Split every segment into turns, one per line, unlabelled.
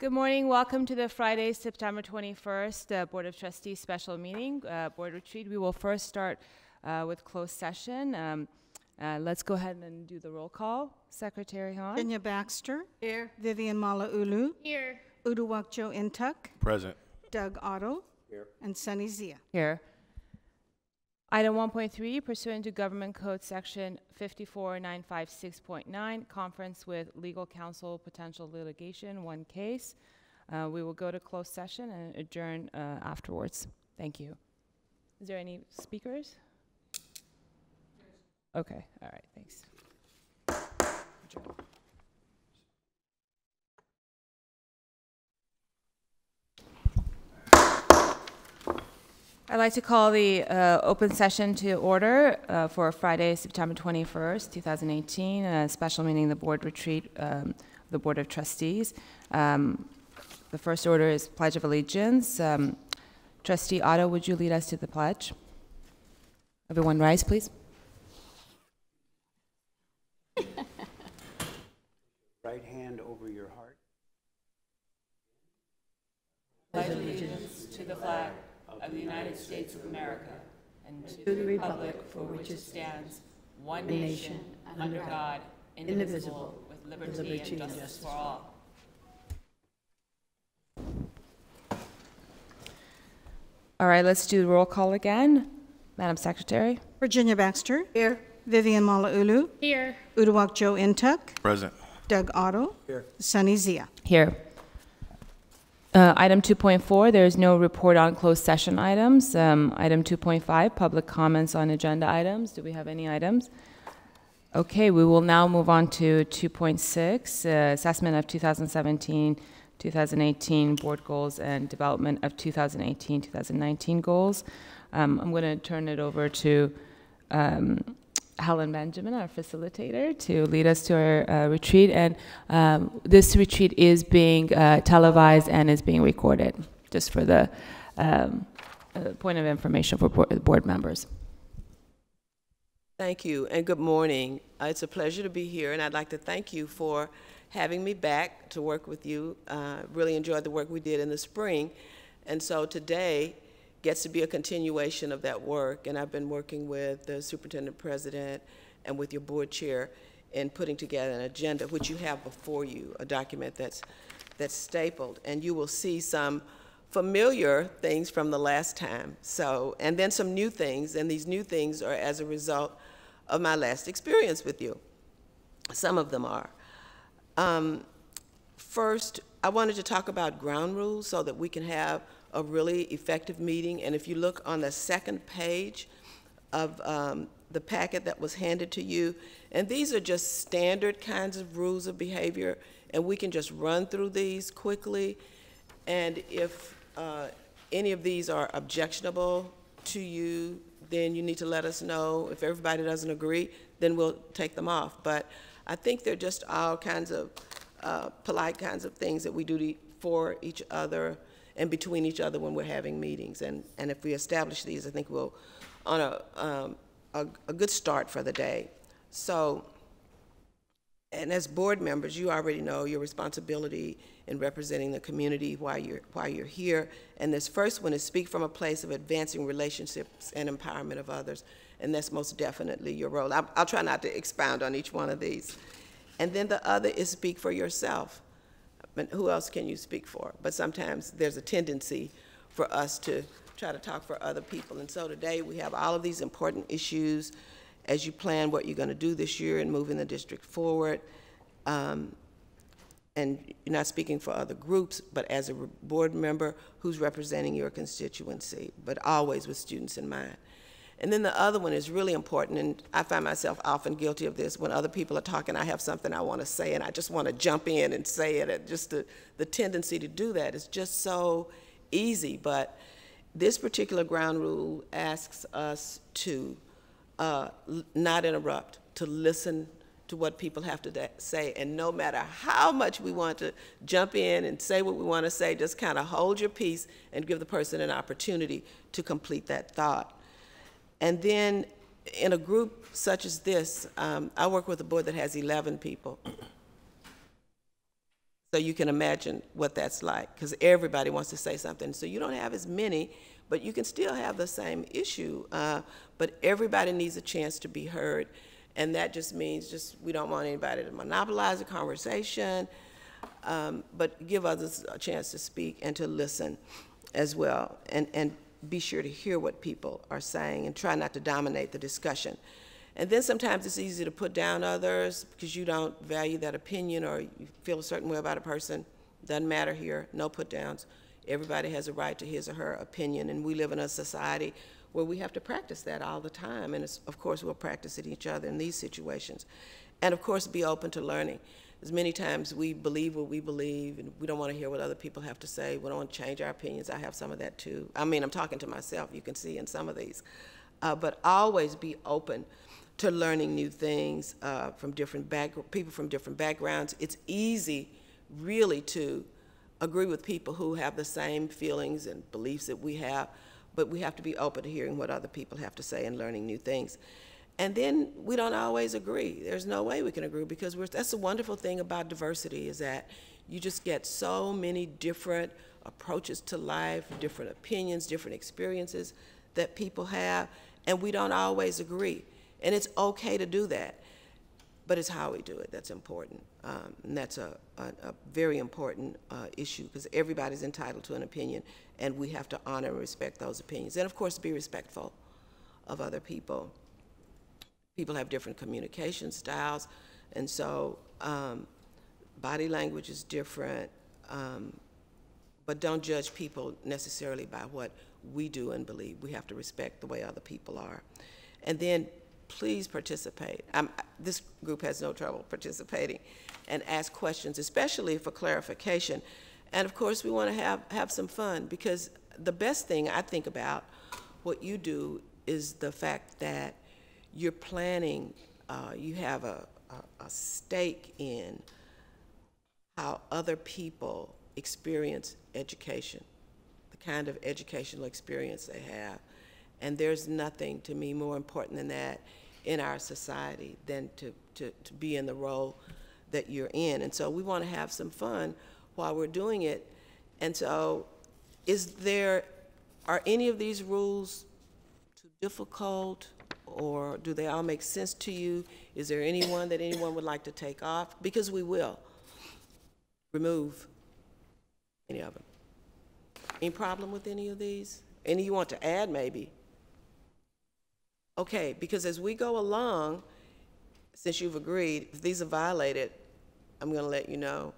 Good morning. Welcome to the Friday, September 21st Board of Trustees special meeting, board retreat. We will first start with closed session. Let's go ahead and do the roll call. Secretary Hahn.
Virginia Baxter.
Here.
Vivian Malauulu.
Here.
Uduak-Joe Intuck.
Present.
Doug Otto.
Here.
And Sunny Zia.
Here. Item 1.3, pursuant to Government Code Section 54956.9, conference with legal counsel, potential litigation, one case. We will go to closed session and adjourn afterwards. Thank you. Is there any speakers? Okay, all right, thanks. Adjourn. I'd like to call the open session to order for Friday, September 21st, 2018, a special meeting of the board retreat, the Board of Trustees. The first order is Pledge of Allegiance. Trustee Otto, would you lead us to the pledge? Everyone rise, please.
Right hand over your heart.
Pledge allegiance to the flag of the United States of America and to the republic for which it stands, one nation, under God, indivisible, with liberty and justice for all. All right, let's do the roll call again. Madam Secretary.
Virginia Baxter.
Here.
Vivian Malauulu.
Here.
Uduak-Joe Intuck.
Present.
Doug Otto.
Here.
Sunny Zia.
Here. Item 2.4, there is no report on closed session items. Item 2.5, public comments on agenda items. Do we have any items? Okay, we will now move on to 2.6, assessment of 2017-2018 board goals and development of 2018-2019 goals. I'm going to turn it over to Helen Benjamin, our facilitator, to lead us to our retreat. And this retreat is being televised and is being recorded, just for the point of information for board members.
Thank you, and good morning. It's a pleasure to be here, and I'd like to thank you for having me back to work with you. Really enjoyed the work we did in the spring, and so today gets to be a continuation of that work, and I've been working with the superintendent president and with your board chair in putting together an agenda, which you have before you, a document that's stapled, and you will see some familiar things from the last time, so, and then some new things, and these new things are as a result of my last experience with you. Some of them are. First, I wanted to talk about ground rules so that we can have a really effective meeting. And if you look on the second page of the packet that was handed to you, and these are just standard kinds of rules of behavior, and we can just run through these quickly. And if any of these are objectionable to you, then you need to let us know. If everybody doesn't agree, then we'll take them off. But I think they're just all kinds of polite kinds of things that we do for each other and between each other when we're having meetings. And if we establish these, I think we'll on a good start for the day. So, and as board members, you already know your responsibility in representing the community while you're here. And this first one is speak from a place of advancing relationships and empowerment of others. And that's most definitely your role. I'll try not to expound on each one of these. And then the other is speak for yourself. And who else can you speak for? But sometimes there's a tendency for us to try to talk for other people. And so today we have all of these important issues as you plan what you're going to do this year in moving the district forward. And you're not speaking for other groups, but as a board member who's representing your constituency, but always with students in mind. And then the other one is really important, and I find myself often guilty of this. When other people are talking, I have something I want to say, and I just want to jump in and say it. And just the tendency to do that is just so easy. But this particular ground rule asks us to not interrupt, to listen to what people have to say. And no matter how much we want to jump in and say what we want to say, just kind of hold your peace and give the person an opportunity to complete that thought. And then in a group such as this, I work with a board that has 11 people. So you can imagine what that's like, because everybody wants to say something. So you don't have as many, but you can still have the same issue. But everybody needs a chance to be heard, and that just means we don't want anybody to monopolize the conversation, but give others a chance to speak and to listen as well, and be sure to hear what people are saying and try not to dominate the discussion. And then sometimes it's easy to put down others because you don't value that opinion or you feel a certain way about a person. Doesn't matter here, no put downs. Everybody has a right to his or her opinion, and we live in a society where we have to practice that all the time, and of course we'll practice it each other in these situations. And of course be open to learning. As many times we believe what we believe, and we don't want to hear what other people have to say. We don't want to change our opinions. I have some of that too. I mean, I'm talking to myself, you can see in some of these. But always be open to learning new things from people from different backgrounds. It's easy, really, to agree with people who have the same feelings and beliefs that we have, but we have to be open to hearing what other people have to say and learning new things. And then we don't always agree. There's no way we can agree, because that's the wonderful thing about diversity, is that you just get so many different approaches to life, different opinions, different experiences that people have, and we don't always agree. And it's okay to do that, but it's how we do it that's important. And that's a very important issue, because everybody's entitled to an opinion, and we have to honor and respect those opinions. And of course, be respectful of other people. People have different communication styles, and so body language is different, but don't judge people necessarily by what we do and believe. We have to respect the way other people are. And then please participate. This group has no trouble participating, and ask questions, especially for clarification. And of course, we want to have some fun, because the best thing I think about what you do is the fact that you're planning, you have a stake in how other people experience education, the kind of educational experience they have. And there's nothing to me more important than that in our society than to be in the role that you're in. And so we want to have some fun while we're doing it. And so are any of these rules too difficult, or do they all make sense to you? Is there anyone that anyone would like to take off? Because we will remove any of them. Any problem with any of these? Any you want to add, maybe? Okay, because as we go along, since you've agreed, if these are violated, I'm going to let you know.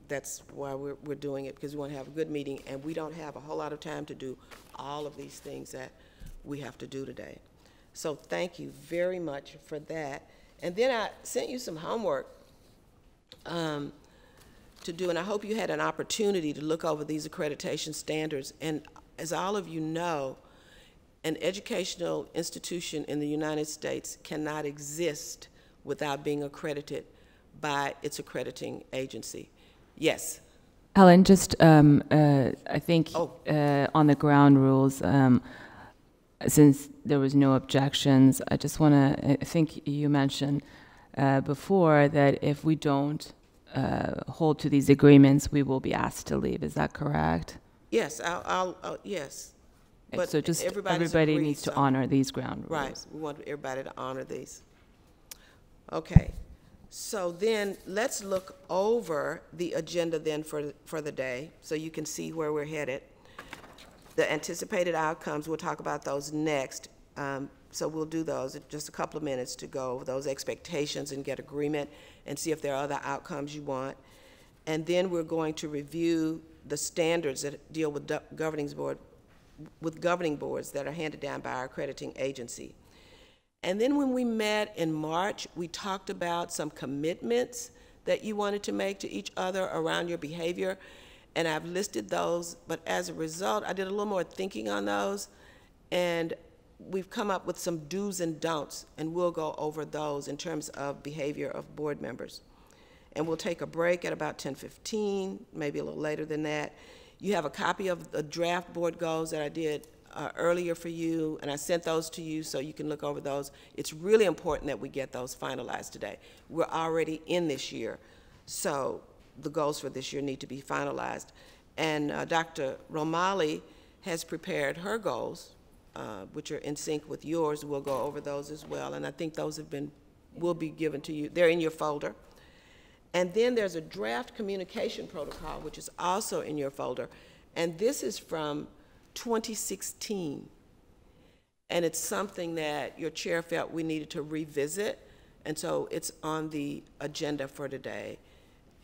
That's why we're doing it, because we want to have a good meeting, and we don't have a whole lot of time to do all of these things that we have to do today. So thank you very much for that. And then I sent you some homework to do, and I hope you had an opportunity to look over these accreditation standards. And as all of you know, an educational institution in the United States cannot exist without being accredited by its accrediting agency. Yes?
Helen, just I think on the ground rules, since there was no objections, I just want to, I think you mentioned before that if we don't hold to these agreements, we will be asked to leave. Is that correct?
Yes, yes. But
so just everybody needs to honor these ground rules.
Right, we want everybody to honor these. Okay, so then let's look over the agenda then for the day, so you can see where we're headed. The anticipated outcomes, we'll talk about those next. So we'll do those in just a couple of minutes to go over those expectations and get agreement and see if there are other outcomes you want. And then we're going to review the standards that deal with governing boards that are handed down by our accrediting agency. And then when we met in March, we talked about some commitments that you wanted to make to each other around your behavior. And I've listed those, but as a result, I did a little more thinking on those, and we've come up with some do's and don'ts, and we'll go over those in terms of behavior of board members. And we'll take a break at about 10:15, maybe a little later than that. You have a copy of the draft board goals that I did earlier for you, and I sent those to you so you can look over those. It's really important that we get those finalized today. We're already in this year, so the goals for this year need to be finalized. And Dr. Romali has prepared her goals, which are in sync with yours. We'll go over those as well. And I think those will be given to you. They're in your folder. And then there's a draft communication protocol, which is also in your folder. And this is from 2016. And it's something that your chair felt we needed to revisit. And so it's on the agenda for today.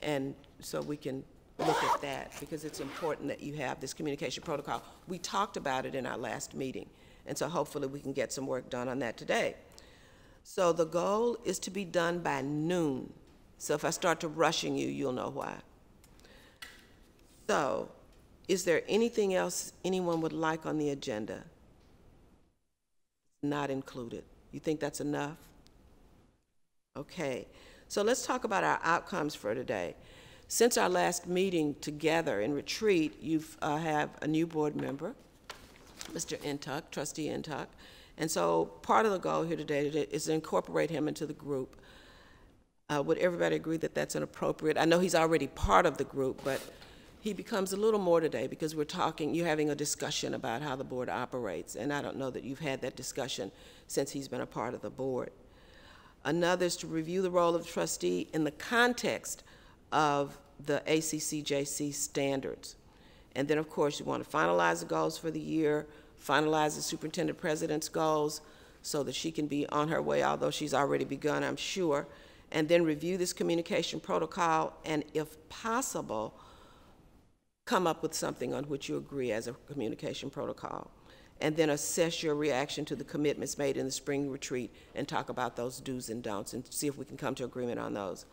And so we can look at that because it's important that you have this communication protocol. We talked about it in our last meeting. And so hopefully we can get some work done on that today. So the goal is to be done by noon. So if I start to rushing you, you'll know why. So is there anything else anyone would like on the agenda? Not included. You think that's enough? Okay. So let's talk about our outcomes for today. Since our last meeting together in retreat, you have a new board member, Mr. Intuck, Trustee Intuck. And so part of the goal here today is to incorporate him into the group. Would everybody agree that that's an appropriate? I know he's already part of the group, but he becomes a little more today because you're having a discussion about how the board operates, and I don't know that you've had that discussion since he's been a part of the board. Another is to review the role of the trustee in the context of the ACCJC standards. And then, of course, you want to finalize the goals for the year, finalize the superintendent president's goals so that she can be on her way, although she's already begun, I'm sure, and then review this communication protocol, and if possible, come up with something on which you agree as a communication protocol, and then assess your reaction to the commitments made in the spring retreat and talk about those do's and don'ts and see if we can come to agreement on those.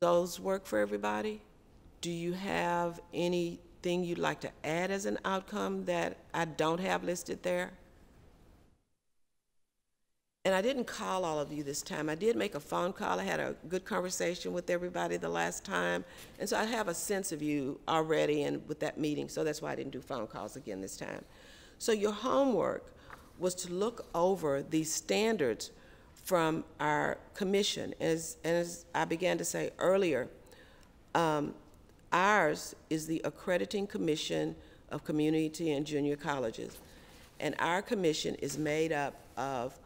Those work for everybody? Do you have anything you'd like to add as an outcome that I don't have listed there? And I didn't call all of you this time. I did make a phone call. I had a good conversation with everybody the last time. And so I have a sense of you already and with that meeting, so that's why I didn't do phone calls again this time. So your homework was to look over these standards from our commission. As I began to say earlier, ours is the Accrediting Commission of Community and Junior Colleges. And our commission is made up of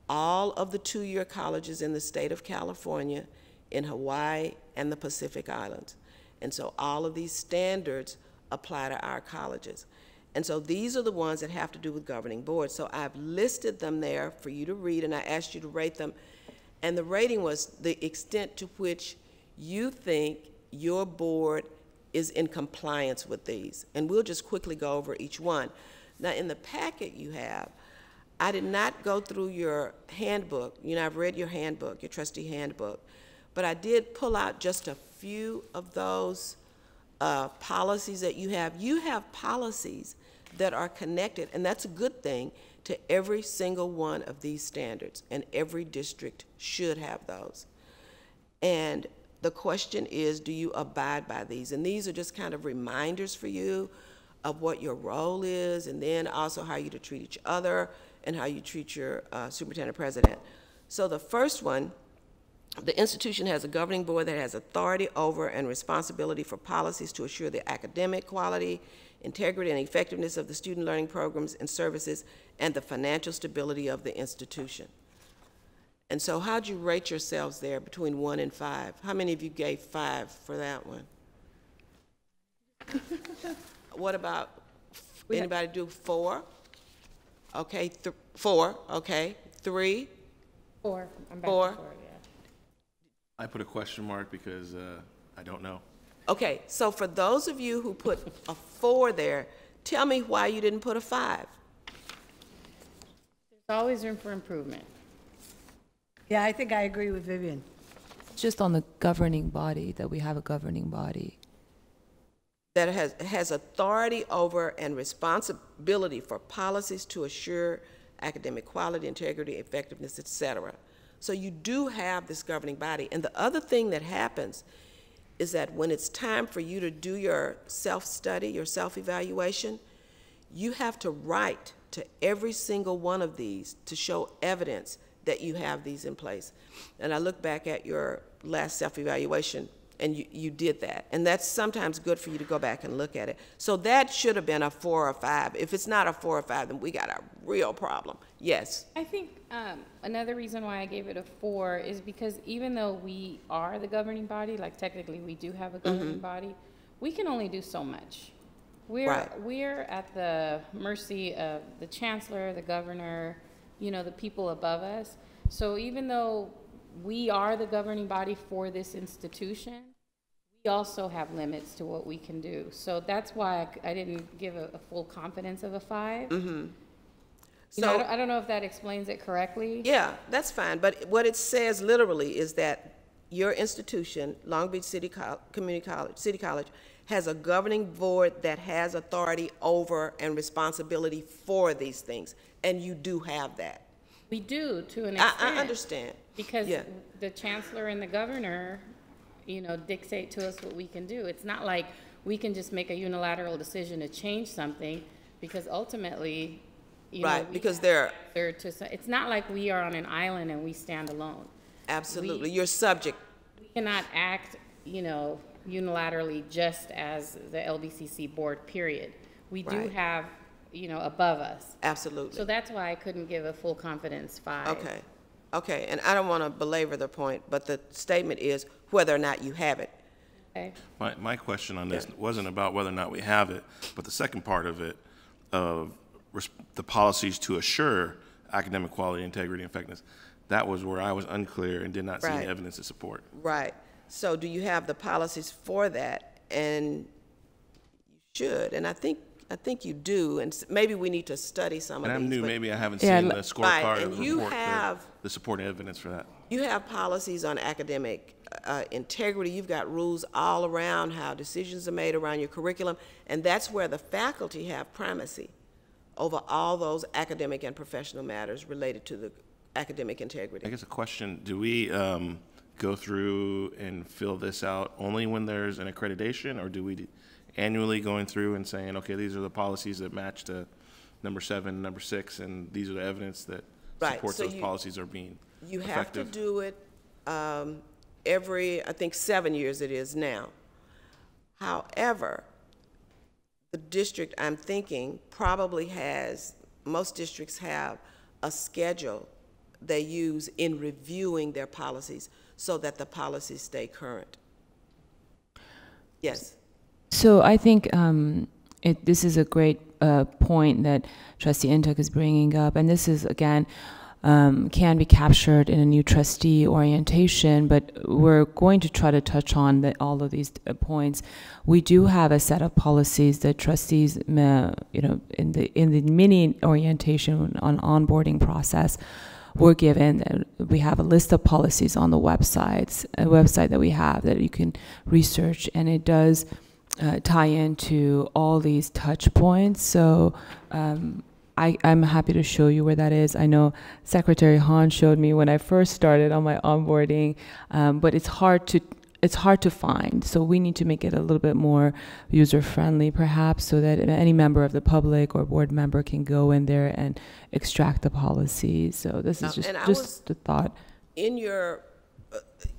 all of the two-year colleges in the state of California, in Hawaii, and the Pacific Islands. And so all of these standards apply to our colleges. And so these are the ones that have to do with governing boards. So I've listed them there for you to read, and I asked you to rate them. And the rating was the extent to which you think your board is in compliance with these. And we'll just quickly go over each one. Now, in the packet you have, I did not go through your handbook. You know, I've read your handbook, your trustee handbook, but I did pull out just a few of those policies that you have. You have policies that are connected, and that's a good thing, to every single one of these standards, and every district should have those. And the question is, do you abide by these? And these are just kind of reminders for you of what your role is, and then also how you to treat each other, and how you treat your superintendent president. So the first one, the institution has a governing board that has authority over and responsibility for policies to assure the academic quality, integrity, and effectiveness of the student learning programs and services, and the financial stability of the institution. And so how'd you rate yourselves there between 1 and 5? How many of you gave 5 for that one? What about, anybody do 4? Okay, 4, okay. 3?
4. I'm back
4.
to 4, yeah.
I put a question mark because I don't know.
Okay, so for those of you who put a 4 there, tell me why you didn't put a 5.
There's always room for improvement.
Yeah, I think I agree with Vivian.
Just on the governing body, that we have a governing body.
That has authority over and responsibility for policies to assure academic quality, integrity, effectiveness, etc. So you do have this governing body. And the other thing that happens is that when it's time for you to do your self-study, your self-evaluation, you have to write to every single one of these to show evidence that you have these in place. And I look back at your last self-evaluation, and you did that. And that's sometimes good for you to go back and look at it. So that should have been a 4 or 5. If it's not a 4 or 5, then we got a real problem. Yes.
I think another reason why I gave it a 4 is because even though we are the governing body, like technically we do have a governing body, we can only do so much. We're at the mercy of the chancellor, the governor, you know, the people above us. So even though we are the governing body for this institution, we also have limits to what we can do. So that's why I didn't give a full confidence of a 5.
Mm-hmm.
You know, I don't know if that explains it correctly.
Yeah, that's fine. But what it says literally is that your institution, Long Beach City Community College, City College, has a governing board that has authority over and responsibility for these things. And you do have that.
We do, to an extent.
I understand.
Because the chancellor and the governor, you know, dictate to us what we can do. It's not like we can just make a unilateral decision to change something, because ultimately, you know,
because they're...
It's not like we are on an island and we stand alone.
Absolutely. You're subject.
We cannot act, you know, unilaterally just as the LBCC board, period. We do have, you know, above us.
Absolutely.
So that's why I couldn't give a full confidence 5.
Okay. Okay, and I don't want to belabor the point, but the statement is whether or not you have it.
Okay.
My question on this wasn't about whether or not we have it, but the second part of it, of the policies to assure academic quality, integrity, and effectiveness, that was where I was unclear and did not see any evidence to support. Right.
So do you have the policies for that? And you should, and I think you do, and maybe we need to study some of these.
And I'm new, maybe I haven't seen the scorecard
and
of
you
report,
have
the supporting evidence for that.
You have policies on academic integrity. You've got rules all around how decisions are made around your curriculum, and that's where the faculty have primacy over all those academic and professional matters related to the academic integrity.
I guess a question, do we go through and fill this out only when there's an accreditation, or do we annually going through and saying, okay, these are the policies that match to number 7, number 6, and these are the evidence that supports those policies are being
You
effective?
have to do it every, I think 7 years it is now. However, the district, I'm thinking, probably has, most districts have a schedule they use in reviewing their policies so that the policies stay current. Yes.
So I think this is a great point that Trustee Ntuk is bringing up, and this is, again, can be captured in a new trustee orientation, but we're going to try to touch on all of these points. We do have a set of policies that trustees, you know, in the mini orientation on onboarding process, we're given. We have a list of policies on the website that we have that you can research, and it does tie into all these touch points. So I'm happy to show you where that is. I know Secretary Hahn showed me when I first started on my onboarding, but it's hard to find. So we need to make it a little bit more user-friendly, perhaps, so that any member of the public or board member can go in there and extract the policies. So this is just a thought.
In your,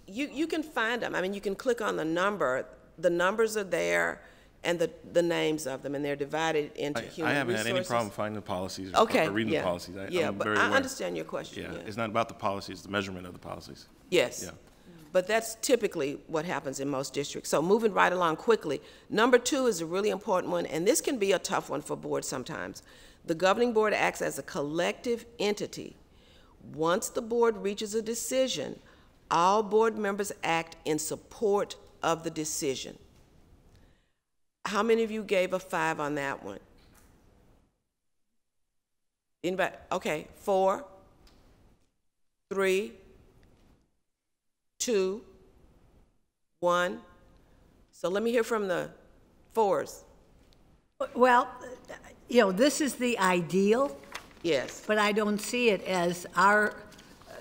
you can find them. I mean, you can click on the number. The numbers are there, and the names of them, and they're divided into human resources.
I haven't had any problem finding the policies or reading the policies.
But I understand your question.
Yeah, it's not about the policies, the measurement of the policies.
Yes. Yeah. But that's typically what happens in most districts. So moving right along quickly, number 2 is a really important one, and this can be a tough one for boards sometimes. The governing board acts as a collective entity. Once the board reaches a decision, all board members act in support of the decision. How many of you gave a 5 on that one? Anybody? Okay, 4, 3, 2, 1. So let me hear from the 4s.
Well, you know, this is the ideal.
Yes.
But I don't see it as our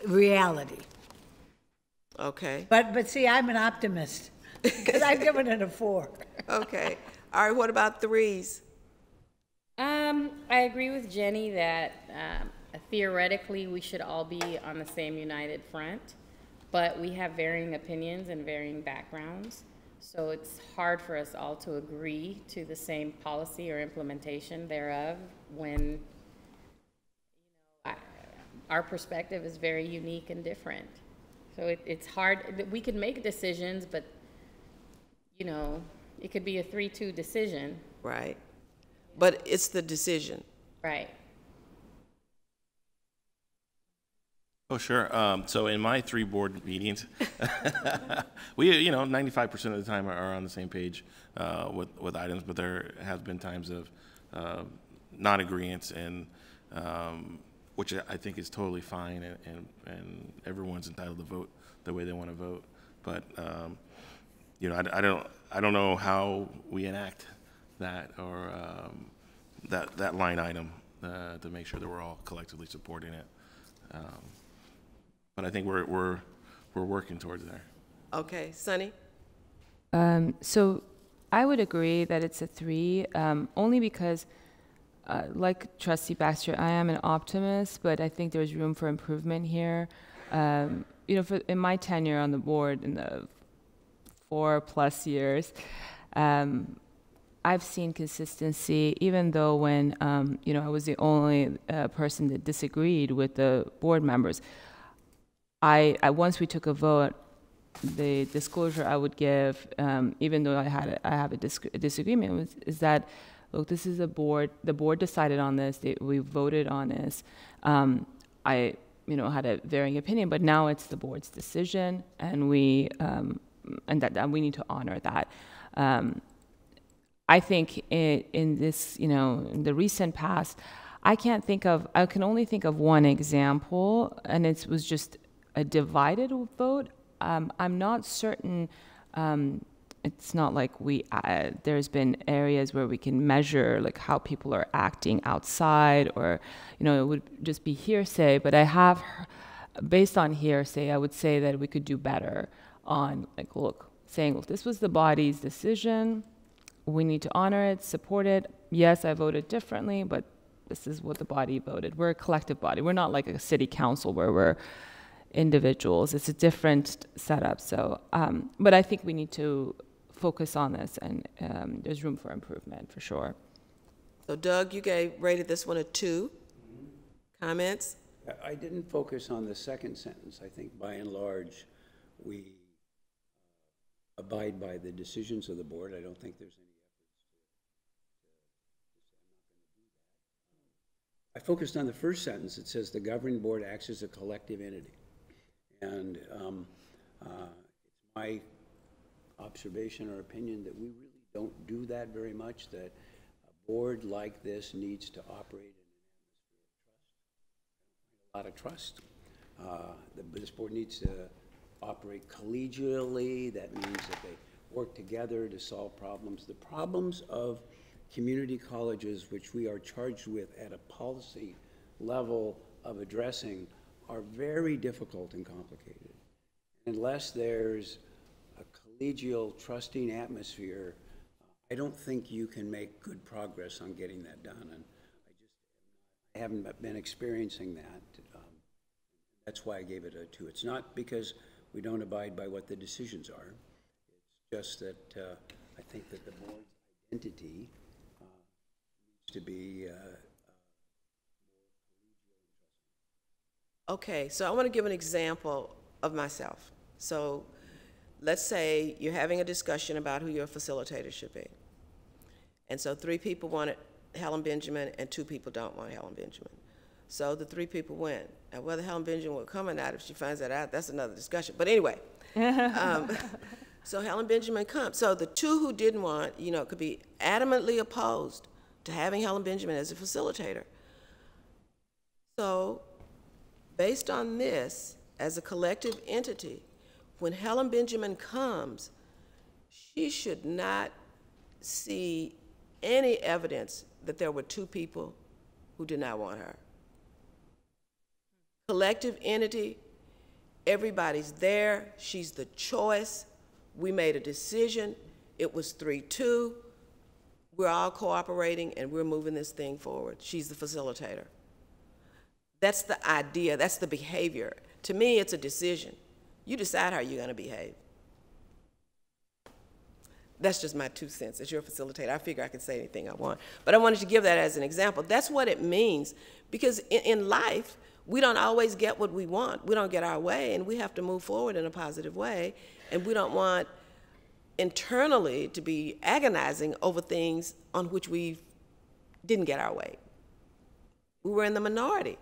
reality.
Okay.
But see, I'm an optimist because I've given it a 4.
Okay. All right, what about 3s?
I agree with Jenny that theoretically we should all be on the same united front. but we have varying opinions and varying backgrounds. So it's hard for us all to agree to the same policy or implementation thereof when our perspective is very unique and different. So it's hard. We can make decisions, but, you know, it could be a 3-2 decision.
Right. But it's the decision.
Right.
Oh, sure. So in my 3 board meetings, we, 95% of the time are on the same page with items, but there has been times of non-agreeance, and which I think is totally fine, and everyone's entitled to vote the way they want to vote. But I don't know how we enact that or that line item to make sure that we're all collectively supporting it. But I think we're working towards there.
Okay, Sunny?
So I would agree that it's a 3, only because, like Trustee Baxter, I am an optimist, but I think there's room for improvement here. In my tenure on the board in the 4+ years, I've seen consistency, even though when, I was the only person that disagreed with the board members. Once we took a vote, the disclosure I would give, even though I have a disagreement, is that, look, this is the board decided on this, we voted on this. I had a varying opinion, but now it's the board's decision, and we need to honor that. I think in this, in the recent past, I can only think of one example, and it was just a divided vote. I'm not certain. It's not like there's been areas where we can measure like how people are acting outside, or it would just be hearsay. But based on hearsay, I would say that we could do better on saying, look, this was the body's decision. We need to honor it, support it. Yes, I voted differently, but this is what the body voted. We're a collective body. We're not like a city council where we're individuals. It's a different setup. So, but I think we need to focus on this, and there's room for improvement for sure.
So Doug, you rated this one a 2. Comments?
I didn't focus on the second sentence. I think by and large, we abide by the decisions of the board. I don't think there's any efforts to. I focused on the first sentence. It says the governing board acts as a collective entity. And it's my observation or opinion that we really don't do that very much, that a board like this needs to operate in an atmosphere of trust. A lot of trust. This board needs to operate collegially. That means that they work together to solve problems. The problems of community colleges, which we are charged with at a policy level of addressing, are very difficult and complicated. Unless there's a collegial, trusting atmosphere, I don't think you can make good progress on getting that done. And I haven't been experiencing that. That's why I gave it a 2. It's not because we don't abide by what the decisions are. It's just that I think that the board's identity needs to be
Okay, so I want to give an example of myself. So let's say you're having a discussion about who your facilitator should be. And so 3 people wanted Helen Benjamin and 2 people don't want Helen Benjamin. So the 3 people win. And whether Helen Benjamin will come or not, if she finds that out, that's another discussion. But anyway, so Helen Benjamin comes. So the 2 who didn't want, could be adamantly opposed to having Helen Benjamin as a facilitator. So based on this, as a collective entity, when Helen Benjamin comes, she should not see any evidence that there were 2 people who did not want her. Collective entity, everybody's there, she's the choice. We made a decision, it was 3-2. We're all cooperating and we're moving this thing forward. She's the facilitator. That's the idea, that's the behavior. To me, it's a decision. You decide how you're going to behave. That's just my 2 cents. As your facilitator, I figure I can say anything I want. But I wanted to give that as an example. That's what it means, because in life, we don't always get what we want. We don't get our way, and we have to move forward in a positive way. And we don't want internally to be agonizing over things on which we didn't get our way. We were in the minority.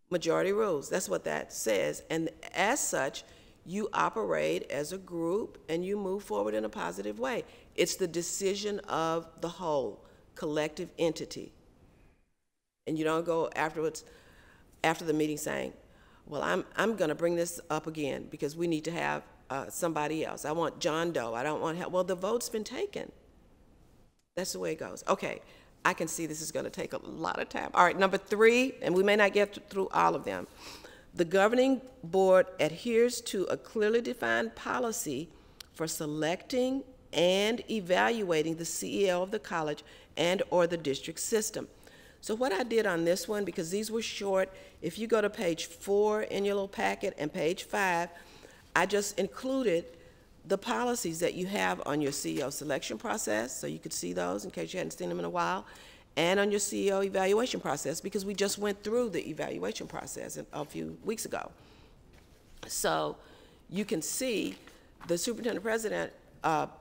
Majority rules, that's what that says. And as such, you operate as a group and you move forward in a positive way. It's the decision of the whole, collective entity. And you don't go afterwards, after the meeting saying, well, I'm gonna bring this up again because we need to have somebody else. I want John Doe, I don't want help. Well, the vote's been taken. That's the way it goes. Okay, I can see this is gonna take a lot of time. All right, number 3, and we may not get through all of them. The governing board adheres to a clearly defined policy for selecting and evaluating the CEO of the college and/or the district system. So what I did on this one, because these were short, if you go to page 4 in your little packet and page 5, I just included the policies that you have on your CEO selection process, so you could see those in case you hadn't seen them in a while, and on your CEO evaluation process, because we just went through the evaluation process a few weeks ago. So you can see the superintendent-president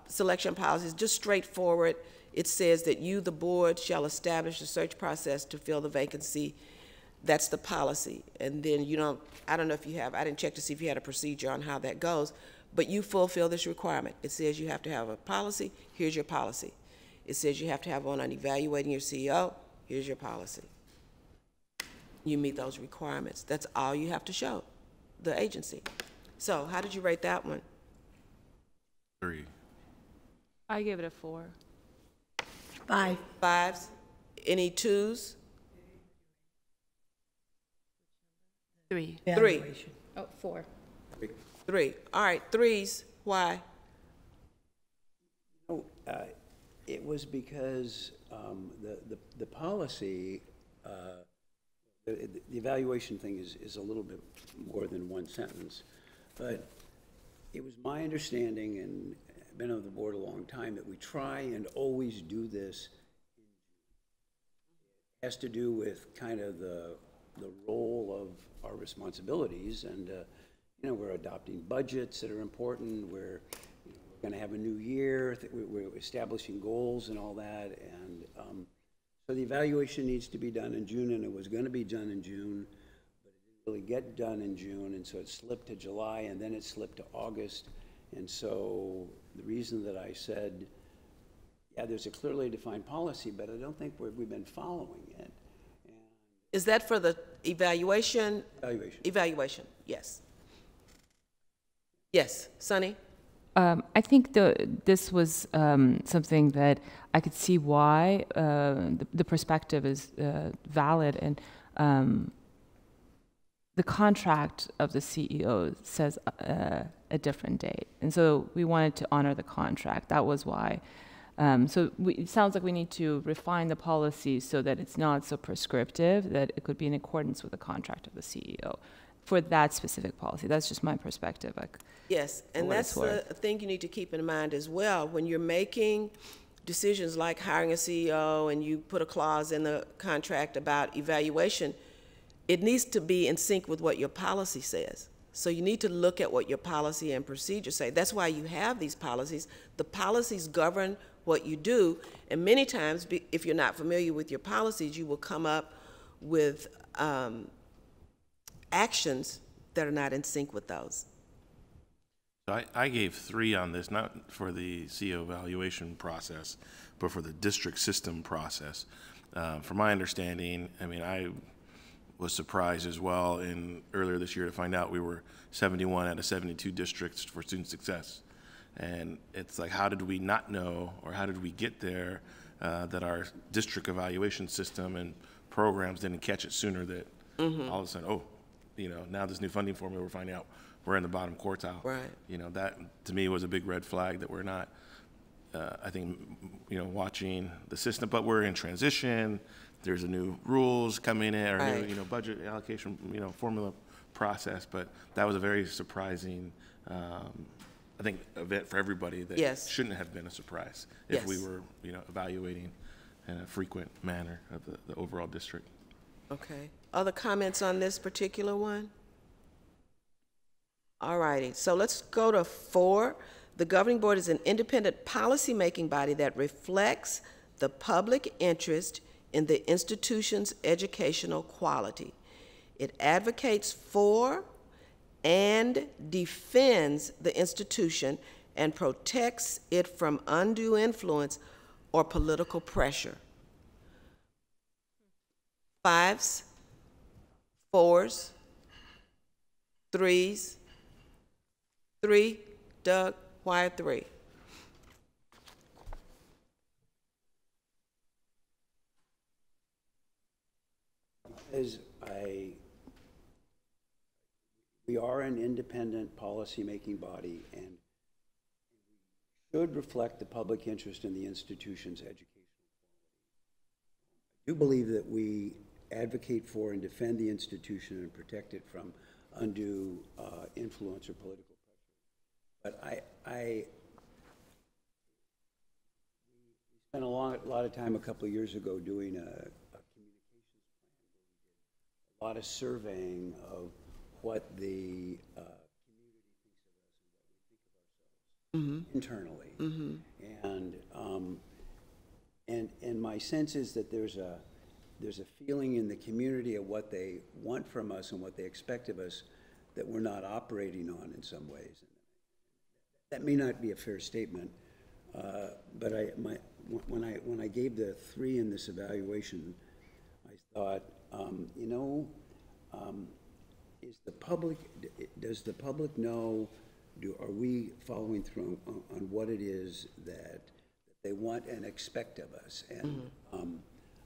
selection policy is just straightforward. It says that you, the board, shall establish a search process to fill the vacancy. That's the policy. And then you don't, I don't know if you have, I didn't check to see if you had a procedure on how that goes, but you fulfill this requirement. It says you have to have a policy, here's your policy. It says you have to have one on evaluating your CEO, here's your policy. You meet those requirements. That's all you have to show the agency. So how did you rate that one?
3.
I give it a 4.
5.
5s? Any 2s?
3.
3.
Oh, 4.
3. All right, 3s. Why?
It was because the policy, the evaluation thing is a little bit more than one sentence, but it was my understanding, and I've been on the board a long time, that we try and always do this. It has to do with kind of the role of our responsibilities, and you know, we're adopting budgets that are important. We're going to have a new year. We're establishing goals and all that, and so the evaluation needs to be done in June, and it was going to be done in June, but it didn't really get done in June, and so it slipped to July, and then it slipped to August. And so the reason that I said, yeah, there's a clearly defined policy, but I don't think we've been following it. And
Is that for the evaluation? Evaluation, yes. Yes, Sunny?
I think this was something that I could see why the perspective is valid, and the contract of the CEO says a different date, and so we wanted to honor the contract. That was why. It sounds like we need to refine the policy so that it's not so prescriptive, that it could be in accordance with the contract of the CEO for that specific policy. That's just my perspective.
Yes, and that's the thing you need to keep in mind as well. When you're making decisions like hiring a CEO and you put a clause in the contract about evaluation, it needs to be in sync with what your policy says. So you need to look at what your policy and procedure say. That's why you have these policies. The policies govern what you do, and many times, if you're not familiar with your policies, you will come up with actions that are not in sync with those.
So I gave 3 on this, not for the CEO evaluation process, but for the district system process. From my understanding, I mean, I was surprised as well earlier this year to find out we were 71 out of 72 districts for student success. And it's like, how did we not know, or how did we get there, that our district evaluation system and programs didn't catch it sooner, that all of a sudden, oh, you know, now this new funding formula, we're finding out we're in the bottom quartile.
Right.
You know, that to me was a big red flag that we're not, I think, you know, watching the system, but we're in transition. There's a new rules coming in, or
right.
new, you know, budget allocation, you know, formula process, but that was a very surprising, I think, event for everybody that
Yes.
shouldn't have been a surprise if we
Yes.
were, evaluating in a frequent manner of the overall district.
Okay. Other comments on this particular one? All righty. So let's go to 4. The governing board is an independent policy-making body that reflects the public interest in the institution's educational quality. It advocates for and defends the institution and protects it from undue influence or political pressure. 5s, 4s, 3s. 3, Doug, why 3?
As we are an independent policy-making body and should reflect the public interest in the institution's education. I do believe that we advocate for and defend the institution and protect it from undue influence or political pressure. But we spent a lot of time a couple of years ago doing a lot of surveying of what the community thinks of us and what we think of ourselves internally. And my sense is that there's a feeling in the community of what they want from us and what they expect of us that we're not operating on in some ways. That may not be a fair statement, but when I gave the 3 in this evaluation, I thought, does the public know, are we following through on what it is that they want and expect of us? And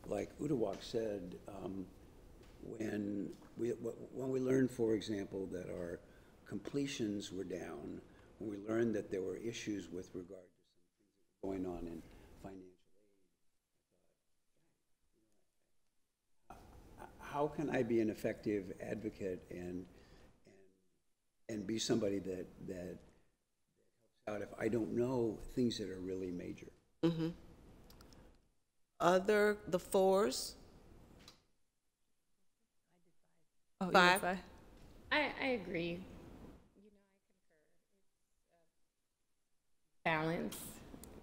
like Uduak said, when we learned, for example, that our completions were down, when we learned that there were issues with regard to some things that were going on in financial aid, how can I be an effective advocate and be somebody that helps out if I don't know things that are really major?
The 4s?
Oh,
5?
I agree. I concur. Balance,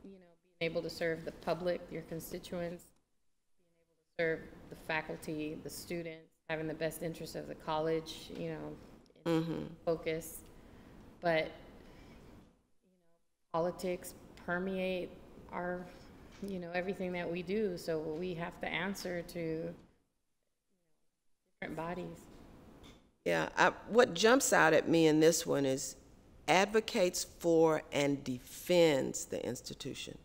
being able to serve the public, your constituents, being able to serve the faculty, the students, having the best interest of the college, in focus. But, politics permeate our, everything that we do. So we have to answer to different bodies.
Yeah, what jumps out at me in this one is advocates for and defends the institution.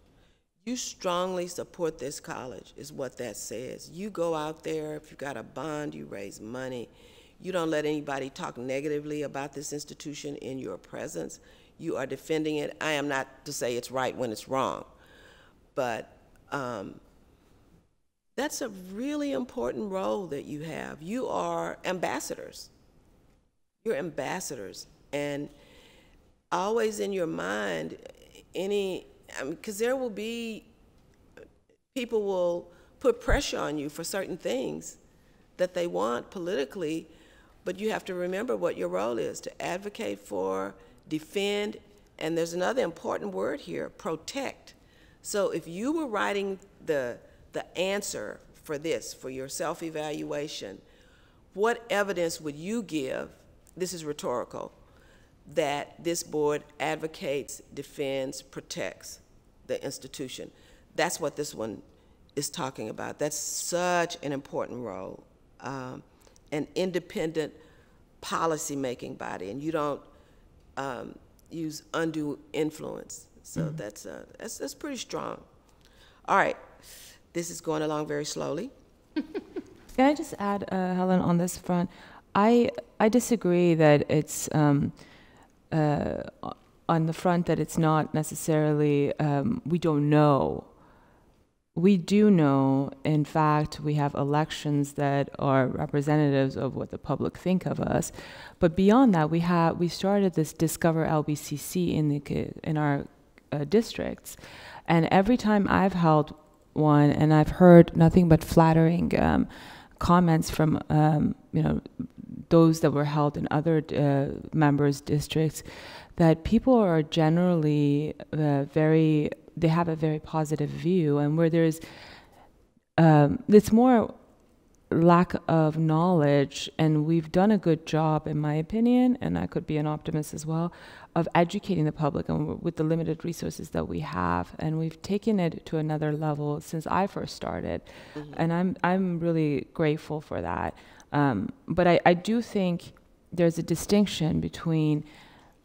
You strongly support this college, is what that says. You go out there, if you've got a bond, you raise money. You don't let anybody talk negatively about this institution in your presence. You are defending it. I am not to say it's right when it's wrong, but that's a really important role that you have. You are ambassadors. You're ambassadors, and always in your mind, because there will be, people will put pressure on you for certain things that they want politically, but you have to remember what your role is, to advocate for, defend, and there's another important word here, protect. So if you were writing the answer for this, for your self-evaluation, what evidence would you give, this is rhetorical, that this board advocates, defends, protects the institution? That's what this one is talking about. That's such an important role, an independent policy-making body, and you don't use undue influence. So that's pretty strong. All right, this is going along very slowly.
Can I just add, Helen, on this front? I disagree that it's on the front that it's not necessarily, we don't know we do know, in fact, we have elections that are representatives of what the public think of us. But beyond that, we started this Discover LBCC in our districts, and every time I've held one, and I've heard nothing but flattering comments from those that were held in other members' districts, that people are generally they have a very positive view, and where there's it's more lack of knowledge, and we've done a good job, in my opinion, and I could be an optimist as well, of educating the public and with the limited resources that we have, and we've taken it to another level since I first started, and I'm really grateful for that. But I do think there's a distinction between,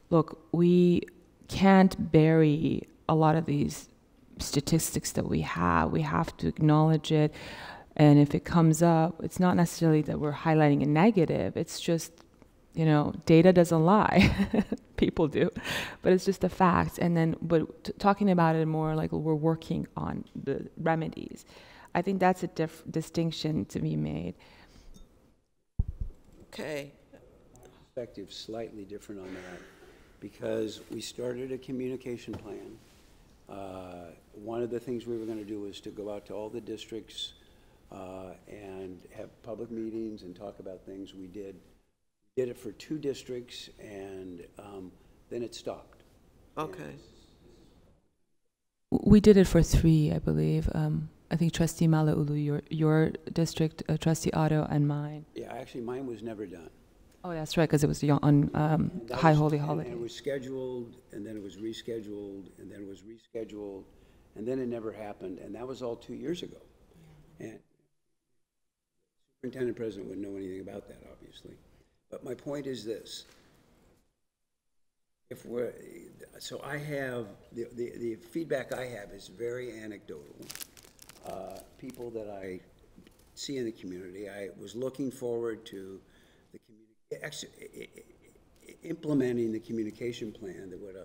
look, we can't bury a lot of these statistics that we have. We have to acknowledge it. And if it comes up, it's not necessarily that we're highlighting a negative. It's just, data doesn't lie. People do. But it's just a fact. And then, but talking about it more like we're working on the remedies. I think that's a distinction to be made.
Okay.
Perspective slightly different on that, because we started a communication plan. One of the things we were going to do was to go out to all the districts and have public meetings and talk about things. We did it for 2 districts, and then it stopped.
Okay.
We did it for 3, I believe. I think Trustee Malauulu, your district, Trustee Otto, and mine.
Yeah, actually, mine was never done.
Oh, that's right, because it was on High Holy Holiday.
And it was scheduled, and then it was rescheduled, and then it was rescheduled, and then it never happened, and that was all 2 years ago. And the superintendent president wouldn't know anything about that, obviously. But my point is this. So I have, the feedback I have is very anecdotal. People that I see in the community, I was looking forward to implementing the communication plan that would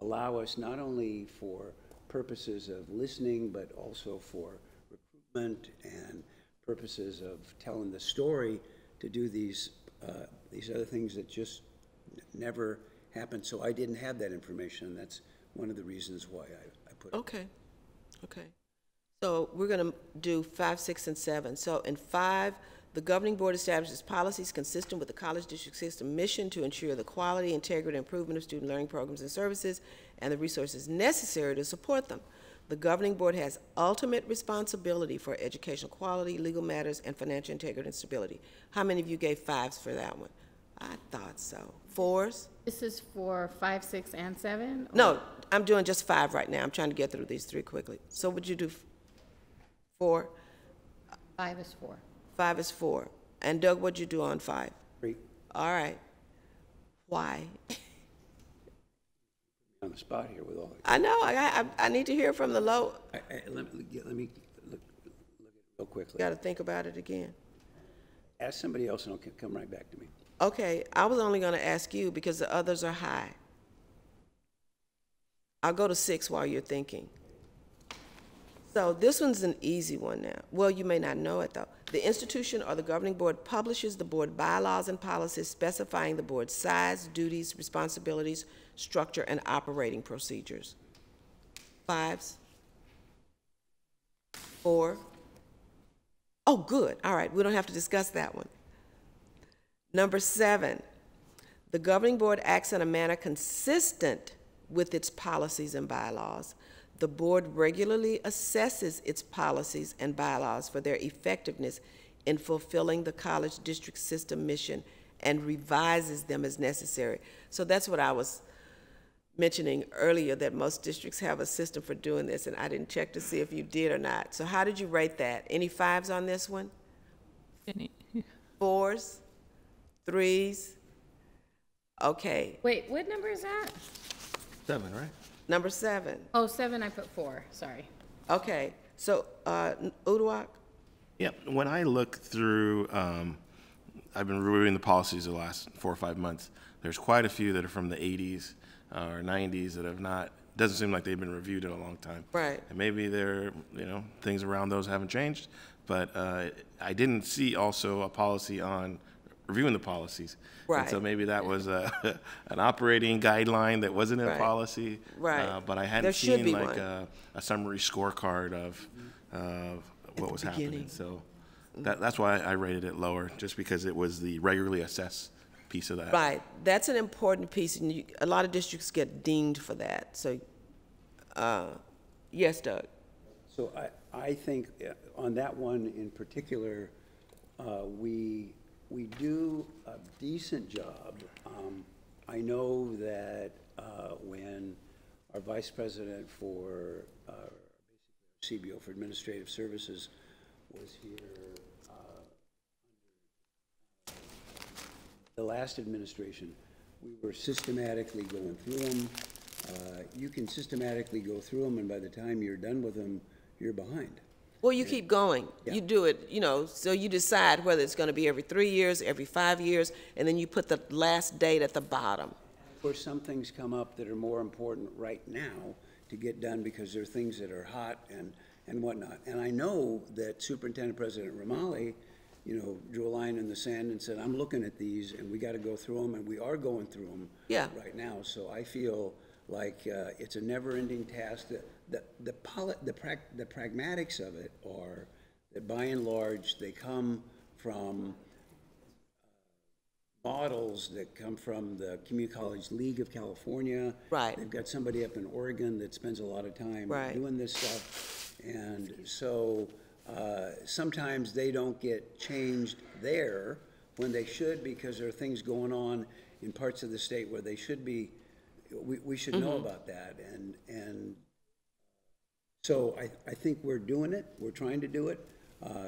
allow us not only for purposes of listening, but also for recruitment and purposes of telling the story, to do these other things that just never happened. So I didn't have that information, and that's one of the reasons why I put it.
Okay. So we're going to do 5, 6, and 7. So in 5, the governing board establishes policies consistent with the college district system mission to ensure the quality, integrity, and improvement of student learning programs and services and the resources necessary to support them. The governing board has ultimate responsibility for educational quality, legal matters, and financial integrity and stability. How many of you gave 5s for that one? I thought so. 4s?
This is for 5, 6, and 7?
No, I'm doing just 5 right now. I'm trying to get through these 3 quickly. So would you do 4?
5 is 4.
5 is 4. And Doug, what'd you do on 5?
3.
All right. Why?
On the spot here with all that.
I know. I need to hear from the low.
Let me look real quickly.
Got to think about it again.
Ask somebody else and it'll come right back to me.
Okay, I was only going to ask you because the others are high. I'll go to 6 while you're thinking. So this one's an easy one now. Well, you may not know it though. The institution or the governing board publishes the board bylaws and policies specifying the board's size, duties, responsibilities, structure, and operating procedures. 5s? 4? Oh, good. All right, we don't have to discuss that one. Number 7, the governing board acts in a manner consistent with its policies and bylaws. The board regularly assesses its policies and bylaws for their effectiveness in fulfilling the college district system mission and revises them as necessary. So that's what I was mentioning earlier, that most districts have a system for doing this, and I didn't check to see if you did or not. So how did you rate that? Any 5s on this one?
Any.
4s? 3s? Okay.
Wait, what number is that?
7, right?
Number 7.
Oh, 7, I put 4, sorry.
Okay. So, Uduak?
Yeah, when I look through, I've been reviewing the policies the last 4 or 5 months. There's quite a few that are from the 80s or 90s that have not doesn't seem like they've been reviewed in a long time.
Right.
And maybe there, things around those haven't changed, but I didn't see also a policy on reviewing the policies.
Right.
And so maybe that was an operating guideline that wasn't in a
Right.
policy.
Right.
But I hadn't
There should
seen
be
like
one.
a summary scorecard of what was happening.
beginning.
So that's why I rated it lower, just because it was the regularly assessed piece of that.
Right, that's an important piece, and a lot of districts get dinged for that, so, yes, Doug?
So I think on that one in particular, we do a decent job. I know that when our vice president for CBO for Administrative Services was here, the last administration, we were systematically going through them. You can systematically go through them, and by the time you're done with them, you're behind.
Well, you keep going.
Yeah.
You do it, so you decide whether it's gonna be every 3 years, every 5 years, and then you put the last date at the bottom.
Of course, some things come up that are more important right now to get done because they're things that are hot and whatnot. And I know that Superintendent President Romali, drew a line in the sand and said, I'm looking at these and we got to go through them, and we are going through them right now. So I feel like it's a never-ending task. The pragmatics of it are that by and large they come from models that come from the Community College League of California.
Right.
They've got somebody up in Oregon that spends a lot of time
Right.
doing this stuff. And so sometimes they don't get changed there when they should, because there are things going on in parts of the state where they should be. We should know about that. And so I think we're doing it. We're trying to do it.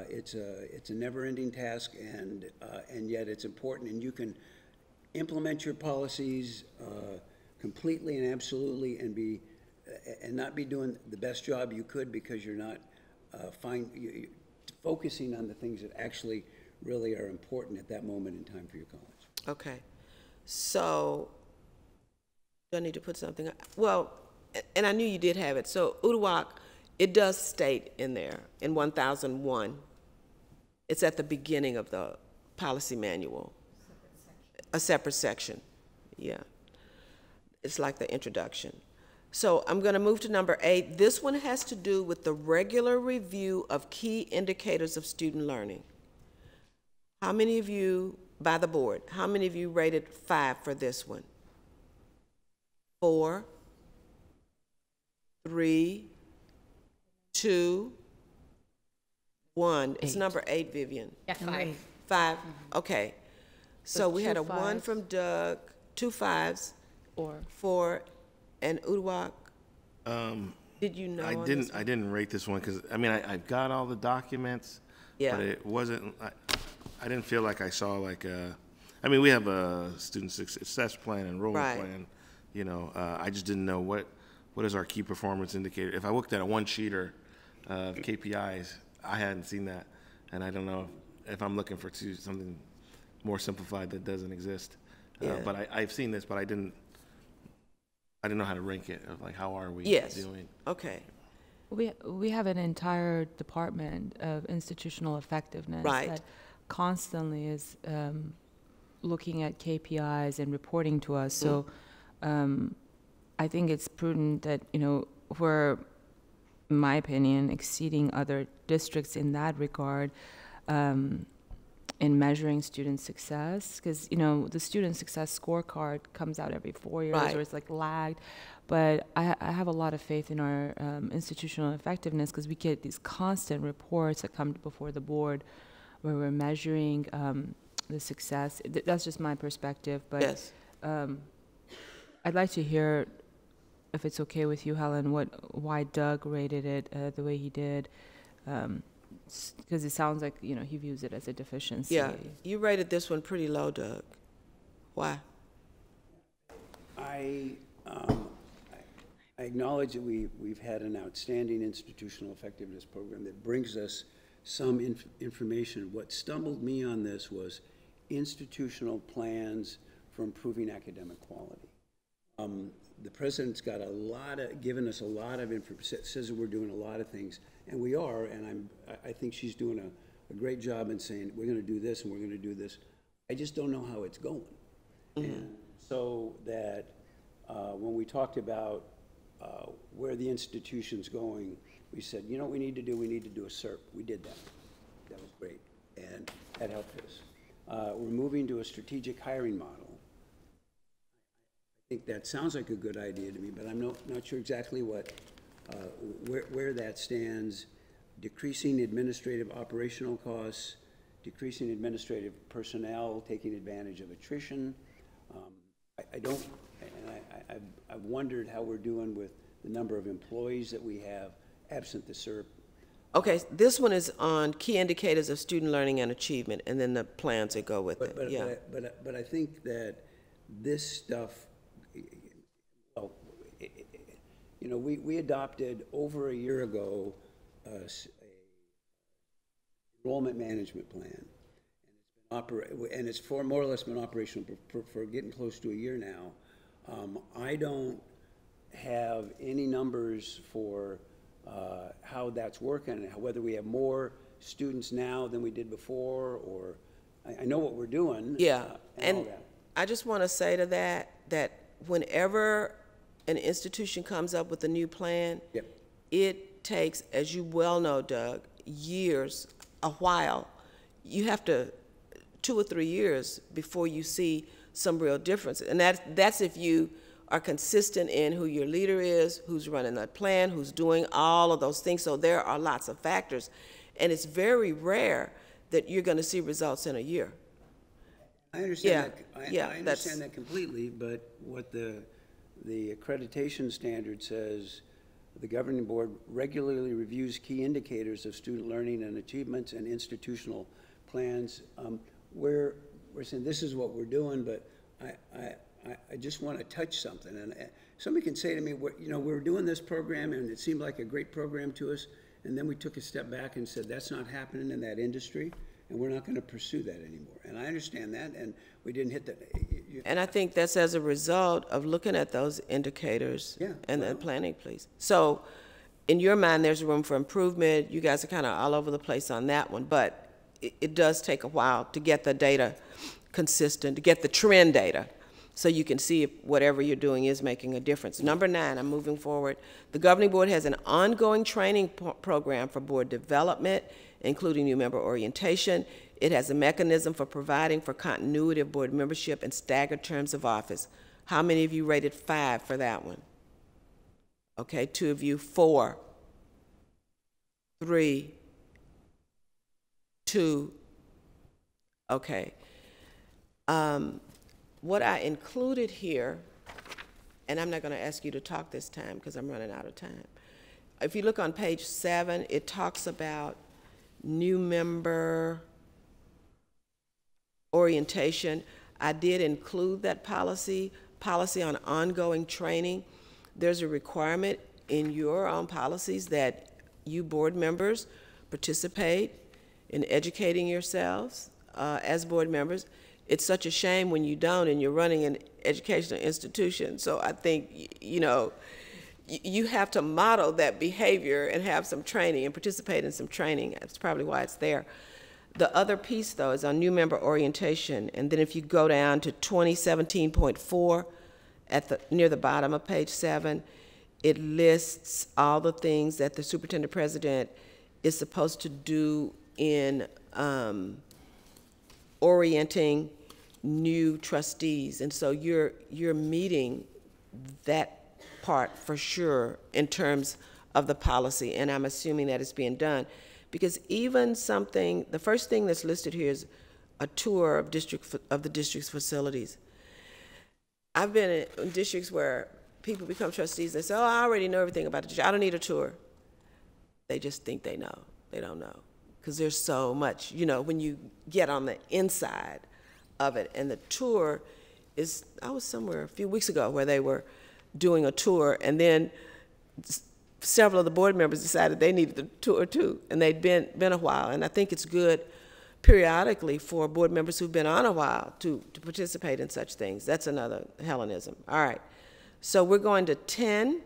It's a never-ending task, and yet it's important. And you can implement your policies completely and absolutely, and not be doing the best job you could because you're not focusing on the things that actually really are important at that moment in time for your college.
Okay, so, do I need to put something, well, and I knew you did have it, so Uduak, it does state in there, in 1001, it's at the beginning of the policy manual. A separate section, yeah. It's like the introduction. So I'm gonna move to number 8. This one has to do with the regular review of key indicators of student learning. How many of you, by the board, how many of you rated 5 for this one? 4, 3, 2, 1. It's number 8, Vivian.
Yeah, 5.
5, okay. So we had a
2
1
fives.
from Doug, 2 5s, 4, and Uduak. Did you know?
I
on this one?
didn't rate this one because I've got all the documents,
Yeah.
but it wasn't. I didn't feel like I saw like a. I mean, we have a student success plan, enrollment
Right.
plan. I just didn't know what is our key performance indicator. If I looked at a one-sheeter of KPIs, I hadn't seen that, and I don't know if I'm looking for something more simplified that doesn't exist.
Yeah.
But I've seen this, but I didn't know how to rank it. Of like, how are we
Yes.
doing?
Okay,
We have an entire department of institutional effectiveness
Right.
that constantly is looking at KPIs and reporting to us. So I think it's prudent that, we're, in my opinion, exceeding other districts in that regard in measuring student success. Because, the student success scorecard comes out every 4 years,
Right.
or it's like lagged. But I have a lot of faith in our institutional effectiveness because we get these constant reports that come before the board where we're measuring the success. That's just my perspective. But
yes.
I'd like to hear, if it's okay with you, Helen, why Doug rated it the way he did. Because it sounds like, he views it as a deficiency.
Yeah, you rated this one pretty low, Doug. Why?
I acknowledge that we've had an outstanding institutional effectiveness program that brings us some information. What stumbled me on this was institutional plans for improving academic quality. the president's got given us a lot of information, says that we're doing a lot of things, and we are, and I think she's doing a great job in saying, we're gonna do this and we're gonna do this. I just don't know how it's going. And so that when we talked about where the institution's going, we said, you know what we need to do? We need to do a SERP. We did that. That was great, and that helped us. We're moving to a strategic hiring model. I think that sounds like a good idea to me, but I'm not sure exactly where that stands. Decreasing administrative operational costs, decreasing administrative personnel, taking advantage of attrition. I've wondered how we're doing with the number of employees that we have absent the SERP.
Okay, this one is on key indicators of student learning and achievement, and then the plans that go with it. Yeah.
But I think that this stuff, well, you know, we adopted over a year ago a enrollment management plan, and it's more or less been operational for getting close to a year now. I don't have any numbers for how that's working, whether we have more students now than we did before, or I know what we're doing.
Yeah,
and
I just want to say to that whenever an institution comes up with a new plan,
yep,
it takes, as you well know, Doug, years, a while. You have to 2 or 3 years before you see some real difference, and that's if you are consistent in who your leader is, who's running that plan, who's doing all of those things. So there are lots of factors, and it's very rare that you're going to see results in a year.
I understand that.
Yeah,
I understand that completely, but what the accreditation standard says, the governing board regularly reviews key indicators of student learning and achievements and institutional plans. We're saying this is what we're doing, but I just want to touch something. And somebody can say to me, you know, we're doing this program and it seemed like a great program to us, and then we took a step back and said that's not happening in that industry, and we're not going to pursue that anymore. And I understand that, and we didn't hit that.
And I think that's as a result of looking at those indicators and the planning, please. So in your mind, there's room for improvement. You guys are kind of all over the place on that one, but it does take a while to get the data consistent, to get the trend data, so you can see if whatever you're doing is making a difference. Number 9, I'm moving forward. The governing board has an ongoing training program for board development, including new member orientation. It has a mechanism for providing for continuity of board membership and staggered terms of office. How many of you rated 5 for that one? Okay, 2 of you, 4, 3, 2, okay. What I included here, and I'm not going to ask you to talk this time because I'm running out of time. If you look on page 7, it talks about new member orientation. I did include that policy on ongoing training. There's a requirement in your own policies that you board members participate in educating yourselves as board members. It's such a shame when you don't and you're running an educational institution. So I think, you know, you have to model that behavior and have some training and participate in some training. That's probably why it's there. The other piece, though, is on new member orientation. And then if you go down to 2017.4 near the bottom of page 7, it lists all the things that the superintendent president is supposed to do in orienting new trustees. And so you're meeting that part for sure in terms of the policy, and I'm assuming that it's being done. Because even something, the first thing that's listed here is a tour of the district's facilities. I've been in districts where people become trustees, they say, oh, I already know everything about the district, I don't need a tour. They just think they know, they don't know. Because there's so much, you know, when you get on the inside of it. And the tour is, I was somewhere a few weeks ago where they were doing a tour, and then several of the board members decided they needed the tour too, and they'd been a while. And I think it's good periodically for board members who've been on a while to participate in such things. That's another Hellenism. All right. So we're going to 10.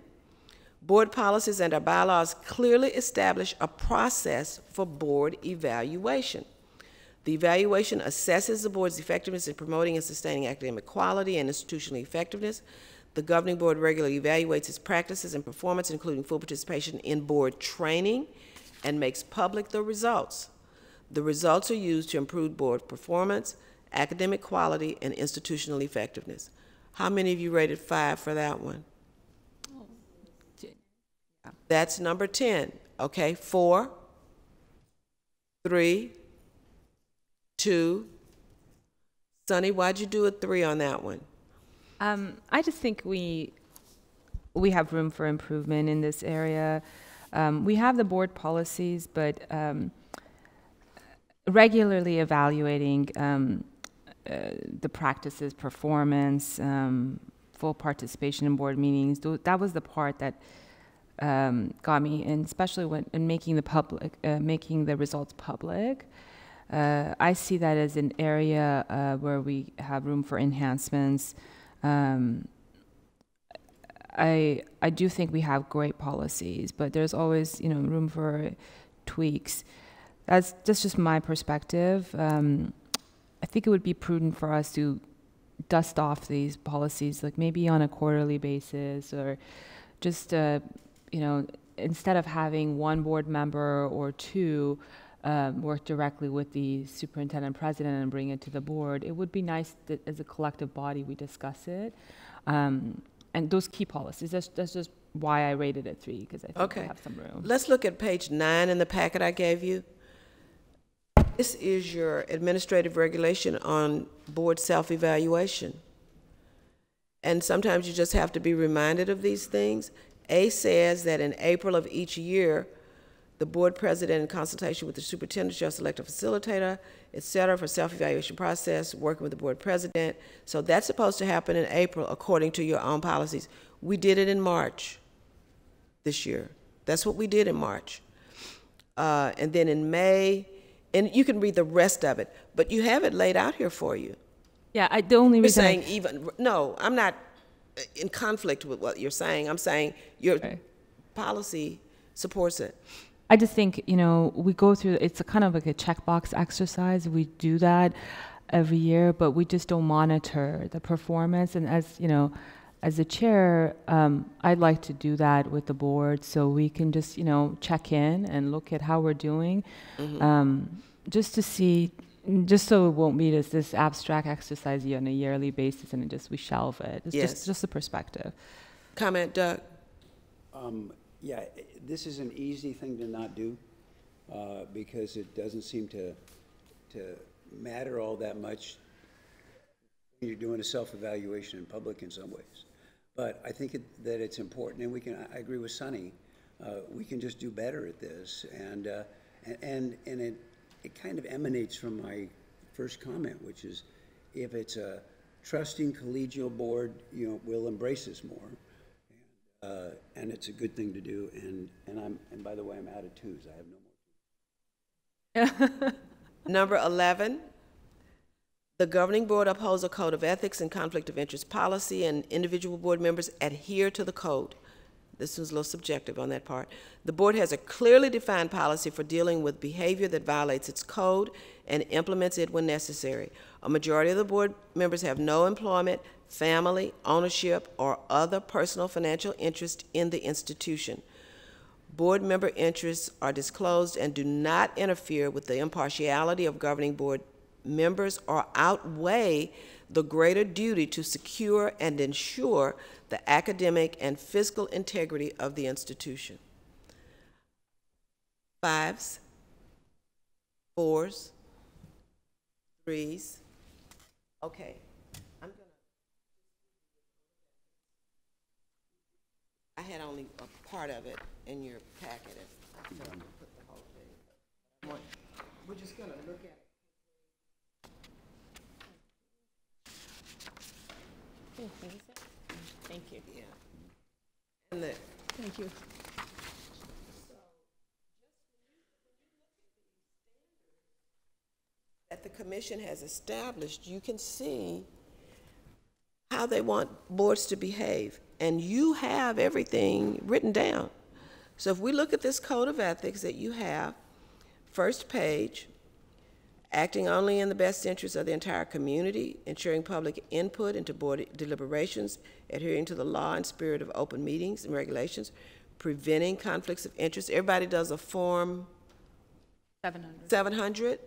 Board policies and our bylaws clearly establish a process for board evaluation. The evaluation assesses the board's effectiveness in promoting and sustaining academic quality and institutional effectiveness. The governing board regularly evaluates its practices and performance, including full participation in board training, and makes public the results. The results are used to improve board performance, academic quality, and institutional effectiveness. How many of you rated 5 for that one? That's number 10. Okay, 4, 3, 2. Sunny, why'd you do a 3 on that one?
I just think we have room for improvement in this area. We have the board policies, but regularly evaluating the practices, performance, full participation in board meetings. That was the part that got me, and especially when in making the results public. I see that as an area where we have room for enhancements. I do think we have great policies, but there's always room for tweaks. That's just my perspective. I think it would be prudent for us to dust off these policies, like maybe on a quarterly basis, or just instead of having one board member or two work directly with the superintendent president and bring it to the board. It would be nice that as a collective body we discuss it. And those key policies, that's just why I rated it 3, because I think we have some room.
Let's look at page 9 in the packet I gave you. This is your administrative regulation on board self-evaluation. And sometimes you just have to be reminded of these things. A says that in April of each year, the board president, in consultation with the superintendent, shall select a facilitator, et cetera, for self-evaluation process, working with the board president. So that's supposed to happen in April, according to your own policies. We did it in March this year. That's what we did in March. And then in May, and you can read the rest of it, but you have it laid out here for you.
Yeah, the only reason
no, I'm not in conflict with what you're saying. I'm saying your policy supports it.
I just think, we go through, it's a kind of like a checkbox exercise. We do that every year, but we just don't monitor the performance. And as the chair, I'd like to do that with the board so we can just, check in and look at how we're doing, just to see, just so it won't be this abstract exercise on a yearly basis and we shelve it. It's just a perspective.
Comment, Doug?
Yeah, this is an easy thing to not do because it doesn't seem to matter all that much when you're doing a self-evaluation in public in some ways. But I think that it's important, and I agree with Sunny, we can just do better at this, and it kind of emanates from my first comment, which is if it's a trusting collegial board, we'll embrace this more. And it's a good thing to do, and by the way, I'm out of 2s. I have no more.
Number 11, the governing board upholds a code of ethics and conflict of interest policy, and individual board members adhere to the code. This was a little subjective on that part. The board has a clearly defined policy for dealing with behavior that violates its code and implements it when necessary. A majority of the board members have no employment, family, ownership, or other personal financial interest in the institution. Board member interests are disclosed and do not interfere with the impartiality of governing board members or outweigh the greater duty to secure and ensure the academic and fiscal integrity of the institution. 5s, 4s, 3s. Okay. I had only a part of it in your packet. I put the whole thing. We're just going to look at it.
Thank you.
Yeah. And
Thank you.
that the commission has established, you can see how how they want boards to behave. And you have everything written down. So if we look at this code of ethics that you have, first page, acting only in the best interest of the entire community, ensuring public input into board deliberations, adhering to the law and spirit of open meetings and regulations, preventing conflicts of interest. Everybody does a form 700.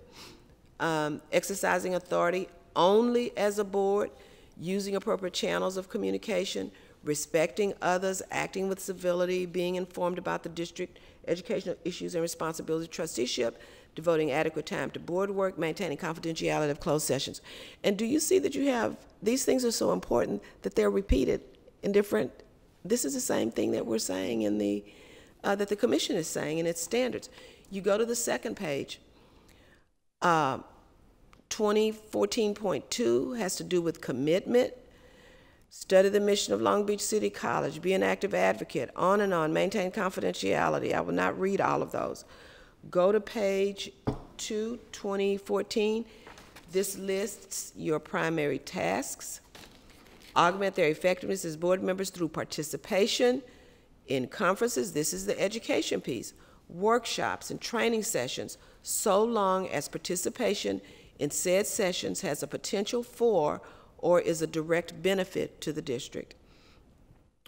Exercising authority only as a board, using appropriate channels of communication, respecting others, acting with civility, being informed about the district educational issues and responsibilities, trusteeship, devoting adequate time to board work, maintaining confidentiality of closed sessions. And do you see that you have, these things are so important that they're repeated in different, this is the same thing that we're saying in the, that the commission is saying in its standards. You go to the second page, 2014.2 has to do with commitment. Study the mission of Long Beach City College, be an active advocate, on and on, maintain confidentiality. I will not read all of those. Go to page 2, 2014. This lists your primary tasks. Augment their effectiveness as board members through participation in conferences. This is the education piece. Workshops and training sessions, so long as participation in said sessions has a potential for or is a direct benefit to the district.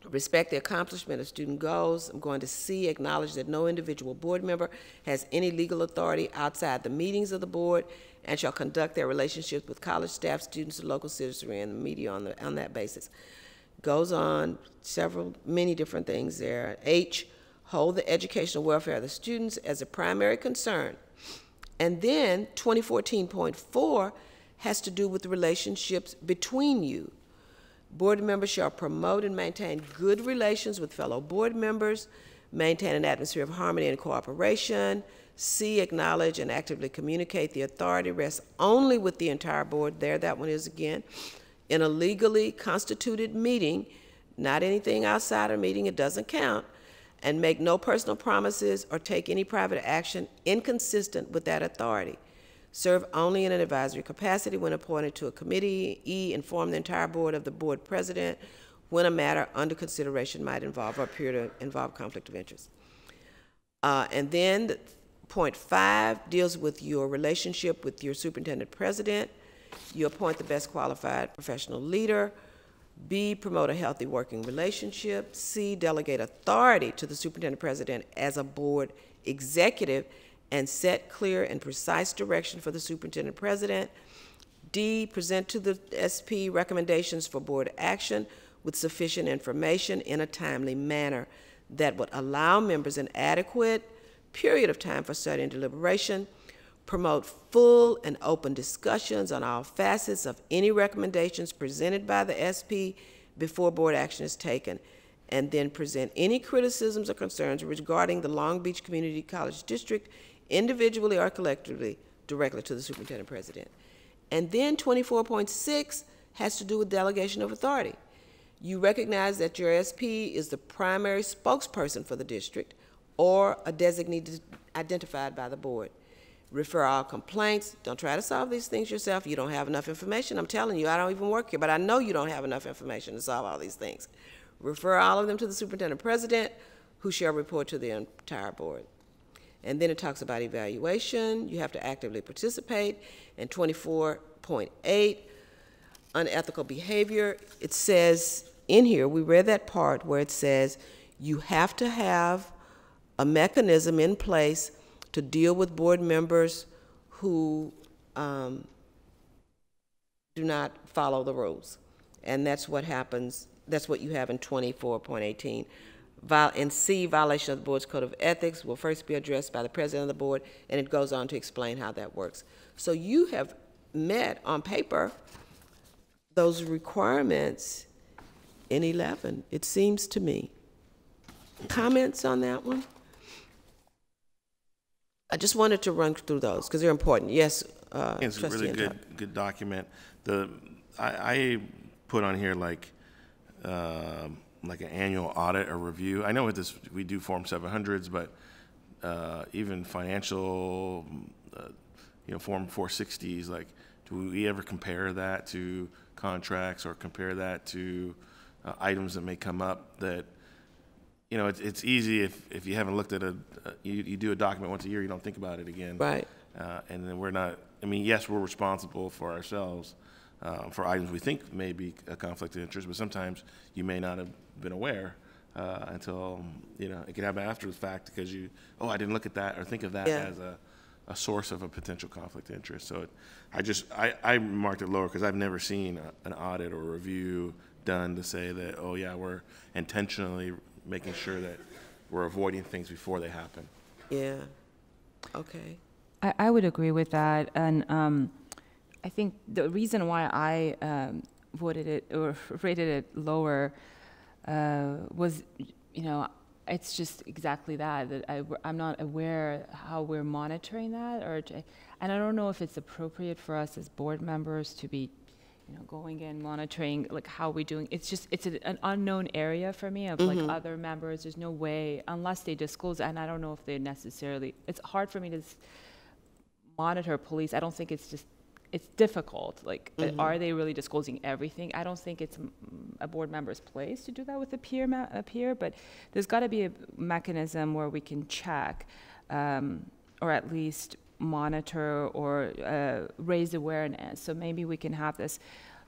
Respect the accomplishment of student goals. I'm going to C, acknowledge that no individual board member has any legal authority outside the meetings of the board and shall conduct their relationships with college staff, students, and local citizenry and the media on that basis. Goes on, many different things there. H, hold the educational welfare of the students as a primary concern. And then 2014.4 has to do with the relationships between you. Board members shall promote and maintain good relations with fellow board members, maintain an atmosphere of harmony and cooperation. C, acknowledge and actively communicate. The authority rests only with the entire board. There, that one is again. In a legally constituted meeting, not anything outside a meeting, it doesn't count, and make no personal promises or take any private action inconsistent with that authority. Serve only in an advisory capacity when appointed to a committee. E, inform the entire board of the board president when a matter under consideration might involve or appear to involve conflict of interest. And then point 5 deals with your relationship with your superintendent president. You appoint the best qualified professional leader. B, promote a healthy working relationship. C, delegate authority to the superintendent president as a board executive and set clear and precise direction for the superintendent president. D, present to the SP recommendations for board action with sufficient information in a timely manner that would allow members an adequate period of time for study and deliberation. Promote full and open discussions on all facets of any recommendations presented by the SP before board action is taken, and then present any criticisms or concerns regarding the Long Beach Community College District individually or collectively directly to the superintendent president. And then 24.6 has to do with delegation of authority. You recognize that your SP is the primary spokesperson for the district or a designee identified by the board. Refer all complaints. Don't try to solve these things yourself. You don't have enough information. I'm telling you, I don't even work here, but I know you don't have enough information to solve all these things. Refer all of them to the superintendent president, who shall report to the entire board. And then it talks about evaluation. You have to actively participate. And 24.8, unethical behavior. It says in here, we read that part where it says you have to have a mechanism in place to deal with board members who do not follow the rules. And that's what happens, that's what you have in 24.18. And C, violation of the board's code of ethics will first be addressed by the president of the board, and it goes on to explain how that works. So you have met on paper those requirements in 11, it seems to me. Comments on that one? I just wanted to run through those because they're important. Yes,
it's a really good document. I put on here like an annual audit or review. I know with this we do Form 700s, but even financial, Form 460s. Like, do we ever compare that to contracts or compare that to items that may come up that, you know, it's easy if you haven't looked at you do a document once a year, you don't think about it again.
Right.
And then we're not, I mean, yes, we're responsible for ourselves for items we think may be a conflict of interest, but sometimes you may not have been aware until, you know, it can happen after the fact because I didn't look at that or think of that as a source of a potential conflict of interest. So I marked it lower because I've never seen an audit or review done to say that, oh yeah, we're intentionally making sure that we're avoiding things before they happen.
Yeah. Okay.
I would agree with that, and I think the reason why I voted it or rated it lower was, you know, it's just exactly that I'm not aware how we're monitoring that, and I don't know if it's appropriate for us as board members to be, you know, going in monitoring like how we're doing. It's an unknown area for me of like other members. There's no way unless they disclose, and I don't know if they necessarily. It's hard for me to monitor police. I don't think it's difficult. Like, are they really disclosing everything? I don't think it's a board member's place to do that with a peer, but there's got to be a mechanism where we can check, or at least monitor or raise awareness. So maybe we can have this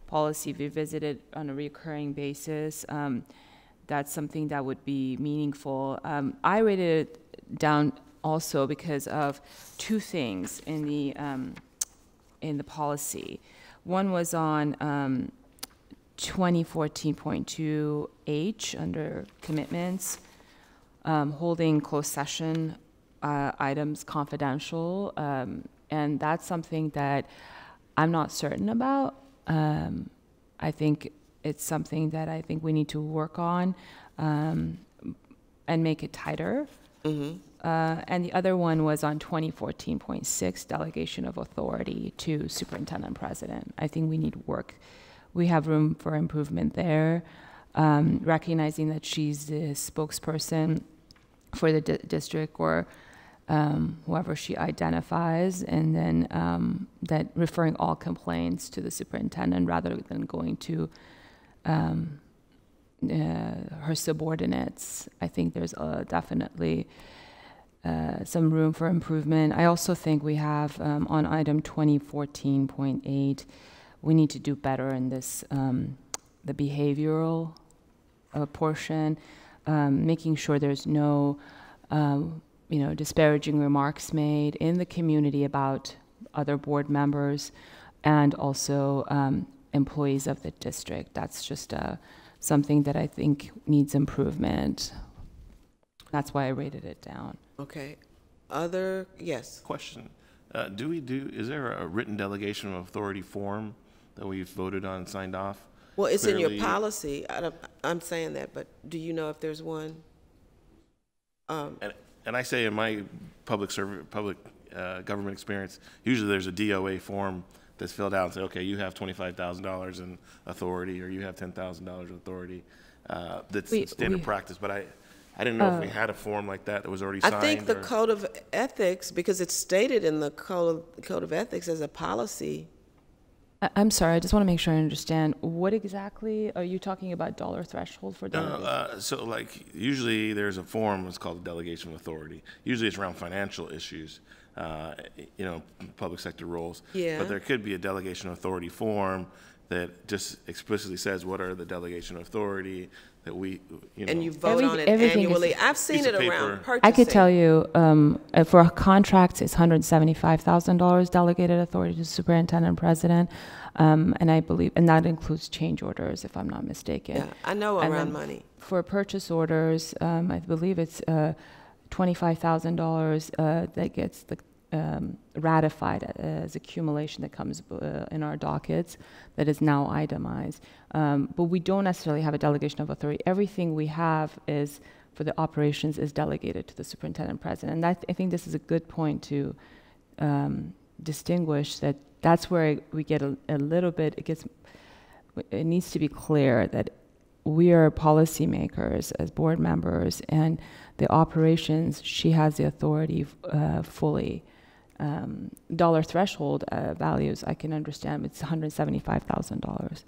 policy revisited on a recurring basis. That's something that would be meaningful. I rated it down also because of two things in the policy. One was on 2014.2H under commitments, holding closed session items confidential, and that's something that I'm not certain about. I think it's something that I think we need to work on and make it tighter. And the other one was on 2014.6, delegation of authority to superintendent president. I think we need work. We have room for improvement there, recognizing that she's the spokesperson for the district or whoever she identifies, and then that referring all complaints to the superintendent rather than going to her subordinates. I think there's definitely some room for improvement. I also think we have on item 2014.8, we need to do better in this, the behavioral portion, making sure there's no, disparaging remarks made in the community about other board members and also employees of the district. That's just something that I think needs improvement. That's why I rated it down.
Okay. Yes.
Question. Is there a written delegation of authority form that we've voted on and signed off?
Well, it's in your
Clearly-
policy. I'm saying that, but do you know if there's one?
And I say in my public government experience, usually there's a DOA form that's filled out and say, okay, you have $25,000 in authority, or you have $10,000 of authority. That's standard practice, but I didn't know if we had a form like that was already signed.
I think the Code of Ethics, because it's stated in the Code of Ethics as a policy.
I'm sorry, I just want to make sure I understand. What exactly are you talking about, dollar threshold for delegation?
So like usually there's a form, it's called delegation of authority. Usually it's around financial issues, public sector roles.
Yeah.
But there could be a delegation of authority form that just explicitly says what are the delegation of authority that we,
And you vote on it
everything is-
annually. I've seen
Piece
it
of
around
paper.
purchasing.
I could tell you, for contracts, it's $175,000 delegated authority to superintendent president, and I believe, and that includes change orders, if I'm not mistaken.
Yeah, I know
And
around
then
money.
For purchase orders, I believe it's $25,000 that gets ratified as accumulation that comes in our dockets that is now itemized. But we don't necessarily have a delegation of authority. Everything we have is for the operations is delegated to the superintendent president. And I think this is a good point to distinguish that that's where we get a little bit, it needs to be clear that we are policymakers as board members, and the operations, she has the authority fully dollar threshold values, I can understand it's $175,000.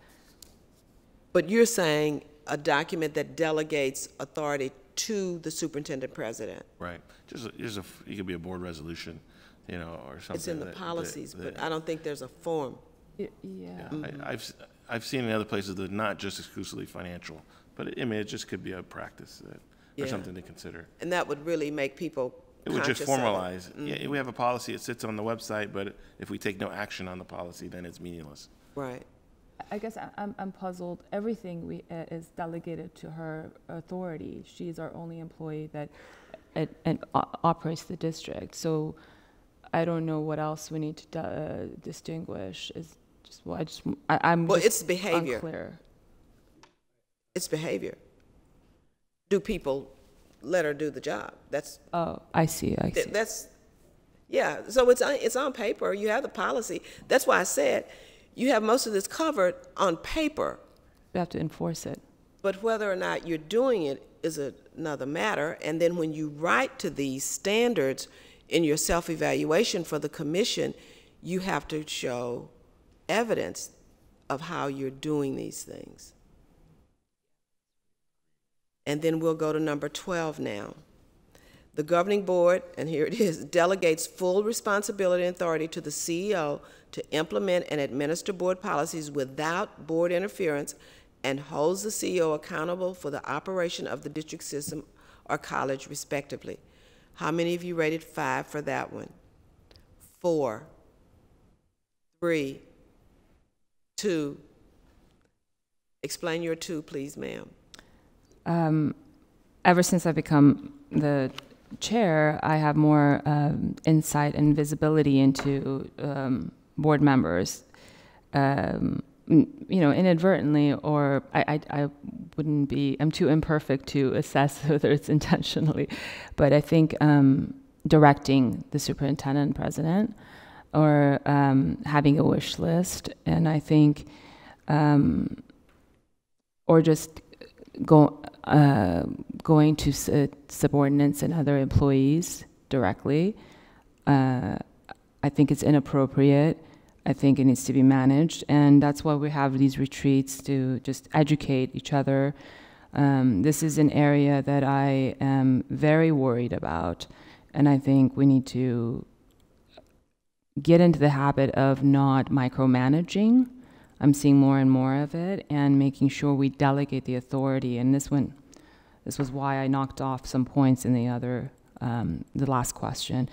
But you're saying a document that delegates authority to the superintendent president.
Right. It could be a board resolution, or something.
It's in the policies, but I don't think there's a form.
Yeah.
I've seen in other places that not just exclusively financial, but it just could be a practice or something to consider.
And that would really make people
It would just
conscious of it.
formalize. Yeah, we have a policy, it sits on the website, but if we take no action on the policy, then it's meaningless.
Right.
I guess I'm puzzled. Everything is delegated to her authority. She's our only employee that operates the district. So I don't know what else we need to distinguish. I'm
It's behavior.
unclear.
It's behavior. Do people let her do the job? That's
Oh, I see.
that's yeah. So it's on paper. You have the policy. That's why I said you have most of this covered on paper.
We have to enforce it.
But whether or not you're doing it is another matter. And then when you write to these standards in your self-evaluation for the commission, you have to show evidence of how you're doing these things. And then we'll go to number 12 now. The governing board, and here it is, delegates full responsibility and authority to the CEO to implement and administer board policies without board interference and holds the CEO accountable for the operation of the district system or college respectively. How many of you rated 5 for that one? 4, 3, 2. Explain your 2, please, ma'am.
Ever since I've become the chair, I have more insight and visibility into board members. Inadvertently, or I wouldn't be, I'm too imperfect to assess whether it's intentionally, but I think directing the superintendent president or having a wish list, and I think, or just going to subordinates and other employees directly. I think it's inappropriate. I think it needs to be managed, and that's why we have these retreats to just educate each other. This is an area that I am very worried about, and I think we need to get into the habit of not micromanaging. I'm seeing more and more of it, and making sure we delegate the authority. And this was why I knocked off some points in the last question.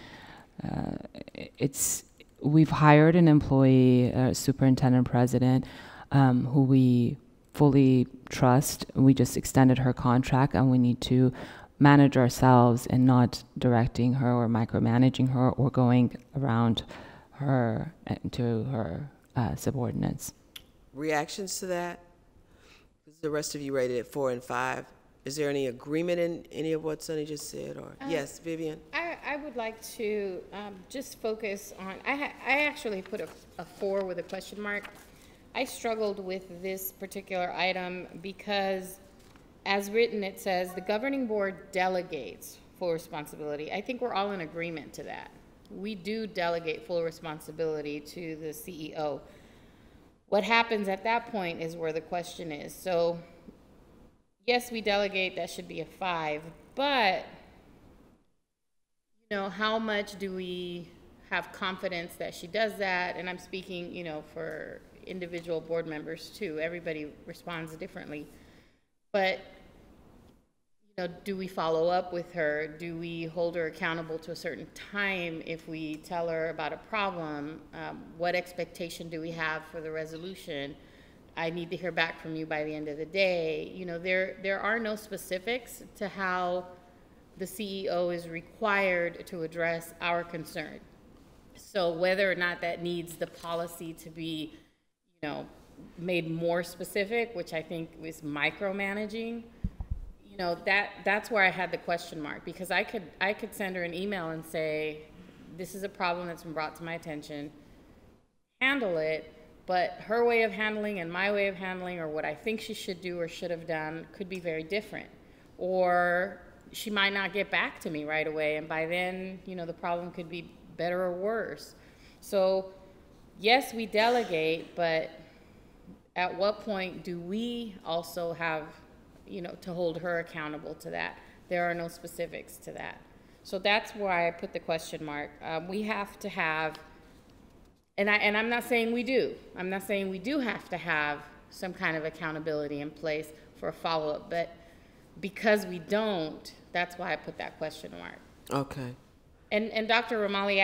We've hired an employee, superintendent president, who we fully trust. We just extended her contract, and we need to manage ourselves and not directing her or micromanaging her or going around her to her subordinates.
Reactions to that? The rest of you rated it 4 and 5. Is there any agreement in any of what Sonny just said? Or yes, Vivian?
I would like to just focus on, I actually put a 4 with a question mark. I struggled with this particular item because as written it says the governing board delegates full responsibility. I think we're all in agreement to that. We do delegate full responsibility to the CEO. What happens at that point is where the question is. So yes, we delegate, that should be a 5, but how much do we have confidence that she does that? And I'm speaking, for individual board members too. Everybody responds differently. But, do we follow up with her? Do we hold her accountable to a certain time if we tell her about a problem? What expectation do we have for the resolution? I need to hear back from you by the end of the day. There are no specifics to how the CEO is required to address our concern. So whether or not that needs the policy to be, made more specific, which I think is micromanaging, that's where I had the question mark, because I could send her an email and say, this is a problem that's been brought to my attention, handle it. But her way of handling and my way of handling, or what I think she should do or should have done, could be very different. Or she might not get back to me right away, and by then, the problem could be better or worse. So yes, we delegate, but at what point do we also have, you know, to hold her accountable to that? There are no specifics to that. So that's why I put the question mark. We have to have, and I'm not saying we do. I'm not saying we do have to have some kind of accountability in place for a follow-up, but because we don't, that's why I put that question mark.
Okay.
And Dr. Romali,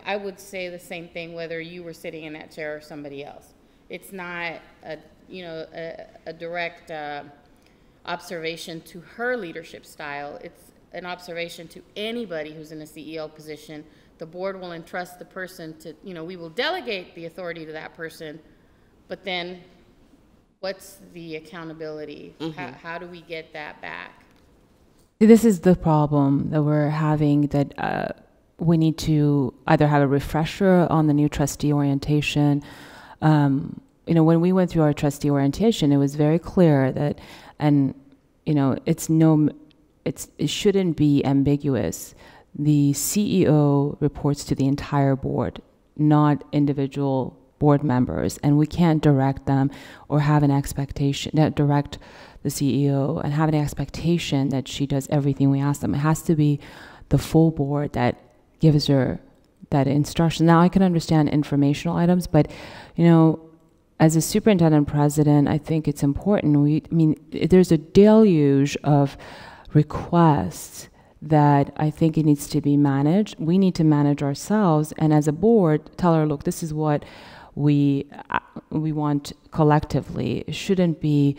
I would say the same thing whether you were sitting in that chair or somebody else. It's not a, you know, a direct observation to her leadership style. It's an observation to anybody who's in a CEO position. The board will entrust the person to, you know, we will delegate the authority to that person, but then what's the accountability? How do we get that back?
This is the problem that we're having, that we need to either have a refresher on the new trustee orientation. You know, when we went through our trustee orientation, it was very clear that, and, you know, it shouldn't be ambiguous. The CEO reports to the entire board, not individual board members, and we can't direct them or have an expectation, direct the CEO and have an expectation that she does everything we ask them. It has to be the full board that gives her that instruction. Now, I can understand informational items, but, you know, as a superintendent president, I think it's important. There's a deluge of requests that I think it needs to be managed. We need to manage ourselves, and as a board, tell her, look, this is what we want collectively. It shouldn't be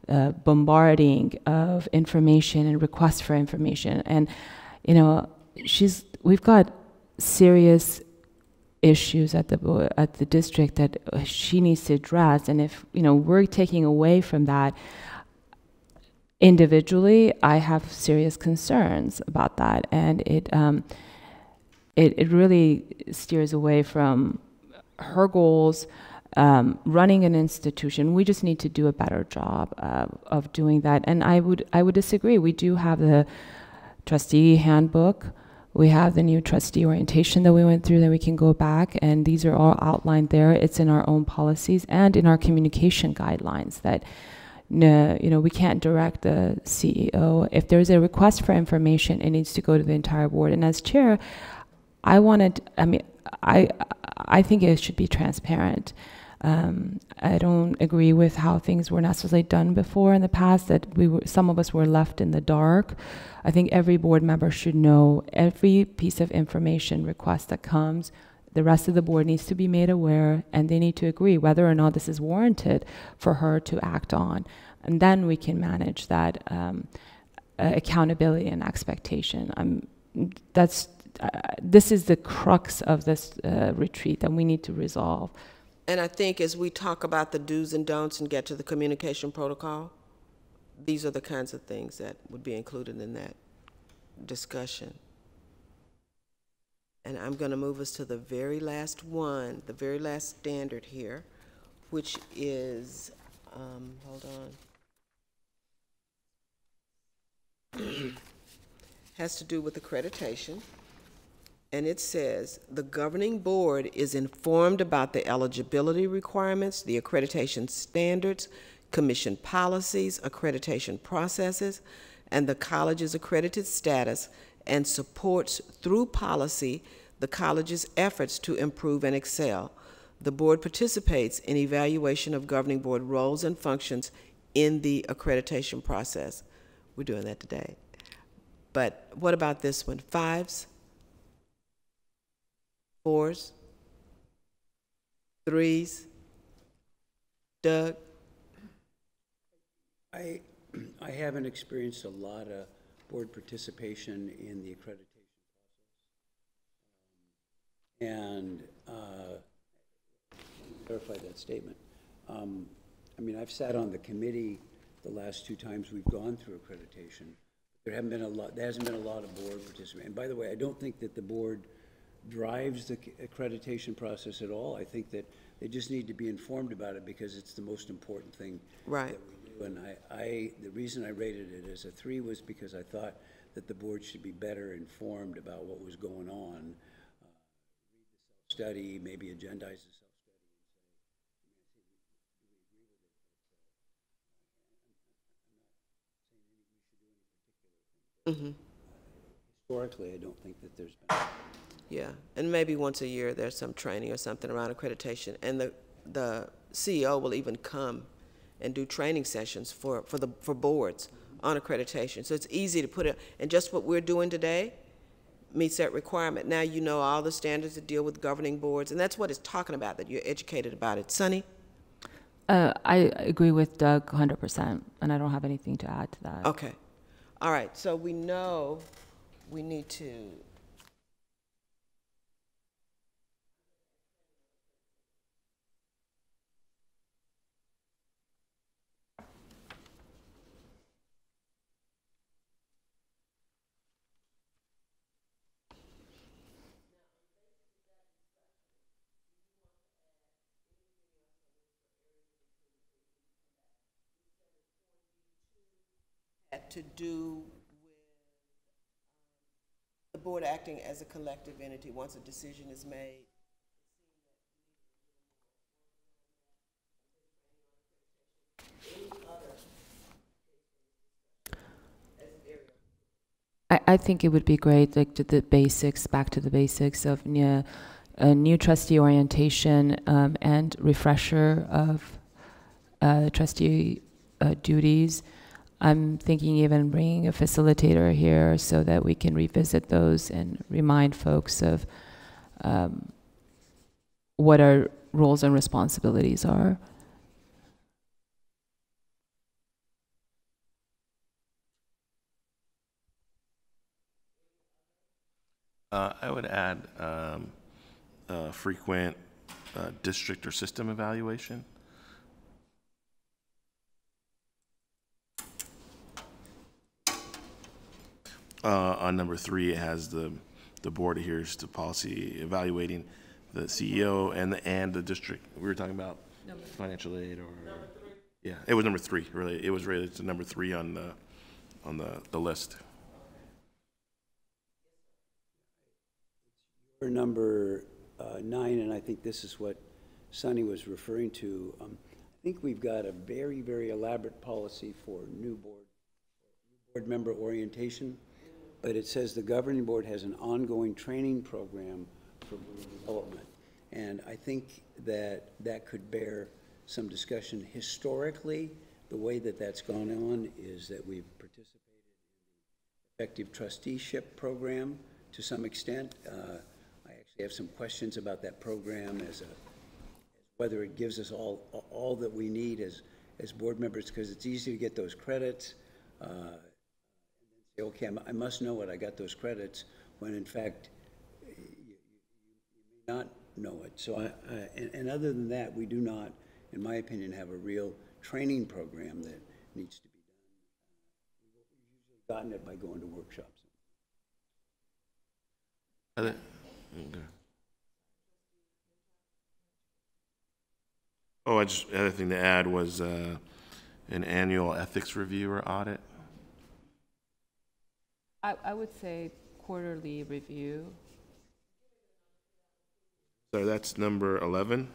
bombarding of information and requests for information. And, you know, we've got serious issues at the district that she needs to address. And if, you know, we're taking away from that, individually, I have serious concerns about that. And it really steers away from her goals. Running an institution, we just need to do a better job of doing that. And I would disagree. We do have the trustee handbook. We have the new trustee orientation that we went through that we can go back, and these are all outlined there. It's in our own policies and in our communication guidelines that, you know, we can't direct the CEO. If there's a request for information, it needs to go to the entire board. And as chair, I think it should be transparent. I don't agree with how things were necessarily done before in the past, that some of us were left in the dark. I think every board member should know every piece of information request that comes. The rest of the board needs to be made aware, and they need to agree whether or not this is warranted for her to act on. And then we can manage that accountability and expectation. This is the crux of this retreat that we need to resolve.
And I think as we talk about the do's and don'ts and get to the communication protocol, these are the kinds of things that would be included in that discussion. And I'm going to move us to the very last one, the very last standard here, which is, hold on, has to do with accreditation. And it says, the governing board is informed about the eligibility requirements, the accreditation standards, commission policies, accreditation processes, and the college's accredited status, and supports through policy the college's efforts to improve and excel. The board participates in evaluation of governing board roles and functions in the accreditation process. We're doing that today. But what about this one? 5s? 4s? 3s? Doug?
I haven't experienced a lot of board participation in the accreditation process. And clarify that statement. I mean, I've sat on the committee the last 2 times we've gone through accreditation. There hasn't been a lot of board participation. And by the way, I don't think that the board drives the accreditation process at all. I think that they just need to be informed about it because it's the most important thing
Right.
that we do. And the reason I rated it as a 3 was because I thought that the board should be better informed about what was going on study, maybe agendize the self-study and say, historically, I don't think that there's been.
Yeah, and maybe once a year there's some training or something around accreditation, and the CEO will even come and do training sessions for boards on accreditation. So it's easy to put it, and just what we're doing today meets that requirement. Now you know all the standards that deal with governing boards, and that's what it's talking about, that you're educated about it. Sunny?
I agree with Doug 100%, and I don't have anything to add to that.
Okay. All right, so we know we need to to do with the board acting as a collective entity once a decision is made.
I think it would be great, like, to the basics, back to the basics of a new trustee orientation and refresher of trustee duties. I'm thinking even bringing a facilitator here so that we can revisit those and remind folks of what our roles and responsibilities are.
I would add frequent district or system evaluation. On number 3, it has the board adheres to policy evaluating the CEO and the district. We were talking about financial aid, or number 3. Yeah, it was number 3. Really, it was really to number 3 on the list.
For number 9, and I think this is what Sunny was referring to. I think we've got a very, very elaborate policy for new board member orientation, but it says the governing board has an ongoing training program for board development. And I think that that could bear some discussion. Historically, the way that that's gone on is that we've participated in the effective trusteeship program to some extent. I actually have some questions about that program as whether it gives us all that we need as board members, because it's easy to get those credits. Say, okay, I must know what I got those credits, when in fact you may not know it. So, and other than that, we do not, in my opinion, have a real training program that needs to be done. We've usually gotten it by going to workshops.
Okay. Oh, the other thing to add was an annual ethics review or audit.
I would say quarterly review.
So that's number 11.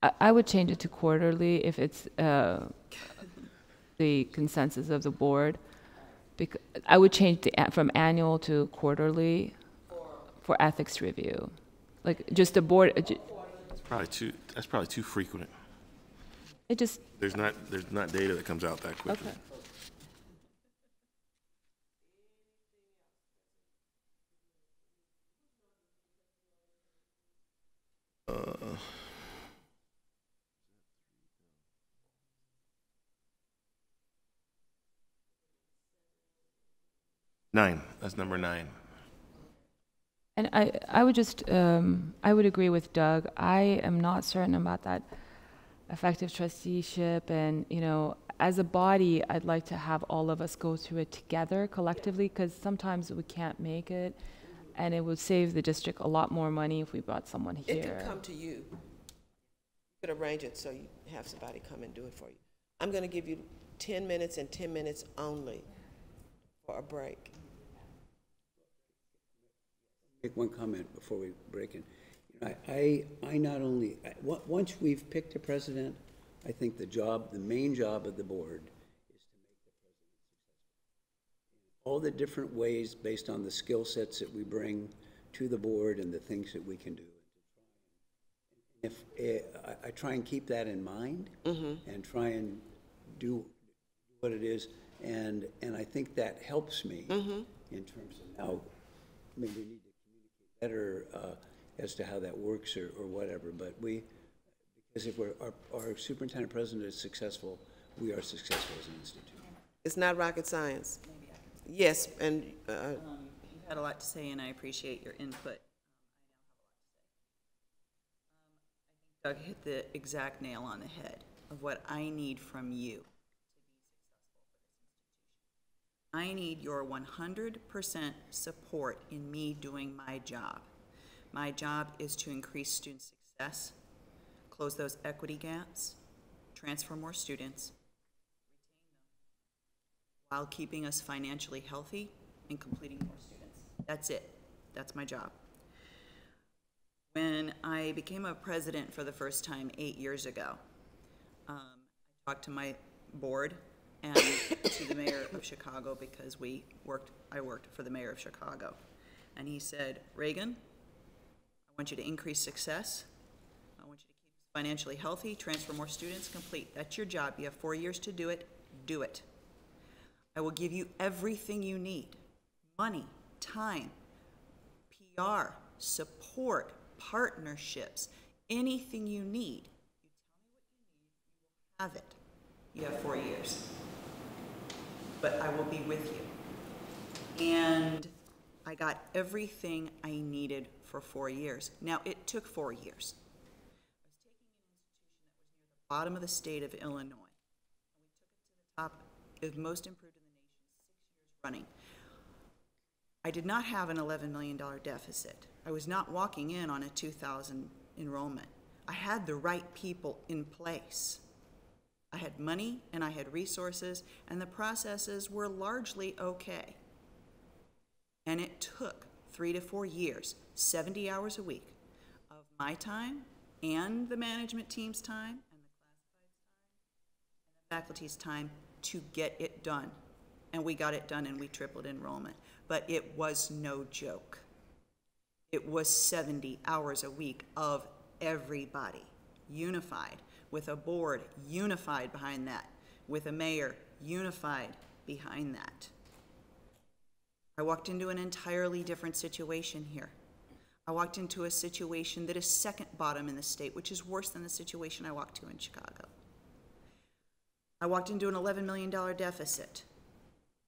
I would change it to quarterly if it's the consensus of the board. Because I would change from annual to quarterly for ethics review. Like, just the board.
That's probably too frequent.
It just.
There's not data that comes out that quickly.
Okay.
Nine. That's number 9.
And I would just, I would agree with Doug. I am not certain about that effective trusteeship. And, as a body, I'd like to have all of us go through it together collectively, because sometimes we can't make it. And it would save the district a lot more money if we brought someone here.
It can come to you. You could arrange it so you have somebody come and do it for you. I'm going to give you 10 minutes and 10 minutes only for a break.
make one comment before we break in. You know, I not only, once we've picked a president, I think the main job of the board is to make the president successful. All the different ways based on the skill sets that we bring to the board and the things that we can do. I try and keep that in mind and try and do what it is, and I think that helps me in terms of now maybe we need to communicate better as to how that works or whatever. But because if our superintendent president is successful, we are successful as an institute.
It's not rocket science. Yes, and
You had a lot to say, and I appreciate your input. I think Doug hit the exact nail on the head of what I need from you to be successful for this institution. I need your 100% support in me doing my job. My job is to increase student success, close those equity gaps, transfer more students, while keeping us financially healthy and completing more students. That's it. That's my job. When I became a president for the first time 8 years ago, I talked to my board and to the mayor of Chicago because I worked for the mayor of Chicago. And he said, Reagan, I want you to increase success. I want you to keep us financially healthy, transfer more students, complete. That's your job. You have 4 years to do it. Do it. I will give you everything you need. Money, time, PR, support, partnerships, anything you need. You tell me what you need, you will have it. You have 4 years. But I will be with you. And I got everything I needed for 4 years. Now, it took 4 years. I was taking an institution that was near the bottom of the state of Illinois, and we took it to the top of most improved in the nation 6 years running. I did not have an $11 million deficit. I was not walking in on a 2,000 enrollment. I had the right people in place. I had money and I had resources, and the processes were largely okay. And it took 3 to 4 years, 70 hours a week of my time and the management team's time and the classified's time and the faculty's time to get it done. And we got it done and we tripled enrollment. But it was no joke. It was 70 hours a week of everybody unified, with a board unified behind that, with a mayor unified behind that. I walked into an entirely different situation here. I walked into a situation that is second bottom in the state, which is worse than the situation I walked to in Chicago. I walked into an $11 million deficit,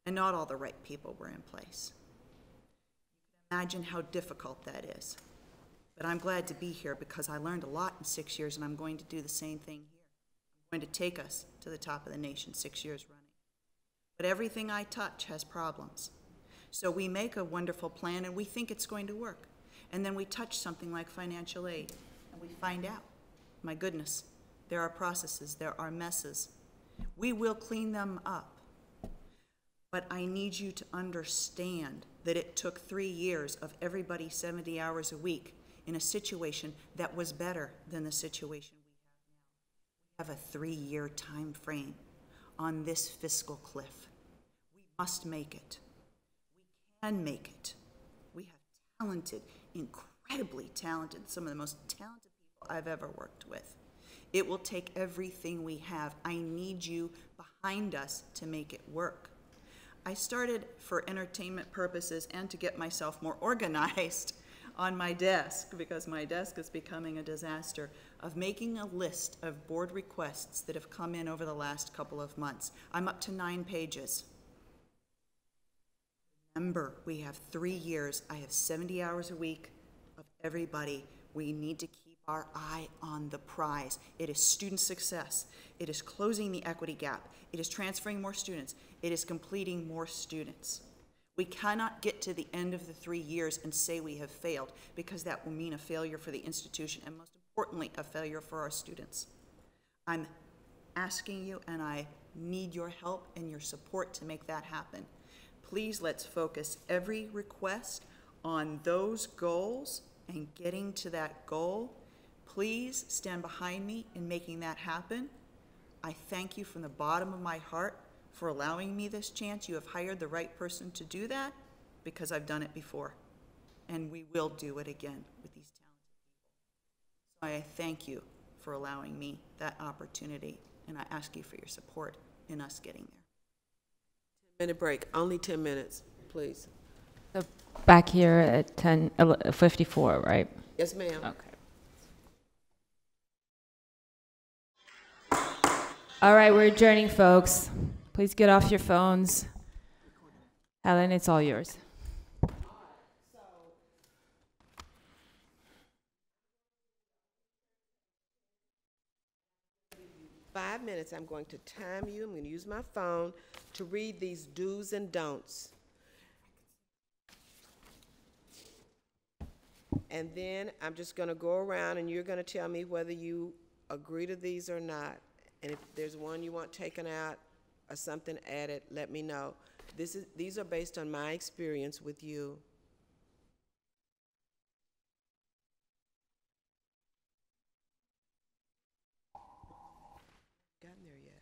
and not all the right people were in place. You can imagine how difficult that is. But I'm glad to be here because I learned a lot in 6 years, and I'm going to do the same thing here. I'm going to take us to the top of the nation 6 years running. But everything I touch has problems. So we make a wonderful plan, and we think it's going to work. And then we touch something like financial aid, and we find out, my goodness, there are processes, there are messes. We will clean them up. But I need you to understand that it took 3 years of everybody 70 hours a week in a situation that was better than the situation we have now. We have a 3-year time frame on this fiscal cliff. We must make it. We can make it. We have talented, incredibly talented, some of the most talented people I've ever worked with. It will take everything we have. I need you behind us to make it work. I started, for entertainment purposes and to get myself more organized, on my desk, because my desk is becoming a disaster, of making a list of board requests that have come in over the last couple of months. I'm up to 9 pages. Remember, we have 3 years. I have 70 hours a week of everybody. We need to keep our eye on the prize. It is student success. It is closing the equity gap. It is transferring more students. It is completing more students. We cannot get to the end of the 3 years and say we have failed, because that will mean a failure for the institution and, most importantly, a failure for our students. I'm asking you, and I need your help and your support to make that happen. Please, let's focus every request on those goals and getting to that goal. Please stand behind me in making that happen. I thank you from the bottom of my heart for allowing me this chance. You have hired the right person to do that because I've done it before. And we will do it again with these talented people. So I thank you for allowing me that opportunity, and I ask you for your support in us getting there.
10-minute break, only 10 minutes, please.
So back here at 10:54, right?
Yes, ma'am.
Okay. All right, we're adjourning, folks. Please get off your phones. Helen, it's all yours.
5 minutes, I'm going to time you. I'm going to use my phone to read these do's and don'ts. And then I'm just going to go around and you're going to tell me whether you agree to these or not. And if there's one you want taken out or something added, let me know. These are based on my experience with you. Gotten there yet?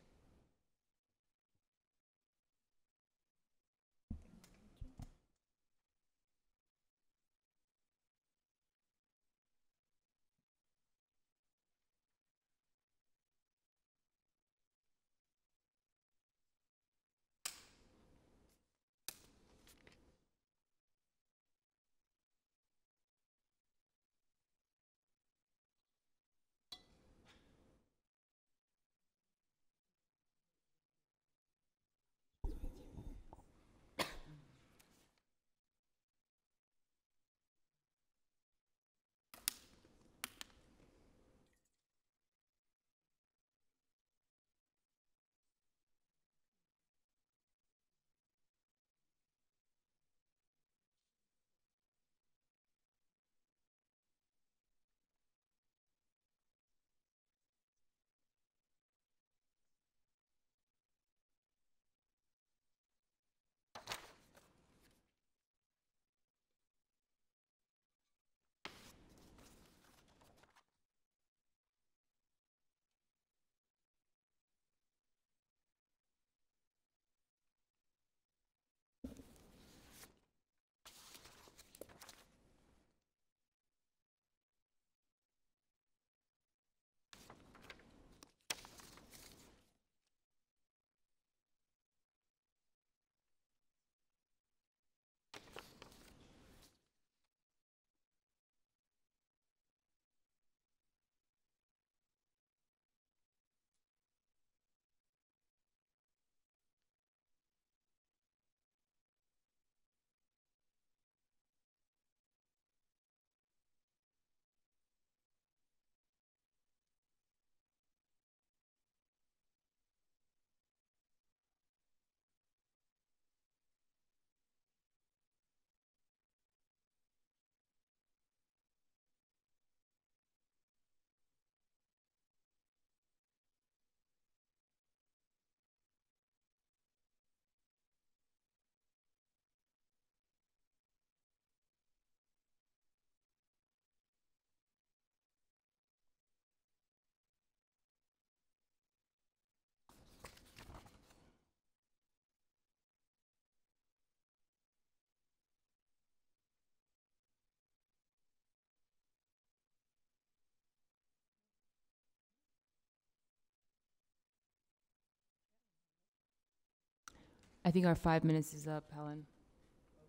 I think our 5 minutes is up, Helen.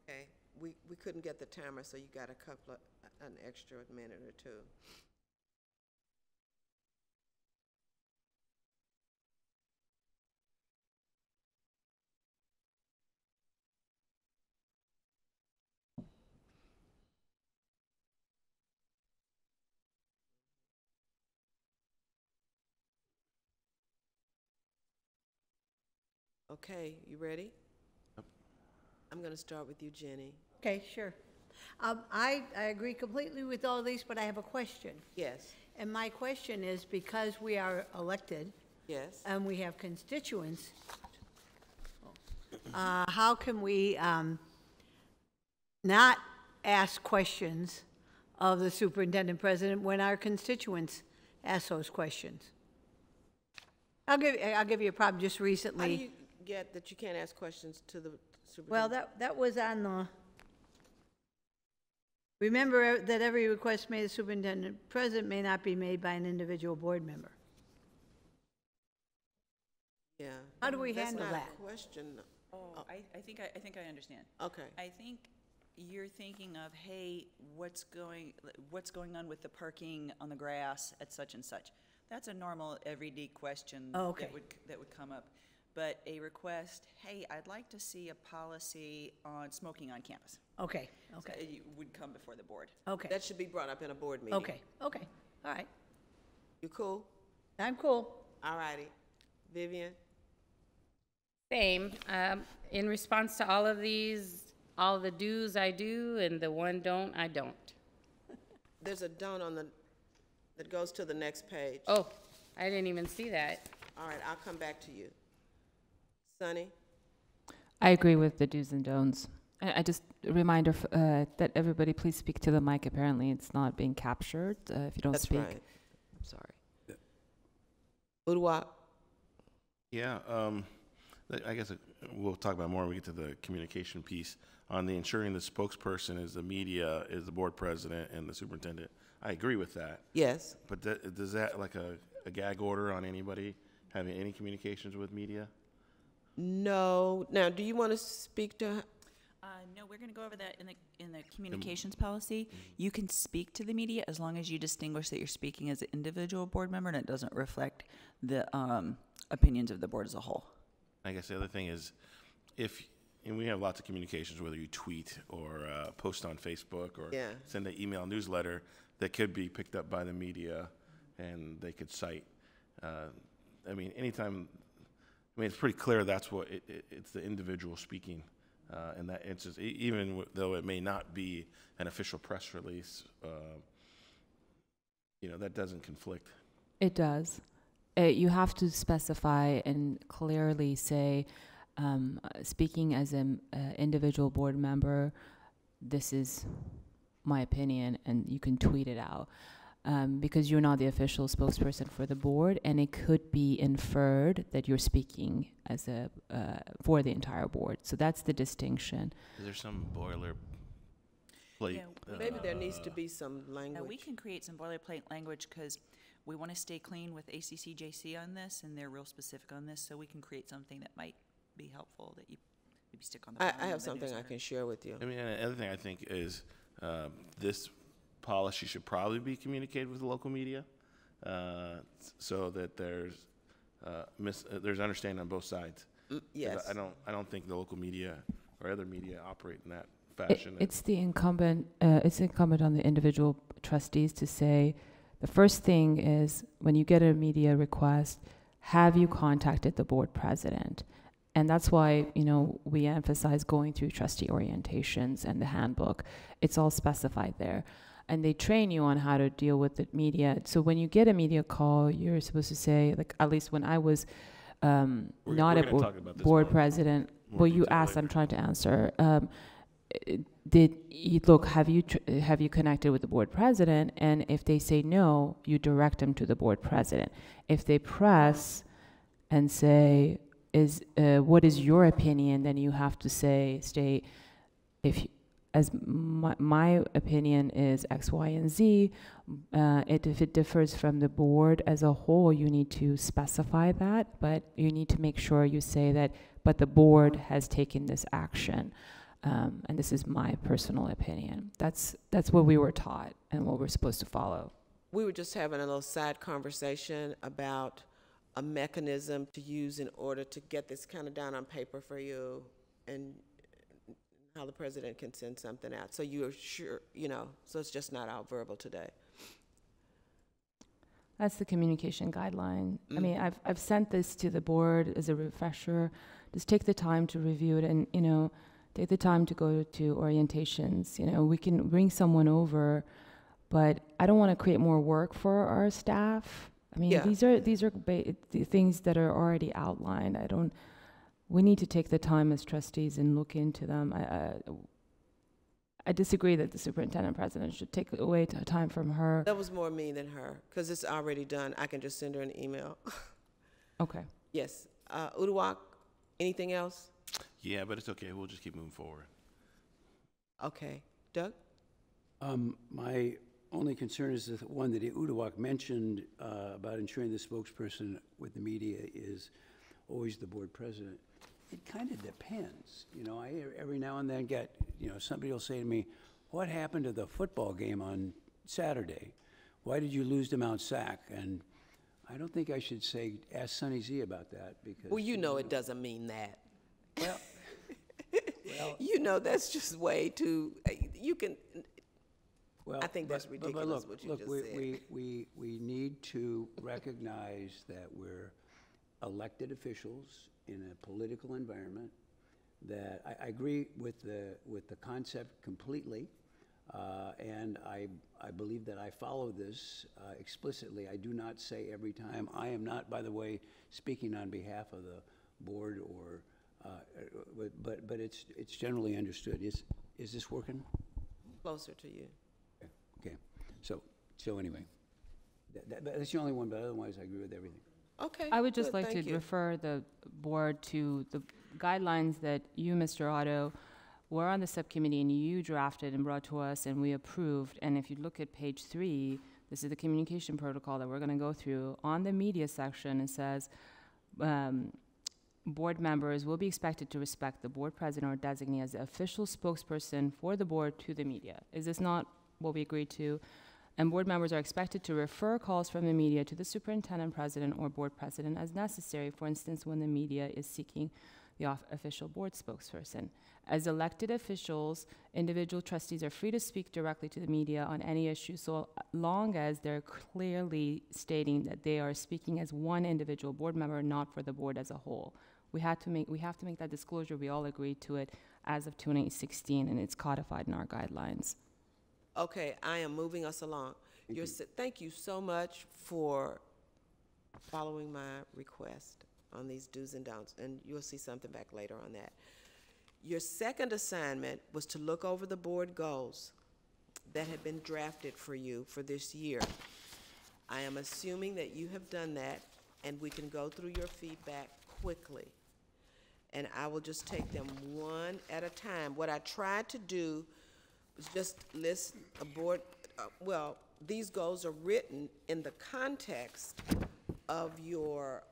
Okay, we couldn't get the timer, so you got an extra minute or two. Okay, you ready?
Yep.
I'm going to start with you, Jenny.
Okay, sure. I agree completely with all these, but I have a question.
Yes.
And my question is, because we are elected
Yes.
and we have constituents, how can we not ask questions of the superintendent president when our constituents ask those questions. I'll give you a problem just
How do
recently.
you get that you can't ask questions to the
Well,
superintendent?
that was on the, remember that every request made to the superintendent president may not be made by an individual board member.
Yeah.
How do we handle
That's
that?
not a question.
Oh, I think I understand.
Okay.
I think you're thinking of, hey, what's going on with the parking on the grass at such and such? That's a normal, everyday question
Oh, okay.
that would come up. But a request, hey, I'd like to see a policy on smoking on campus.
Okay,
So
okay,
it would come before the board.
okay,
That should be brought up in a board meeting.
okay, okay, all right.
You cool?
I'm cool.
All righty. Vivian?
Same. In response to all of these, all the do's I do, and the one don't, I don't.
There's a don't on the, that goes to the next page.
Oh, I didn't even see that.
All right, I'll come back to you. Sunny?
I agree with the do's and don'ts. I just, a reminder that everybody please speak to the mic. Apparently, it's not being captured if you don't
That's
speak.
right. I'm sorry. Uduak?
Yeah, I guess we'll talk about more when we get to the communication piece. On the ensuring the spokesperson is the media, is the board president, and the superintendent. I agree with that.
Yes.
But does that, like a gag order on anybody having any communications with media?
No. Now, do you want to speak to,
No, we're going to go over that in the communications policy. You can speak to the media as long as you distinguish that you're speaking as an individual board member and it doesn't reflect the opinions of the board as a whole.
I guess the other thing is, and we have lots of communications, whether you tweet or post on Facebook or
Yeah.
send an email newsletter that could be picked up by the media and they could cite. I mean, anytime, it's pretty clear that's what it's the individual speaking. In that instance, even though it may not be an official press release, that doesn't conflict.
It does. You have to specify and clearly say, speaking as an individual board member, this is my opinion, and you can tweet it out. Because you're not the official spokesperson for the board, and it could be inferred that you're speaking as for the entire board. So that's the distinction.
Is there some boilerplate?
Yeah,
maybe there needs to be some language.
We can create some boilerplate language because we want to stay clean with ACCJC on this, and they're real specific on this, so we can create something that might be helpful that you maybe stick on the front
I
of
have
the
something I
newsletter.
can share with you.
I mean, and the other thing I think is this policy should probably be communicated with the local media so that there's understanding on both sides. 'Cause
Yes.
I don't think the local media or other media operate in that fashion.
It's incumbent on the individual trustees to say, the first thing is, when you get a media request, have you contacted the board president? And that's why, we emphasize going through trustee orientations and the handbook. It's all specified there. And they train you on how to deal with the media. So when you get a media call, you're supposed to say, like, at least when I was not
we're
a
gonna talk about this
board
more-
president,
more
well, you
detail
asked,
later.
I'm trying to answer. Have you connected with the board president? And if they say no, you direct them to the board president. If they press and say, what is your opinion? Then you have to state, as my opinion is X, Y, and Z. If it differs from the board as a whole, you need to specify that, but you need to make sure you say that, but the board has taken this action. And this is my personal opinion. That's what we were taught and what we're supposed to follow.
We were just having a little side conversation about a mechanism to use in order to get this kind of down on paper for you, and how the president can send something out. So you're sure, so it's just not out verbal today.
That's the communication guideline. I mean, I've sent this to the board as a refresher. Just take the time to review it, and take the time to go to orientations. We can bring someone over, but I don't want to create more work for our staff. I mean,
Yeah.
these are the things that are already outlined. We need to take the time as trustees and look into them. I disagree that the superintendent president should take away time from her.
That was more me than her, because it's already done. I can just send her an email.
Okay.
Yes. Uduak, anything else?
Yeah, but it's okay. We'll just keep moving forward.
Okay. Doug?
My only concern is the one that Uduak mentioned about ensuring the spokesperson with the media is always the board president. It kind of depends. You know, I every now and then get, you know, somebody will say to me, what happened to the football game on Saturday? Why did you lose to Mount Sac? And I don't think I should say, ask Sunny Z about that because...
Well, you know it doesn't mean that.
Well,
You know, that's just way too, you can,
well,
I think that's ridiculous
look,
what you
look,
just
we,
said.
we need to recognize that we're elected officials in a political environment, that I agree with the concept completely, and I believe that I follow this explicitly. I do not say every time. I am not, by the way, speaking on behalf of the board or, but it's generally understood. Is this working?
Closer to you.
Okay. So anyway, that's the only one, but otherwise I agree with everything.
Okay.
I would just
good,
like
thank
to
you.
refer the board to the guidelines that you, Mr. Otto, were on the subcommittee and you drafted and brought to us and we approved. And if you look at page 3, this is the communication protocol that we're going to go through. On the media section, it says, board members will be expected to respect the board president or designee as the official spokesperson for the board to the media. Is this not what we agreed to? And board members are expected to refer calls from the media to the superintendent president or board president as necessary, for instance, when the media is seeking the official board spokesperson. As elected officials, individual trustees are free to speak directly to the media on any issue so long as they're clearly stating that they are speaking as one individual board member, not for the board as a whole. We have to make that disclosure. We all agreed to it as of 2016, and it's codified in our guidelines.
Okay, I am moving us along. Thank you so much for following my request on these do's and don'ts, and you'll see something back later on that. Your second assignment was to look over the board goals that had been drafted for you for this year. I am assuming that you have done that, and we can go through your feedback quickly. And I will just take them one at a time. What I tried to do was just list a board, well, these goals are written in the context of your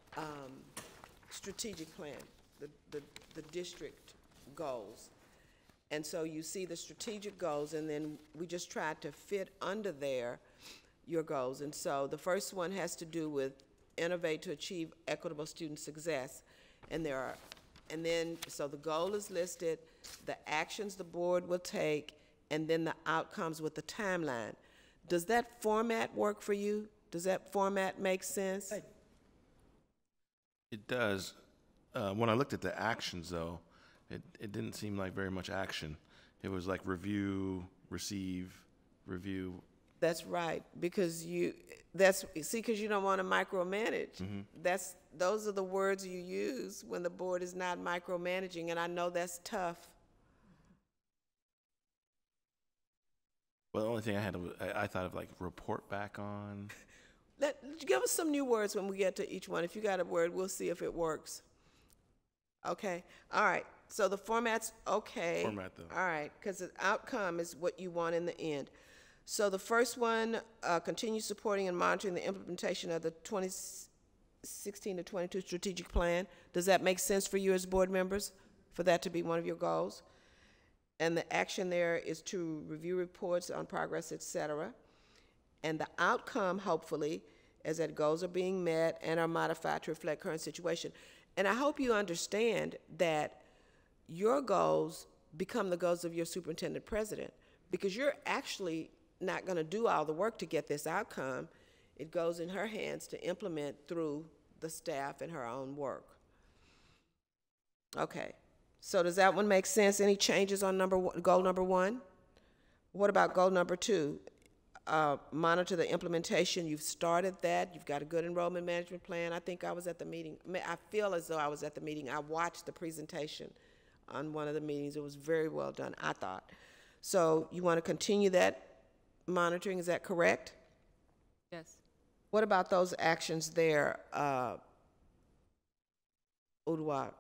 strategic plan, the district goals. And so you see the strategic goals, and then we just tried to fit under there your goals. And so the first one has to do with innovate to achieve equitable student success. And so the goal is listed, the actions the board will take, and then the outcomes with the timeline. Does that format work for you? Does that format make sense?
It does. When I looked at the actions, though, it didn't seem like very much action. It was like review, receive, review.
That's right, because you don't want to micromanage.
Mm-hmm.
Those are the words you use when the board is not micromanaging, and I know that's tough.
Well, the only thing I thought of like report back on.
Give us some new words when we get to each one. If you got a word, we'll see if it works. Okay, all right, so the format's okay.
Format, though.
All right, because the outcome is what you want in the end. So the first one, continue supporting and monitoring the implementation of the 2016 to 22 strategic plan. Does that make sense for you as board members, for that to be one of your goals? And the action there is to review reports on progress, et cetera. And the outcome, hopefully, is that goals are being met and are modified to reflect current situation. And I hope you understand that your goals become the goals of your superintendent president, because you're actually not going to do all the work to get this outcome. It goes in her hands to implement through the staff and her own work. Okay. So does that one make sense? Any changes on goal number 1? What about goal number 2? Monitor the implementation. You've started that. You've got a good enrollment management plan. I think I was at the meeting. I feel as though I was at the meeting. I watched the presentation on one of the meetings. It was very well done, I thought. So you want to continue that monitoring, is that correct?
Yes.
What about those actions there, Uduak?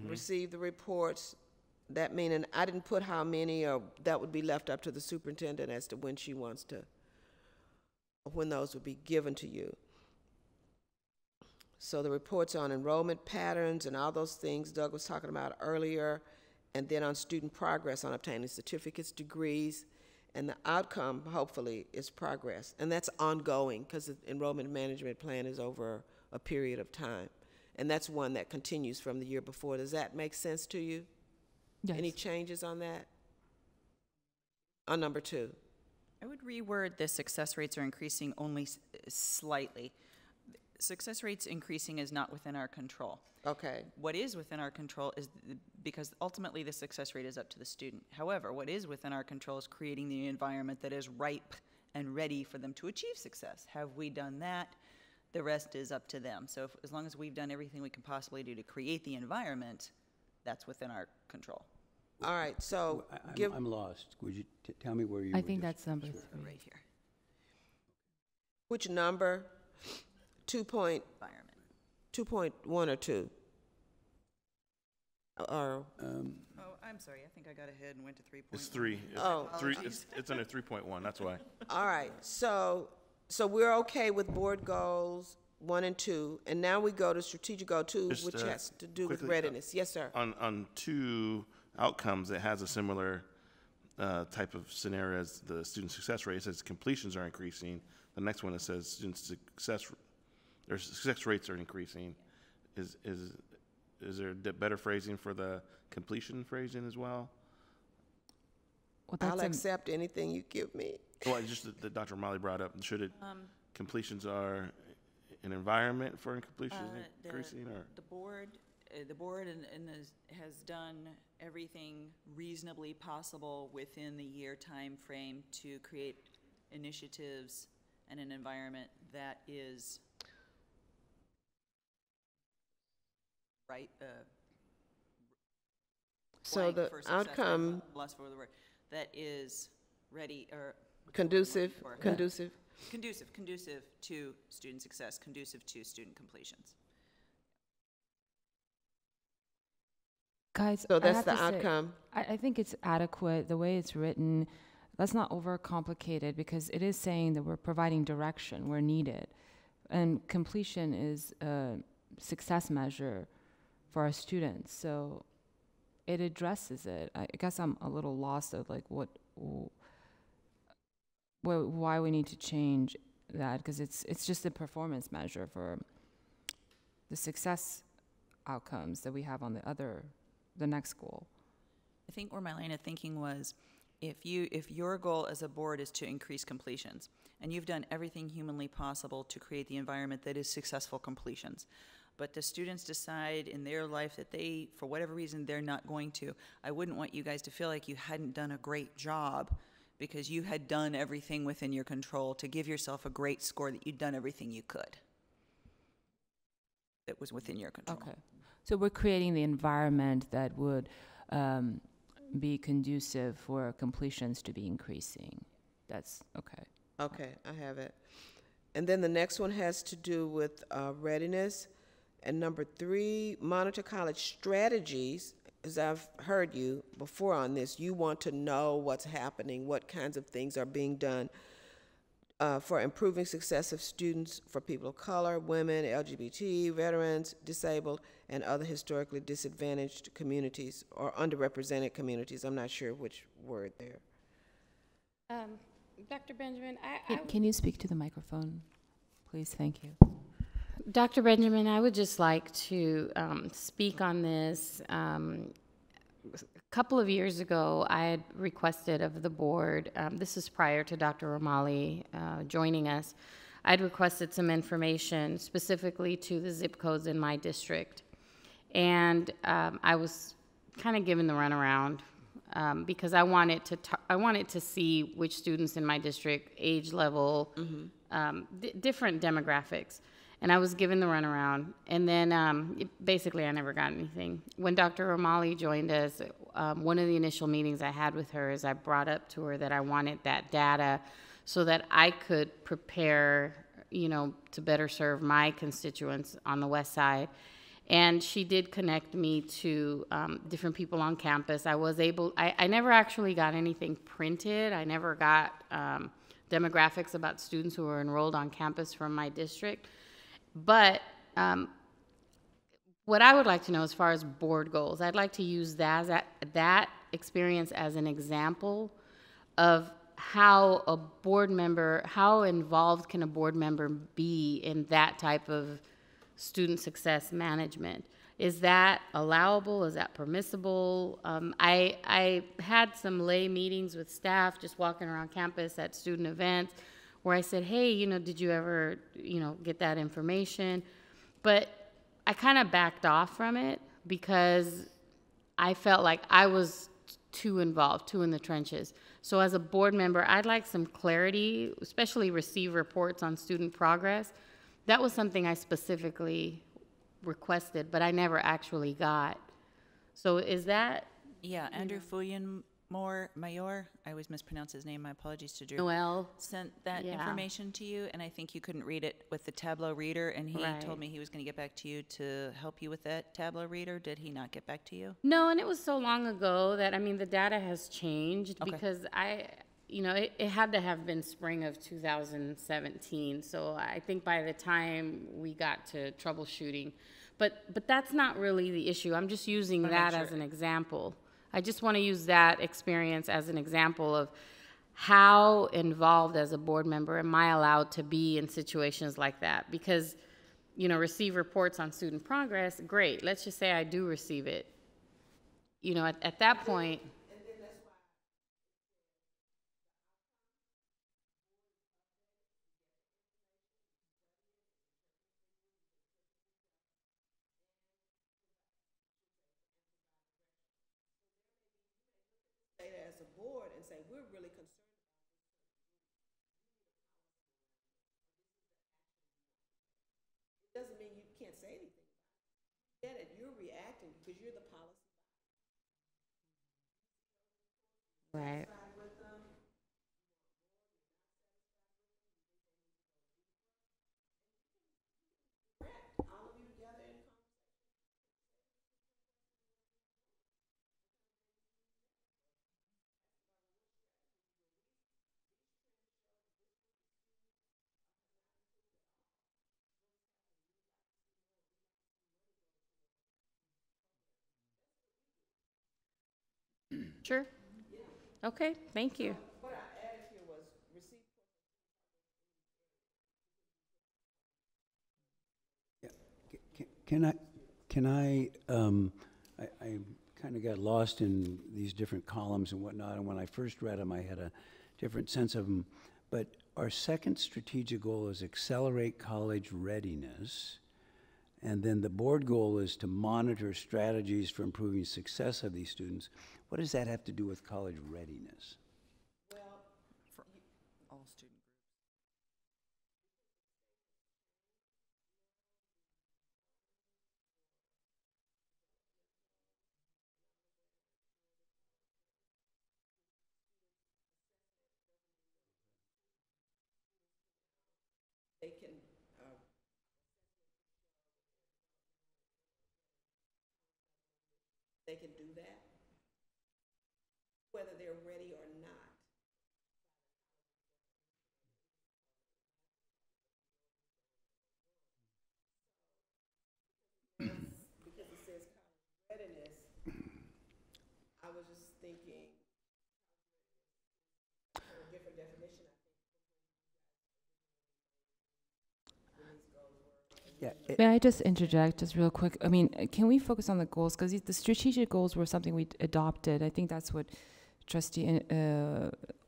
Receive the reports, that meaning, I didn't put how many, or that would be left up to the superintendent as to when she wants to, when those would be given to you. So the reports on enrollment patterns and all those things Doug was talking about earlier, and then on student progress on obtaining certificates, degrees, and the outcome, hopefully, is progress. And that's ongoing, because the enrollment management plan is over a period of time. And that's one that continues from the year before. Does that make sense to you?
Yes.
Any changes on that? On number 2?
I would reword the success rates are increasing only slightly. Success rates increasing is not within our control.
Okay.
What is within our control is, because ultimately the success rate is up to the student. However, what is within our control is creating the environment that is ripe and ready for them to achieve success. Have we done that? The rest is up to them. So as long as we've done everything we can possibly do to create the environment, that's within our control.
All right, so
I'm lost. Would you tell me where you were?
I think that's number 3.
Right here.
which number? 2.1 or 2? Or
Oh, I'm sorry, I think I got ahead and went to 3.1.
It's 3.
Oh.
3. It's under 3.1, that's why.
all right, so we're okay with board goals 1 and 2, and now we go to strategic goal 2,
Just,
which has to do with
quickly,
readiness. Yes, sir.
On 2 outcomes, it has a similar type of scenario as the student success rate. It says completions are increasing. The next one, it says student success rates are increasing. Is there better phrasing for the completion phrasing as well?
Well,
I'll accept anything you give me.
Well, just that Dr. O'Malley brought up. Should it completions are an environment for completion increasing, or
the board has done everything reasonably possible within the year time frame to create initiatives and an environment that is right.
So the
for success,
outcome,
lost for the word, that is ready or
conducive
to student success, conducive to student completions.
Guys,
So
I
that's
have
the
to say,
outcome.
I think it's adequate the way it's written. Let's not overcomplicate it, because it is saying that we're providing direction where needed. And completion is a success measure for our students. So it addresses it. I guess I'm a little lost of like why we need to change that, because it's just a performance measure for the success outcomes that we have on the next goal.
I think where my line of thinking was, if your goal as a board is to increase completions, and you've done everything humanly possible to create the environment that is successful completions, but the students decide in their life that they, for whatever reason, they're not going to, I wouldn't want you guys to feel like you hadn't done a great job because you had done everything within your control to give yourself a great score, that you'd done everything you could that was within your control.
Okay. So we're creating the environment that would be conducive for completions to be increasing. That's okay.
Okay, I have it. And then the next one has to do with readiness. And number 3, monitor college strategies. As I've heard you before on this, you want to know what's happening, what kinds of things are being done for improving success of students for people of color, women, LGBT, veterans, disabled, and other historically disadvantaged communities or underrepresented communities. I'm not sure which word there.
Dr. Benjamin,
Can you speak to the microphone, please? Thank you.
Dr. Benjamin, I would just like to speak on this. A couple of years ago, I had requested of the board, this is prior to Dr. O'Malley joining us, I'd requested some information specifically to the zip codes in my district. And I was kind of given the runaround because I wanted to see which students in my district, age level, different demographics. and I was given the runaround. And then basically I never got anything. When Dr. O'Malley joined us, one of the initial meetings I had with her is I brought up to her that I wanted that data so that I could prepare, you know, to better serve my constituents on the west side. And she did connect me to different people on campus. I never actually got anything printed. I never got demographics about students who were enrolled on campus from my district. But what I would like to know as far as board goals, I'd like to use that experience as an example of how a board member, how involved can a board member be in that type of student success management. Is that allowable? Is that permissible? I had some lay meetings with staff just walking around campus at student events where I said, hey, you know, did you ever, you know, get that information? But I kind of backed off from it because I felt like I was too involved, too in the trenches. So as a board member, I'd like some clarity, especially receive reports on student progress. That was something I specifically requested, but I never actually got. So is that?
Yeah, Andrew Mayor, I always mispronounce his name, my apologies to Drew.
Noel.
Sent that information to you, and I think you couldn't read it with the Tableau reader, and he told me he was going to get back to you to help you with that Tableau reader. Did he not get back to you?
No, and it was so long ago that, I mean, the data has changed because you know, it had to have been spring of 2017. So I think by the time we got to troubleshooting, but that's not really the issue. I'm just using that as an example. I just want to use that experience as an example of how involved as a board member am I allowed to be in situations like that? Because, you know, receive reports on student progress, great. Let's just say I do receive it. You know, at that point.
As a board and say, we're really concerned about this. It doesn't mean you can't say anything about it. Get it, you're reacting because you're the policy.
Right.
All of you together in
Sure. Okay, thank you.
what I added here was receive.
Can I kind of got lost in these different columns and whatnot, and when I first read them, I had a different sense of them. But our second strategic goal is accelerate college readiness, and then the board goal is to monitor strategies for improving success of these students. What does that have to do with college readiness?
Well,
For all student groups.
they can do that, whether they're ready or not. Because it says college readiness, I was just thinking a different definition.
May I just interject just real quick? I mean, can we focus on the goals? Because the strategic goals were something we adopted. I think that's what Trustee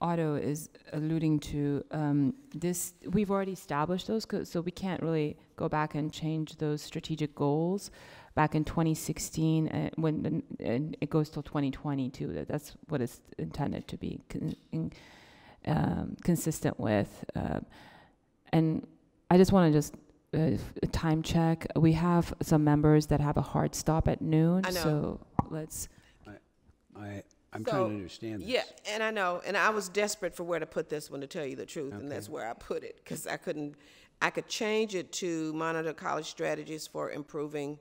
Otto is alluding to. We've already established those, so we can't really go back and change those strategic goals back in 2016 and it goes till 2020 too. That's what it's intended to be consistent with. And I just want to a time check. We have some members that have a hard stop at noon.
I know.
So let's.
I'm trying to understand this.
Yeah, and I know, and I was desperate for where to put this one, to tell you the truth, and that's where I put it, because I could change it to monitor college strategies for improving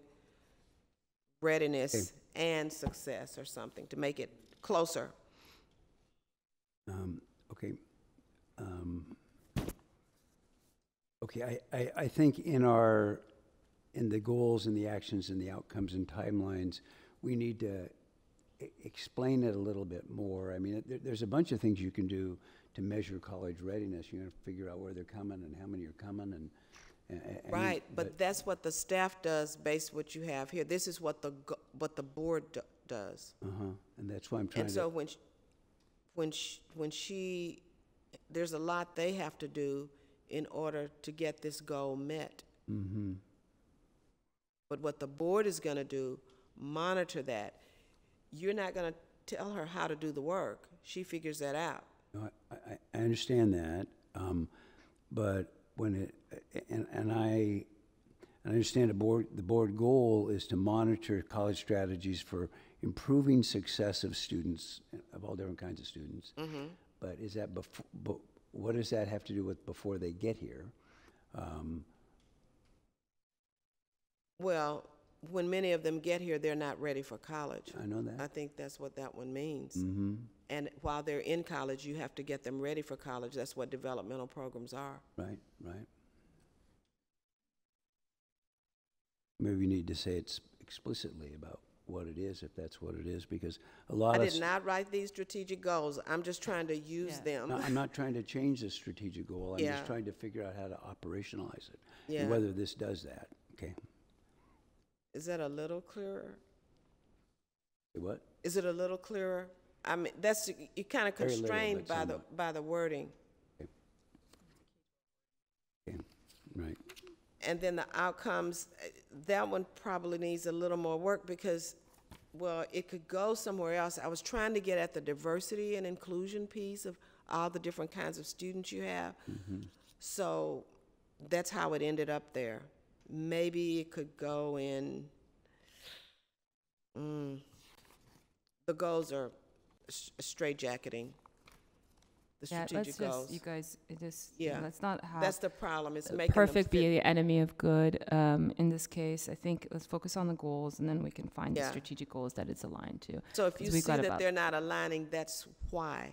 readiness and success or something, to make it closer.
Okay. I think in the goals and the actions and the outcomes and timelines, we need to explain it a little bit more. I mean, there's a bunch of things you can do to measure college readiness. You're going to figure out where they're coming and how many are coming,
Right, but that's what the staff does based what you have here. This is what the board does.
and that's why I'm trying
And
to.
so when she, there's a lot they have to do in order to get this goal met. But what the board is going to do, monitor that. You're not going to tell her how to do the work. She figures that out.
No, I understand that, but when it, and I understand the board goal is to monitor college strategies for improving success of students, of all different kinds of students. But is that before, what does that have to do with before they get here?
Well, when many of them get here, they're not ready for college.
I know that.
I think that's what that one means. And while they're in college, you have to get them ready for college. That's what developmental programs are.
Right. Maybe we need to say it explicitly about what it is, if that's what it is, because a lot of.
I did not write these strategic goals. I'm just trying to use them.
No, I'm not trying to change the strategic goal. I'm just trying to figure out how to operationalize it. And whether this does that. Okay.
Is that a little clearer?
What?
Is it a little clearer? I mean, that's, you're kind of
Very little,
constrained
but
by the wording.
Okay. Right.
And then the outcomes, that one probably needs a little more work because, well, it could go somewhere else. I was trying to get at the diversity and inclusion piece of all the different kinds of students you have. So that's how it ended up there. Maybe it could go in, the goals are straitjacketing. The strategic goals.
You guys, let's not have.
That's the problem, is making
perfect
them fit.
be the enemy of good. In this case, I think let's focus on the goals, and then we can find the strategic goals that it's aligned to.
So if you see that they're not aligning, that's why.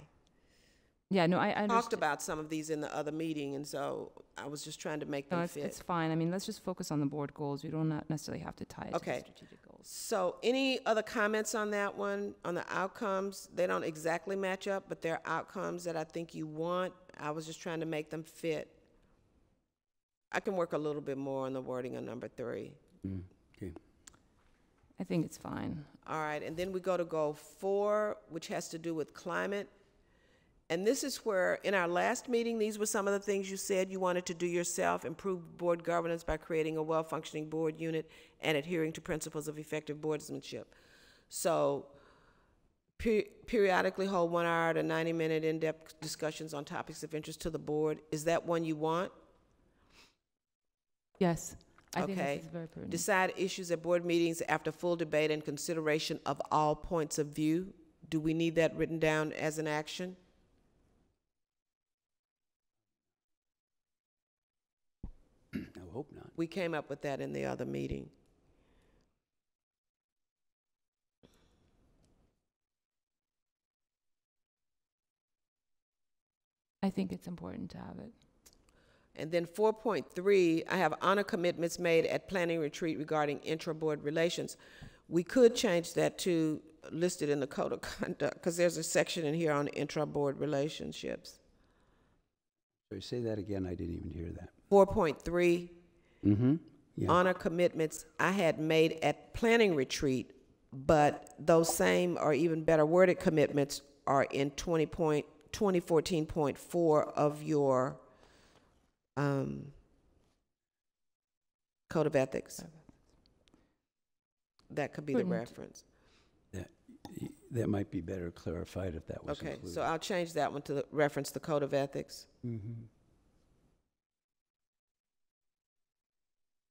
Yeah, no, I
talked about some of these in the other meeting, and so I was just trying to make them fit.
It's fine. I mean, let's just focus on the board goals. We don't necessarily have to tie it to the strategic goals.
So any other comments on that one, on the outcomes? They don't exactly match up, but they're outcomes that I think you want. I was just trying to make them fit. I can work a little bit more on the wording on number 3.
Okay.
I think it's fine.
All right, and then we go to goal 4, which has to do with climate. And this is where, in our last meeting, these were some of the things you said you wanted to do yourself: improve board governance by creating a well-functioning board unit and adhering to principles of effective boardsmanship. So periodically hold 1 hour to 90-minute in-depth discussions on topics of interest to the board. Is that one you want?
Yes. I think this is very pertinent.
Decide issues at board meetings after full debate and consideration of all points of view. Do we need that written down as an action?
I hope not.
We came up with that in the other meeting.
I think it's important to have it.
And then 4.3, I have honor commitments made at planning retreat regarding intra-board relations. We could change that to listed in the code of conduct, because there's a section in here on intra-board relationships.
Sorry, say that again. I didn't even hear that.
4.3,
Yeah.
honor commitments I had made at planning retreat, but those same or even better worded commitments are in 2014.4 of your Code of Ethics. That could be the reference.
That might be better clarified if that was included.
So I'll change that one to reference the Code of Ethics.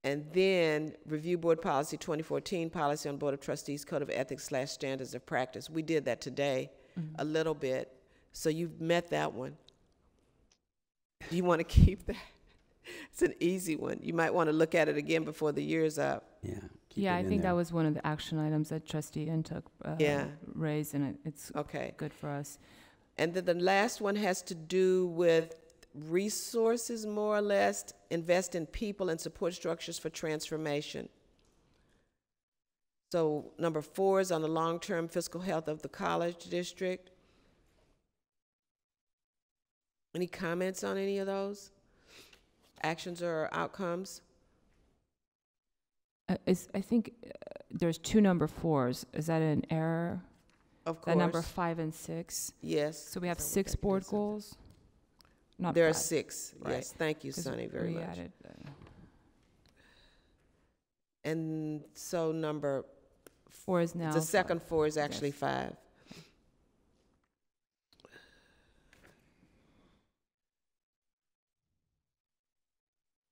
And then review board policy 2014, policy on Board of Trustees, Code of Ethics / Standards of Practice. We did that today a little bit. So you've met that one. Do you want to keep that? It's an easy one. You might want to look at it again before the year's up.
Yeah.
Yeah, I think that was one of the action items that Trustee Intuk raised, and it's
Okay.
good for us.
And then the last one has to do with resources, more or less, invest in people and support structures for transformation. So number 4 is on the long-term fiscal health of the college district. Any comments on any of those? Actions or outcomes?
I think there's 2 number 4s. Is that an error?
Of course.
That number 5 and 6.
Yes.
So we have 6 board goals? Not
There are
5.
6,
Right.
yes. Thank you,
'Cause
Sunny, very
we
much.
added,
And so number,
4 is now
the second
5.
4 is actually
Yes.
5.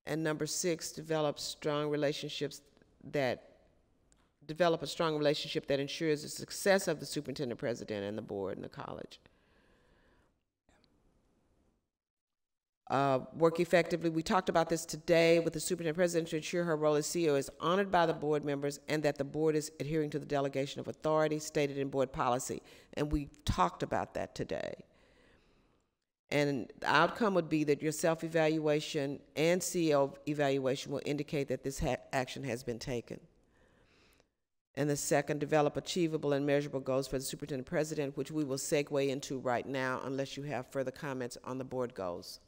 And number 6, develop a strong relationship that ensures the success of the superintendent president and the board and the college. Work effectively. We talked about this today with the superintendent president to ensure her role as CEO is honored by the board members and that the board is adhering to the delegation of authority stated in board policy. And we talked about that today. And the outcome would be that your self-evaluation and CEO evaluation will indicate that this action has been taken. And the second, develop achievable and measurable goals for the superintendent president, which we will segue into right now unless you have further comments on the board goals.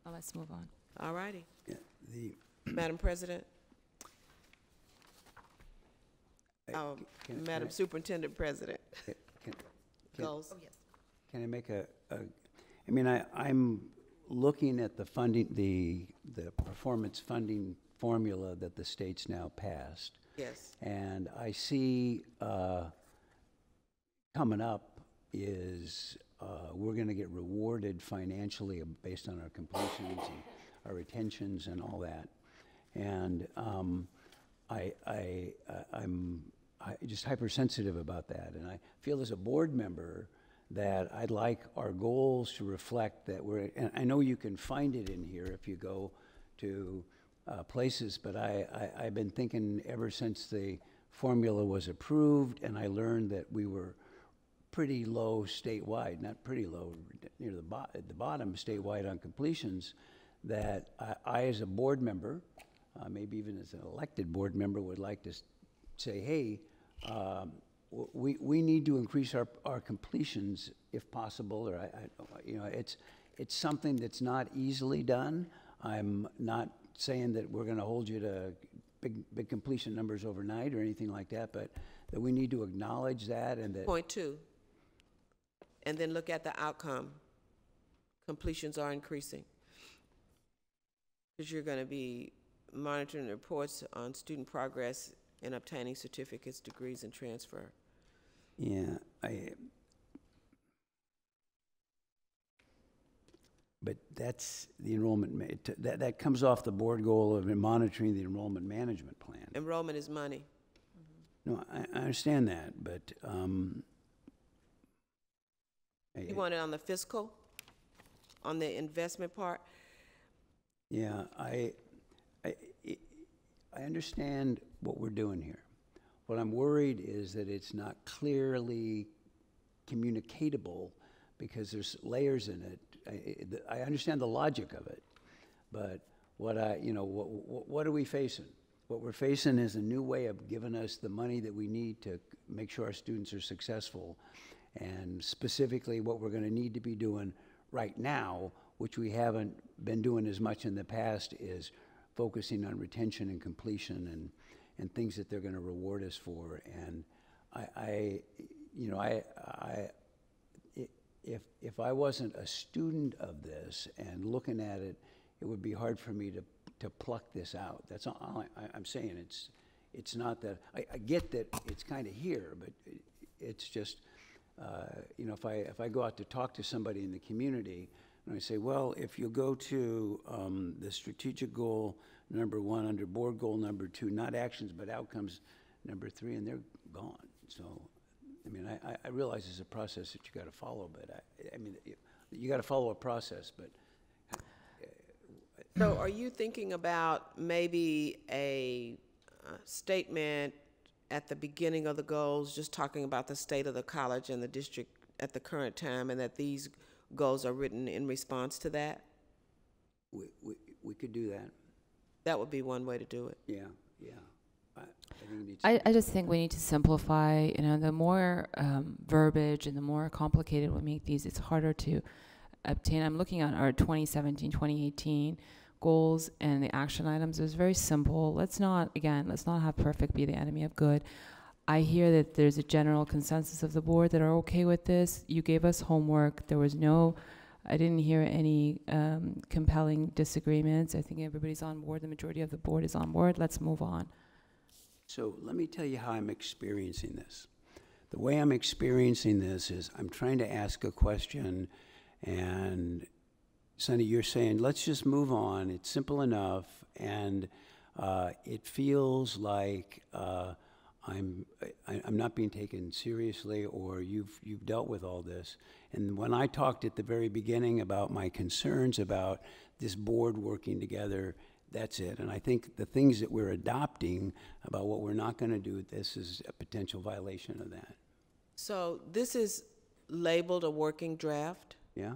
Oh, let's move on.
All righty.
Yeah,
Madam President? Madam
I-
Superintendent President,
can-
goals.
Can I make I mean, I'm looking at the funding, the performance funding formula that the state's now passed.
Yes.
And I see coming up is we're going to get rewarded financially based on our completions and our retentions and all that. And I'm just hypersensitive about that. And I feel as a board member that I'd like our goals to reflect that we're, and I know you can find it in here if you go to places, but I've been thinking ever since the formula was approved and I learned that we were pretty low statewide, not pretty low, near the bottom statewide on completions, that I as a board member, maybe even as an elected board member, would like to say, hey, we need to increase our completions if possible, or it's something that's not easily done. I'm not saying that we're going to hold you to big completion numbers overnight or anything like that, but that we need to acknowledge that and that.
Point 2. And then look at the outcome. Completions are increasing. Because you're going to be monitoring reports on student progress in obtaining certificates, degrees, and transfer.
Yeah, but that's the enrollment, that comes off the board goal of monitoring the enrollment management plan.
Enrollment is money.
No, I understand that, but
You want it on the fiscal, on the investment part?
yeah, I understand what we're doing here. What I'm worried is that it's not clearly communicatable because there's layers in it. I understand the logic of it, but what are we facing? What we're facing is a new way of giving us the money that we need to make sure our students are successful. And specifically what we're going to need to be doing right now, which we haven't been doing as much in the past, is focusing on retention and completion and things that they're going to reward us for. And if I wasn't a student of this and looking at it, it would be hard for me to pluck this out. That's all I'm saying. It's not that I get that it's kind of here, but it's just if I go out to talk to somebody in the community and I say, well, if you go to the strategic goal number 1 under board goal number 2, not actions but outcomes number 3, and they're gone. So, I mean, I realize it's a process that you got to follow, but I mean, you got to follow a process, but.
So are you thinking about maybe a statement at the beginning of the goals, just talking about the state of the college and the district at the current time, and that these goals are written in response to that?
We could do that.
That would be one way to do it.
Yeah, yeah.
I just think we need to simplify. You know, the more verbiage and the more complicated we make these, it's harder to obtain. I'm looking at our 2017, 2018 goals and the action items. It was very simple. Let's not have perfect be the enemy of good. I hear that there's a general consensus of the board that are okay with this. You gave us homework. I didn't hear any compelling disagreements. I think everybody's on board. The majority of the board is on board. Let's move on.
So let me tell you how I'm experiencing this. The way I'm experiencing this is I'm trying to ask a question, and Sonny, you're saying, let's just move on. It's simple enough, and it feels like I'm not being taken seriously, or you've dealt with all this. And when I talked at the very beginning about my concerns about this board working together, that's it. And I think the things that we're adopting about what we're not going to do with this is a potential violation of that.
So this is labeled a working draft,
Yeah?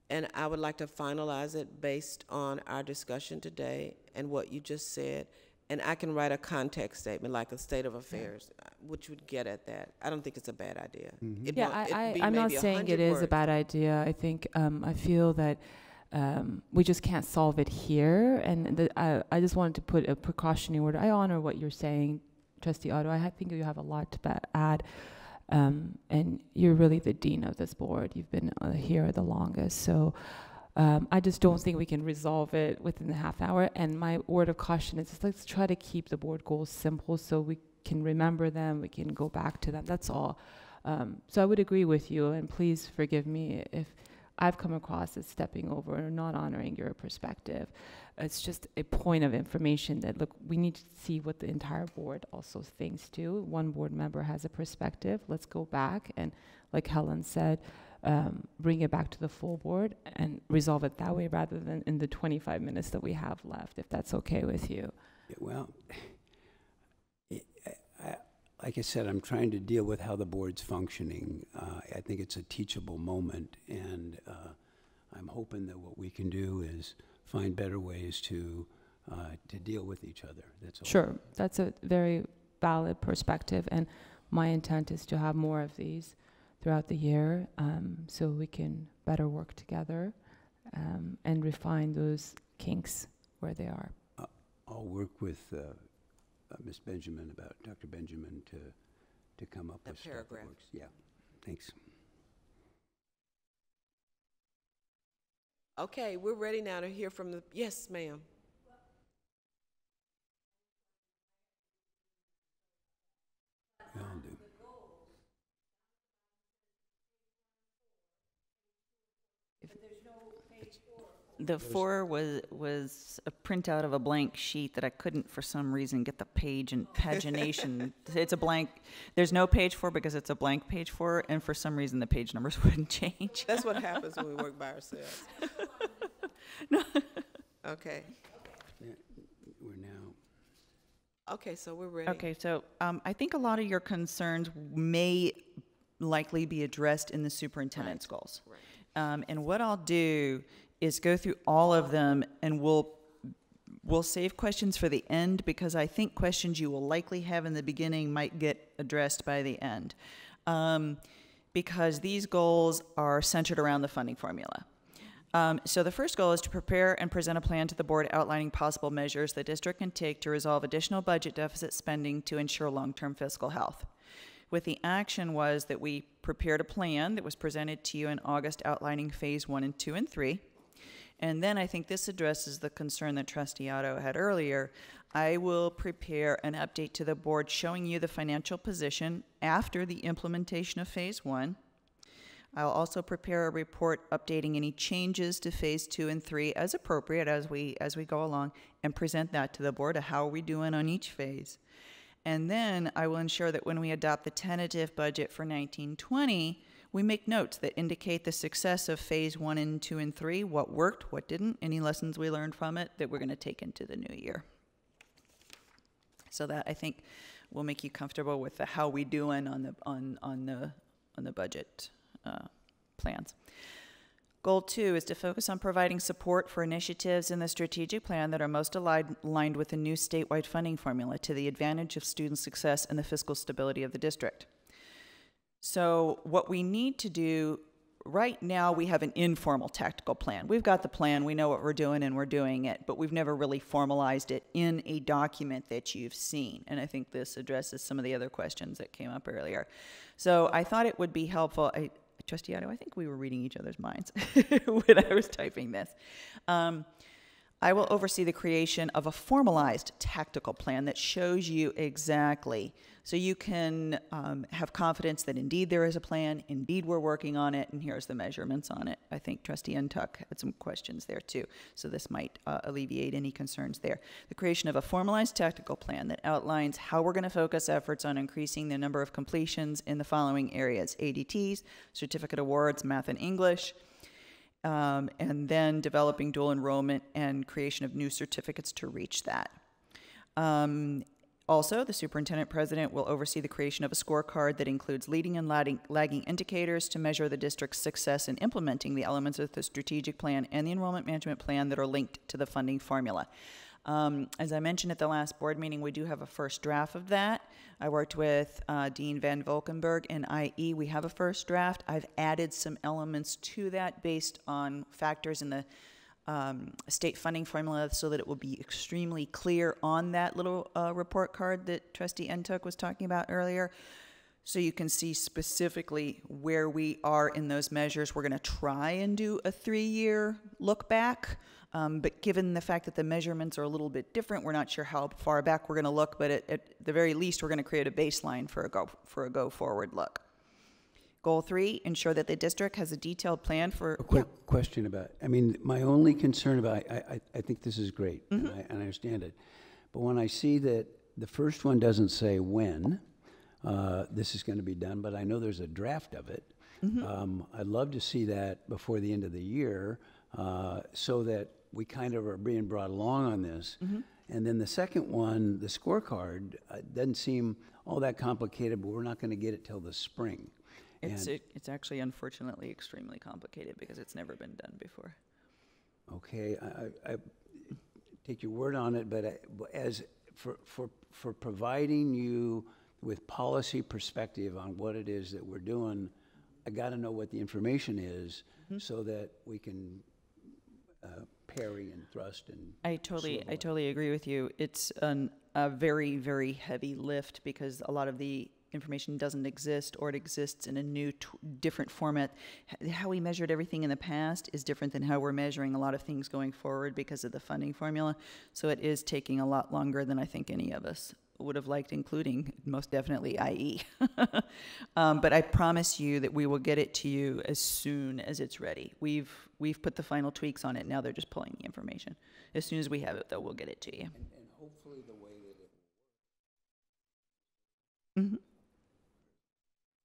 and I would like to finalize it based on our discussion today and what you just said. And I can write a context statement, like a state of affairs, which would get at that. I don't think it's a bad idea.
Mm-hmm. I'm not saying it is a bad idea. I think I feel that we just can't solve it here. And I just wanted to put a precautionary word. I honor what you're saying, Trustee Otto. I think you have a lot to add. And you're really the dean of this board. You've been here the longest. So I just don't think we can resolve it within the half hour. And my word of caution is let's try to keep the board goals simple so we can remember them, we can go back to them. That's all. So I would agree with you, and please forgive me if I've come across as stepping over or not honoring your perspective. It's just a point of information that, look, we need to see what the entire board also thinks too. One board member has a perspective. Let's go back and, like Helen said, bring it back to the full board and resolve it that way rather than in the 25 minutes that we have left, if that's okay with you.
Yeah, well, like I said, I'm trying to deal with how the board's functioning. I think it's a teachable moment, and I'm hoping that what we can do is find better ways to deal with each other. That's all.
Sure, that's a very valid perspective, and my intent is to have more of these throughout the year, so we can better work together and refine those kinks where they are.
I'll work with Ms. Benjamin, Dr. Benjamin, to come up with stuff that works. Yeah, thanks.
Okay, we're ready now to hear from the, yes, ma'am.
Yeah, I'll do.
The 4 was a printout of a blank sheet that I couldn't, for some reason, get the page and pagination. It's a blank. There's no page 4 because it's a blank page 4, and for some reason the page numbers wouldn't change.
That's what happens when we work by ourselves.
No.
Okay.
We're now.
Okay, so we're ready.
Okay, so I think a lot of your concerns may likely be addressed in the superintendent's goals.
Right.
And what I'll do is go through all of them, and we'll save questions for the end, because I think questions you will likely have in the beginning might get addressed by the end. Because these goals are centered around the funding formula. So the first goal is to prepare and present a plan to the board outlining possible measures the district can take to resolve additional budget deficit spending to ensure long-term fiscal health. With the action was that we prepared a plan that was presented to you in August outlining phase 1 and 2 and 3. And then I think this addresses the concern that Trustee Otto had earlier. I will prepare an update to the board showing you the financial position after the implementation of phase 1. I'll also prepare a report updating any changes to phase 2 and 3 as appropriate as we go along, and present that to the board of how are we doing on each phase. And then I will ensure that when we adopt the tentative budget for 1920, we make notes that indicate the success of phase 1 and 2 and 3, what worked, what didn't, any lessons we learned from it that we're going to take into the new year. So that, I think, will make you comfortable with the how we doing on the budget plans. Goal 2 is to focus on providing support for initiatives in the strategic plan that are most aligned with the new statewide funding formula to the advantage of student success and the fiscal stability of the district. So what we need to do right now, we have an informal tactical plan. We've got the plan, we know what we're doing, and we're doing it, but we've never really formalized it in a document that you've seen. And I think this addresses some of the other questions that came up earlier. So I thought it would be helpful. Trustee Otto, I think we were reading each other's minds when I was typing this. I will oversee the creation of a formalized tactical plan that shows you exactly, so you can have confidence that indeed there is a plan, indeed we're working on it, and here's the measurements on it. I think Trustee Ntuk had some questions there too, so this might alleviate any concerns there. The creation of a formalized tactical plan that outlines how we're going to focus efforts on increasing the number of completions in the following areas: ADTs, certificate awards, math and English, and then developing dual enrollment and creation of new certificates to reach that. Also, the superintendent-president will oversee the creation of a scorecard that includes leading and lagging indicators to measure the district's success in implementing the elements of the strategic plan and the enrollment management plan that are linked to the funding formula. As I mentioned at the last board meeting, we do have a first draft of that. I worked with Dean Van Valkenburg and IE. We have a first draft. I've added some elements to that based on factors in the state funding formula so that it will be extremely clear on that little report card that Trustee Ntuk was talking about earlier. So you can see specifically where we are in those measures. We're going to try and do a 3-year look back. But given the fact that the measurements are a little bit different, we're not sure how far back we're going to look, but at the very least, we're going to create a baseline for a go-forward look. Goal 3, ensure that the district has a detailed plan for...
A quick question about, I mean, my only concern about, I think this is great, and I understand it, but when I see that the first one doesn't say when this is going to be done, but I know there's a draft of it, I'd love to see that before the end of the year, so that we kind of are being brought along on this. And then the second one, the scorecard, doesn't seem all that complicated, but we're not going to get it till the spring.
It's actually, unfortunately, extremely complicated because it's never been done before.
Okay, I take your word on it, but as for providing you with policy perspective on what it is that we're doing, I got to know what the information is so that we can parry and thrust and...
I totally agree with you. It's a very, very heavy lift because a lot of the information doesn't exist, or it exists in a new, different format. How we measured everything in the past is different than how we're measuring a lot of things going forward because of the funding formula. So it is taking a lot longer than I think any of us would have liked, including most definitely IE. But I promise you that we will get it to you as soon as it's ready. We've put the final tweaks on it. Now they're just pulling the information. As soon as we have it, though, we'll get it to you.
And hopefully the way that it...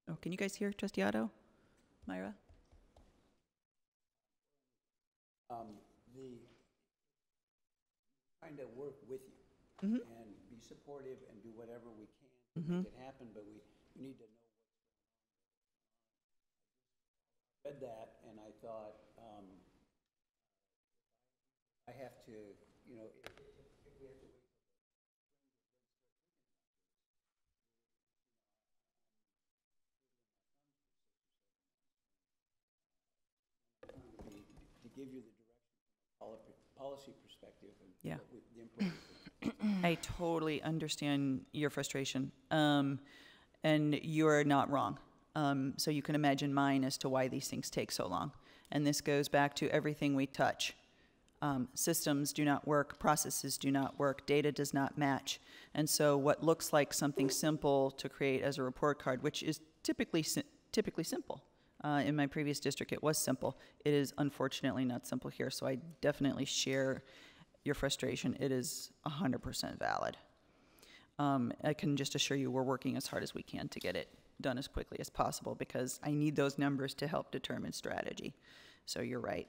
Oh, can you guys hear Trustee Otto? Myra?
Trying to work with you and be supportive and do whatever we can to make it happen, but we need to know what's going on. I read that and I thought, I have to, you know, if we have to wait to give you the direction, policy perspective, and the important.
I totally understand your frustration, and you're not wrong. So you can imagine mine as to why these things take so long. And this goes back to everything we touch. Systems do not work, processes do not work, data does not match. And so what looks like something simple to create as a report card, which is typically simple, In my previous district, it was simple. It is unfortunately not simple here, so I definitely share your frustration. It is 100% valid. I can just assure you we're working as hard as we can to get it done as quickly as possible because I need those numbers to help determine strategy. So you're right.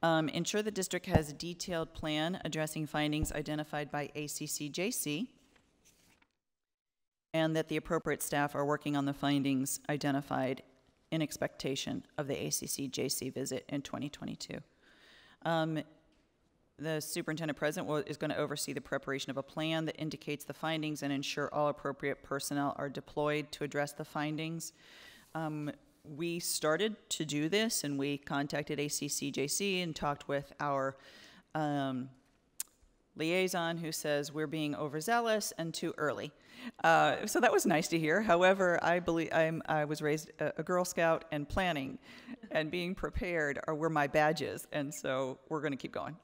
Ensure the district has a detailed plan addressing findings identified by ACCJC and that the appropriate staff are working on the findings identified in expectation of the ACCJC visit in 2022. The superintendent president is going to oversee the preparation of a plan that indicates the findings and ensure all appropriate personnel are deployed to address the findings. We started to do this and we contacted ACCJC and talked with our liaison who says we're being overzealous and too early. So that was nice to hear. However, I believe I was raised a Girl Scout, and planning and being prepared were my badges, and so we're going to keep going.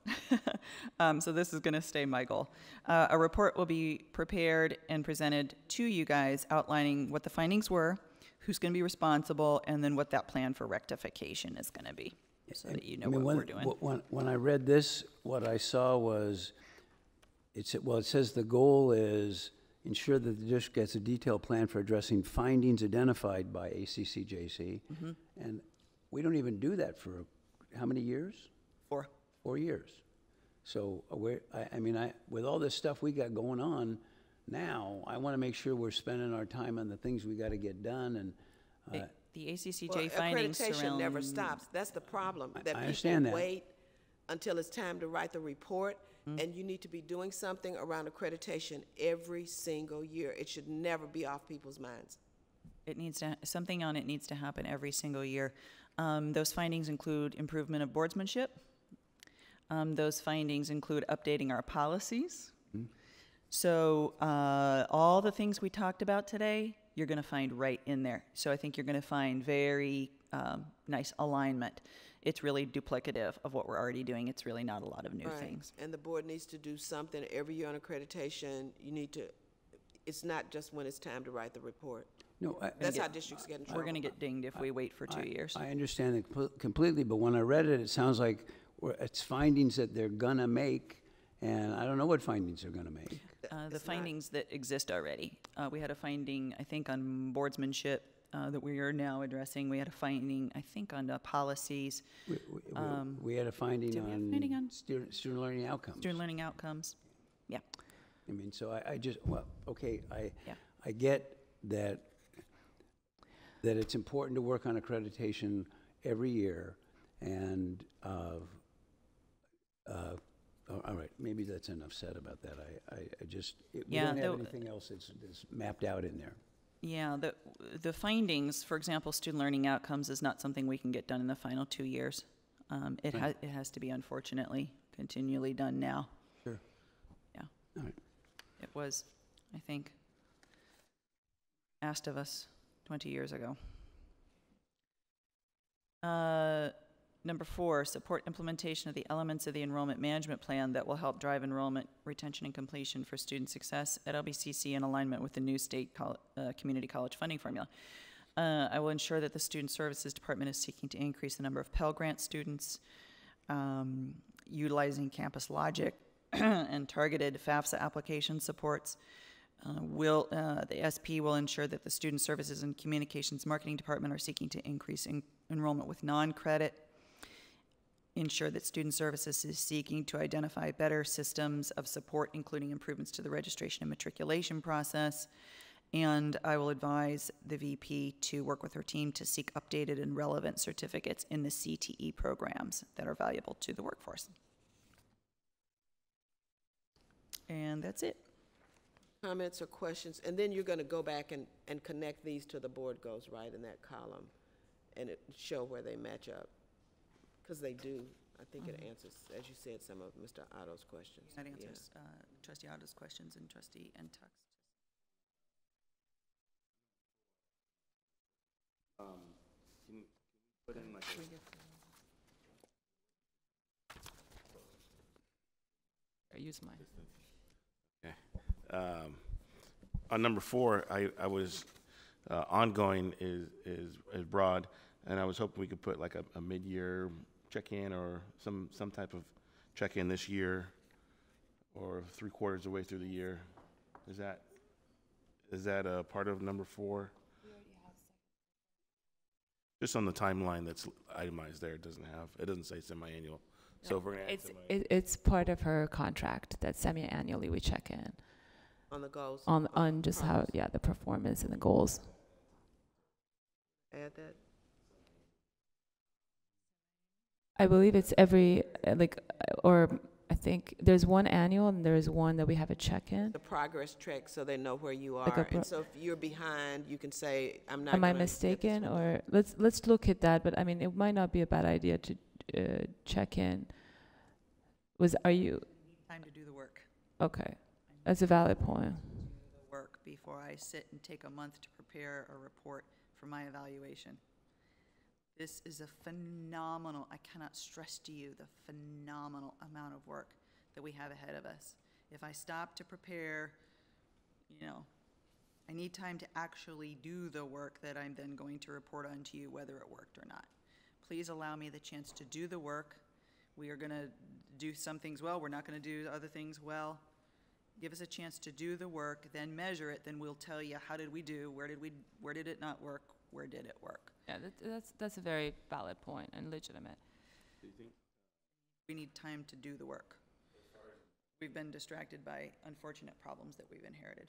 So this is going to stay my goal. A report will be prepared and presented to you guys outlining what the findings were, who's going to be responsible, and then what that plan for rectification is going to be, so that you know what we're doing.
When I read this, what I saw was, it says the goal is ensure that the district gets a detailed plan for addressing findings identified by ACCJC. Mm-hmm. And we don't even do that for how many years?
4.
4 years. So with all this stuff we got going on now, I want to make sure we're spending our time on the things we got to get done. And
the ACCJ findings
accreditation never stops. That's the problem. That
I understand
people
that.
Wait until it's time to write the report. And you need to be doing something around accreditation every single year. It should never be off people's minds.
It needs to, something on it needs to happen every single year. Those findings include improvement of boardsmanship. Those findings include updating our policies. Mm-hmm. So all the things we talked about today, you're going to find right in there. So I think you're going to find very nice alignment. It's really duplicative of what we're already doing. It's really not a lot of new things.
And the board needs to do something every year on accreditation. You need to, it's not just when it's time to write the report.
No,
that's how districts get in trouble.
We're going to get dinged if we wait for 2 years.
I understand it completely, but when I read it, it sounds like it's findings that they're going to make, and I don't know what findings they're going to make.
The findings that exist already. We had a finding, I think, on boardsmanship that we are now addressing. We had a finding, I think, on policies.
We had a finding on student learning outcomes.
Student learning outcomes, yeah.
I mean, so I just, well, okay, I get that it's important to work on accreditation every year, and all right, maybe that's enough said about that. I just, we don't have anything else that's mapped out in there.
Yeah, the findings, for example, student learning outcomes is not something we can get done in the final 2 years. It has to be, unfortunately, continually done now.
Sure.
Yeah.
All right.
It was, I think, asked of us 20 years ago. Number 4, support implementation of the elements of the enrollment management plan that will help drive enrollment, retention, and completion for student success at LBCC in alignment with the new state community college funding formula. I will ensure that the Student Services Department is seeking to increase the number of Pell Grant students, utilizing Campus Logic and targeted FAFSA application supports. The SP will ensure that the Student Services and Communications Marketing Department are seeking to increase enrollment with non-credit. Ensure that Student Services is seeking to identify better systems of support, including improvements to the registration and matriculation process. And I will advise the VP to work with her team to seek updated and relevant certificates in the CTE programs that are valuable to the workforce. And that's it.
Comments or questions? And then you're going to go back and connect these to the board goals, right, in that column, and it show where they match up. Because they do. I think it answers, as you said, some of Mr. Otto's questions.
That answers Trustee Otto's questions and Trustee Ntuk's.
Can you put in like
I use mine.
Okay. On number 4, I was ongoing is broad. And I was hoping we could put like a mid-year check-in or some type of check-in this year or 3/4 of the way through the year. Is that a part of number 4? Just on the timeline that's itemized there, it doesn't say semi-annual. So if we're gonna add
It's part of her contract that semi-annually we check in
On the goals?
on just how, yeah, the performance and the goals.
Add that?
I believe it's every, or I think there's one annual and there's one that we have a check-in.
The progress track, so they know where you
Like
are. And so if you're behind, you can say, I'm not
Am I
gonna get this
mistaken?
one
Or let's look at that, but I mean, it might not be a bad idea to check in. Are you,
Time to do the work.
okay, that's a valid point.
The work before I sit and take a month to prepare a report for my evaluation. This is a phenomenal, I cannot stress to you the phenomenal amount of work that we have ahead of us. If I stop to prepare, I need time to actually do the work that I'm then going to report on to you, whether it worked or not. Please allow me the chance to do the work. We are going to do some things well. We're not going to do other things well. Give us a chance to do the work, then measure it, then we'll tell you how did we do, where did it not work, where did it work.
Yeah, that's a very valid point and legitimate.
Do you think?
We need time to do the work. We've been distracted by unfortunate problems that we've inherited.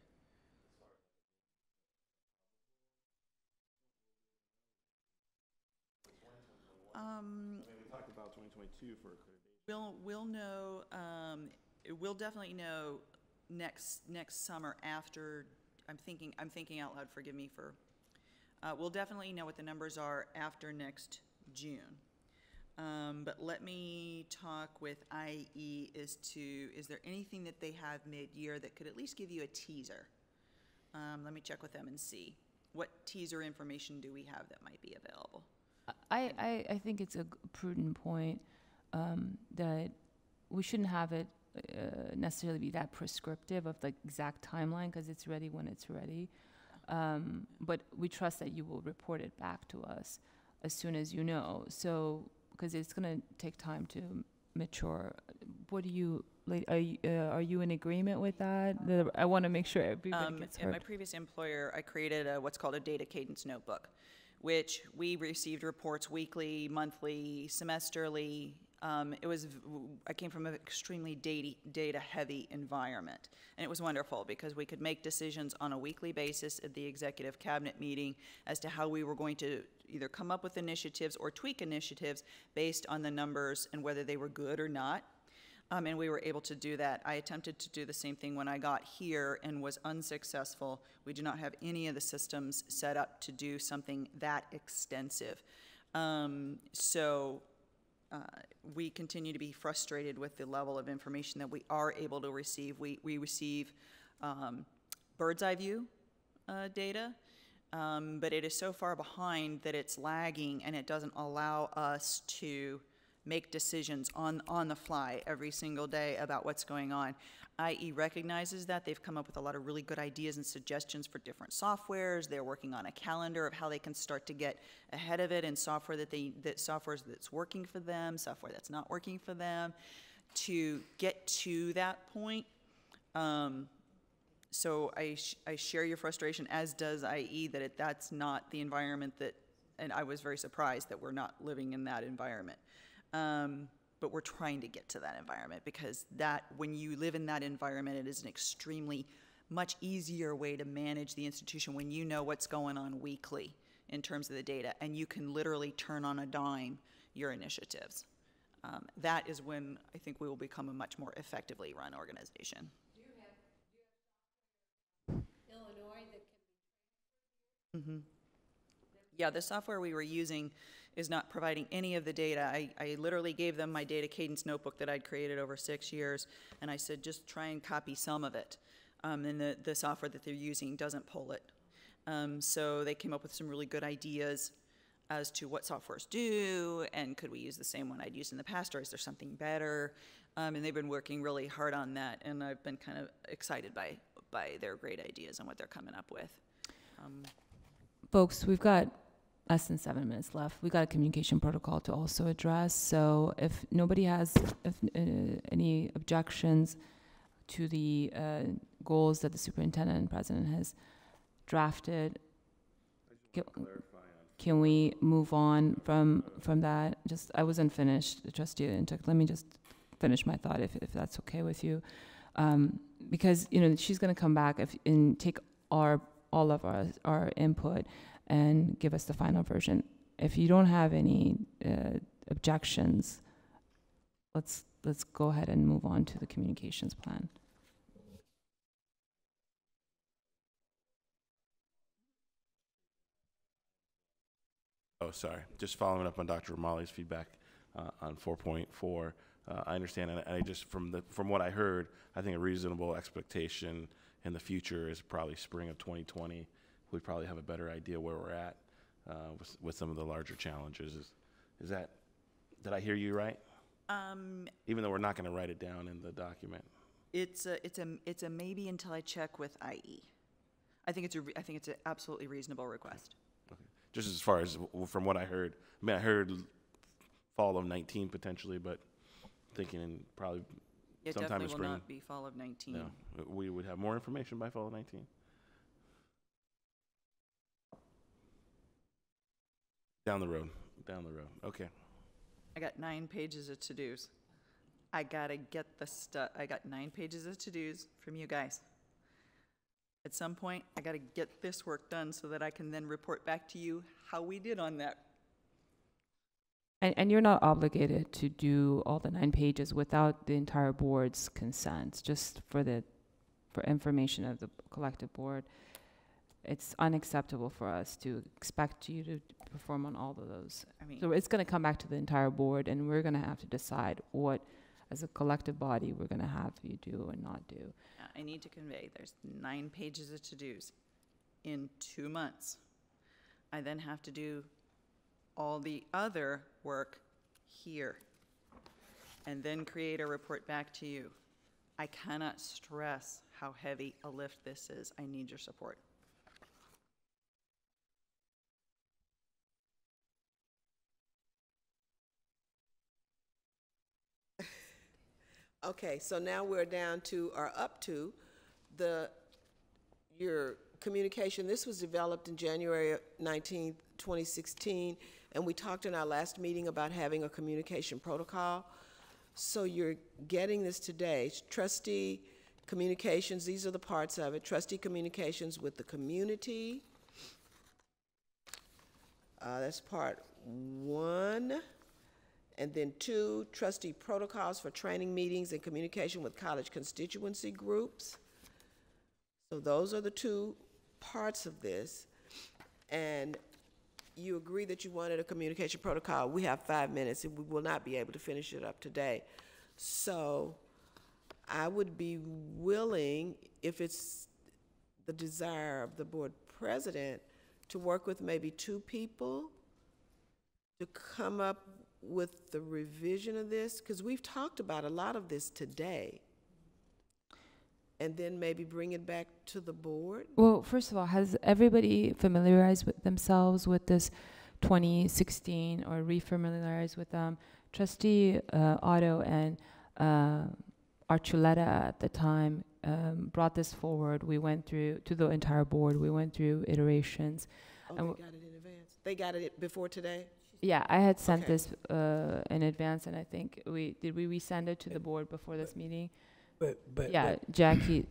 We talked about 2022 for accreditation.
We'll know. We'll definitely know next summer after. I'm thinking out loud. Forgive me for. We'll definitely know what the numbers are after next June. But let me talk with IE as to, is there anything that they have mid-year that could at least give you a teaser? Let me check with them and see. What teaser information do we have that might be available?
I think it's a prudent point that we shouldn't have it necessarily be that prescriptive of the exact timeline because it's ready when it's ready. But we trust that you will report it back to us as soon as you know. So, because it's going to take time to mature. What do you, are you in agreement with that? I want to make sure everybody gets heard.
At my previous employer, I created what's called a data cadence notebook, which we received reports weekly, monthly, semesterly. I came from an extremely data-heavy environment, and it was wonderful because we could make decisions on a weekly basis at the executive cabinet meeting as to how we were going to either come up with initiatives or tweak initiatives based on the numbers and whether they were good or not. And we were able to do that. I attempted to do the same thing when I got here and was unsuccessful. We do not have any of the systems set up to do something that extensive. We continue to be frustrated with the level of information that we are able to receive. We receive bird's eye view data, but it is so far behind that it's lagging and it doesn't allow us to make decisions on the fly every single day about what's going on. IE recognizes that. They've come up with a lot of really good ideas and suggestions for different softwares. They're working on a calendar of how they can start to get ahead of it in software software that's working for them, software that's not working for them, to get to that point. So I share your frustration, as does IE, that that's not the environment that, and I was very surprised that we're not living in that environment. But we're trying to get to that environment because when you live in that environment, it is an extremely much easier way to manage the institution when you know what's going on weekly in terms of the data, and you can literally turn on a dime your initiatives. That is when I think we will become a much more effectively run organization.
Do you have Illinois that can be?
Mm-hmm. Yeah, the software we were using is not providing any of the data. I literally gave them my data cadence notebook that I'd created over 6 years, and I said, just try and copy some of it. And the software that they're using doesn't pull it. So they came up with some really good ideas as to what softwares do, and could we use the same one I'd used in the past, or is there something better? And they've been working really hard on that, and I've been kind of excited by their great ideas and what they're coming up with.
Folks, we've got less than 7 minutes left. We got a communication protocol to also address. So if nobody has any objections to the goals that the superintendent and president has drafted, can we move on from that? I wasn't finished, Trustee Ntuk. Let me just finish my thought if that's okay with you. Because, she's going to come back and take all of our input and give us the final version. If you don't have any objections, let's go ahead and move on to the communications plan.
Oh, sorry. Just following up on Dr. Romali's feedback on 4.4. I understand, and I just from what I heard, I think a reasonable expectation in the future is probably spring of 2020. We'd probably have a better idea where we're at with some of the larger challenges. Is that, did I hear you right? Even though we're not going to write it down in the document.
It's a maybe until I check with IE. I think it's an absolutely reasonable request.
Okay. Just as far as from what I heard, I heard fall of 19 potentially, but thinking in probably
It
sometime in
definitely
spring.
will not be fall of 19.
No, we would have more information by fall of 19. Down the road. Okay.
I got 9 pages of to-dos. I gotta get the stuff. I got 9 pages of to-dos from you guys. At some point, I gotta get this work done so that I can then report back to you how we did on that.
And you're not obligated to do all the 9 pages without the entire board's consent, just for information of the collective board. It's unacceptable for us to expect you to perform on all of those. So it's going to come back to the entire board, and we're going to have to decide what, as a collective body, we're going to have you do and not do.
I need to convey there's 9 pages of to-dos in 2 months. I then have to do all the other work here and then create a report back to you. I cannot stress how heavy a lift this is. I need your support.
Okay, so now we're down to, or up to, your communication. This was developed in January 19th, 2016, and we talked in our last meeting about having a communication protocol. So you're getting this today. Trustee communications, these are the parts of it. Trustee communications with the community. That's part 1. And then 2, trustee protocols for training meetings and communication with college constituency groups. So those are the 2 parts of this. And you agree that you wanted a communication protocol. We have 5 minutes, and we will not be able to finish it up today. So I would be willing, if it's the desire of the board president, to work with maybe 2 people to come up with the revision of this, because we've talked about a lot of this today, and then maybe bring it back to the board.
Well, first of all, has everybody familiarized with themselves with this 2016 or refamiliarized with them? Trustee Otto and Archuleta at the time brought this forward. We went through, to the entire board, we went through iterations.
Oh, they got it in advance. They got it before today?
Yeah, I had sent
Okay.
this in advance, and I think did we resend it to the board before this meeting? Yeah, Jackie,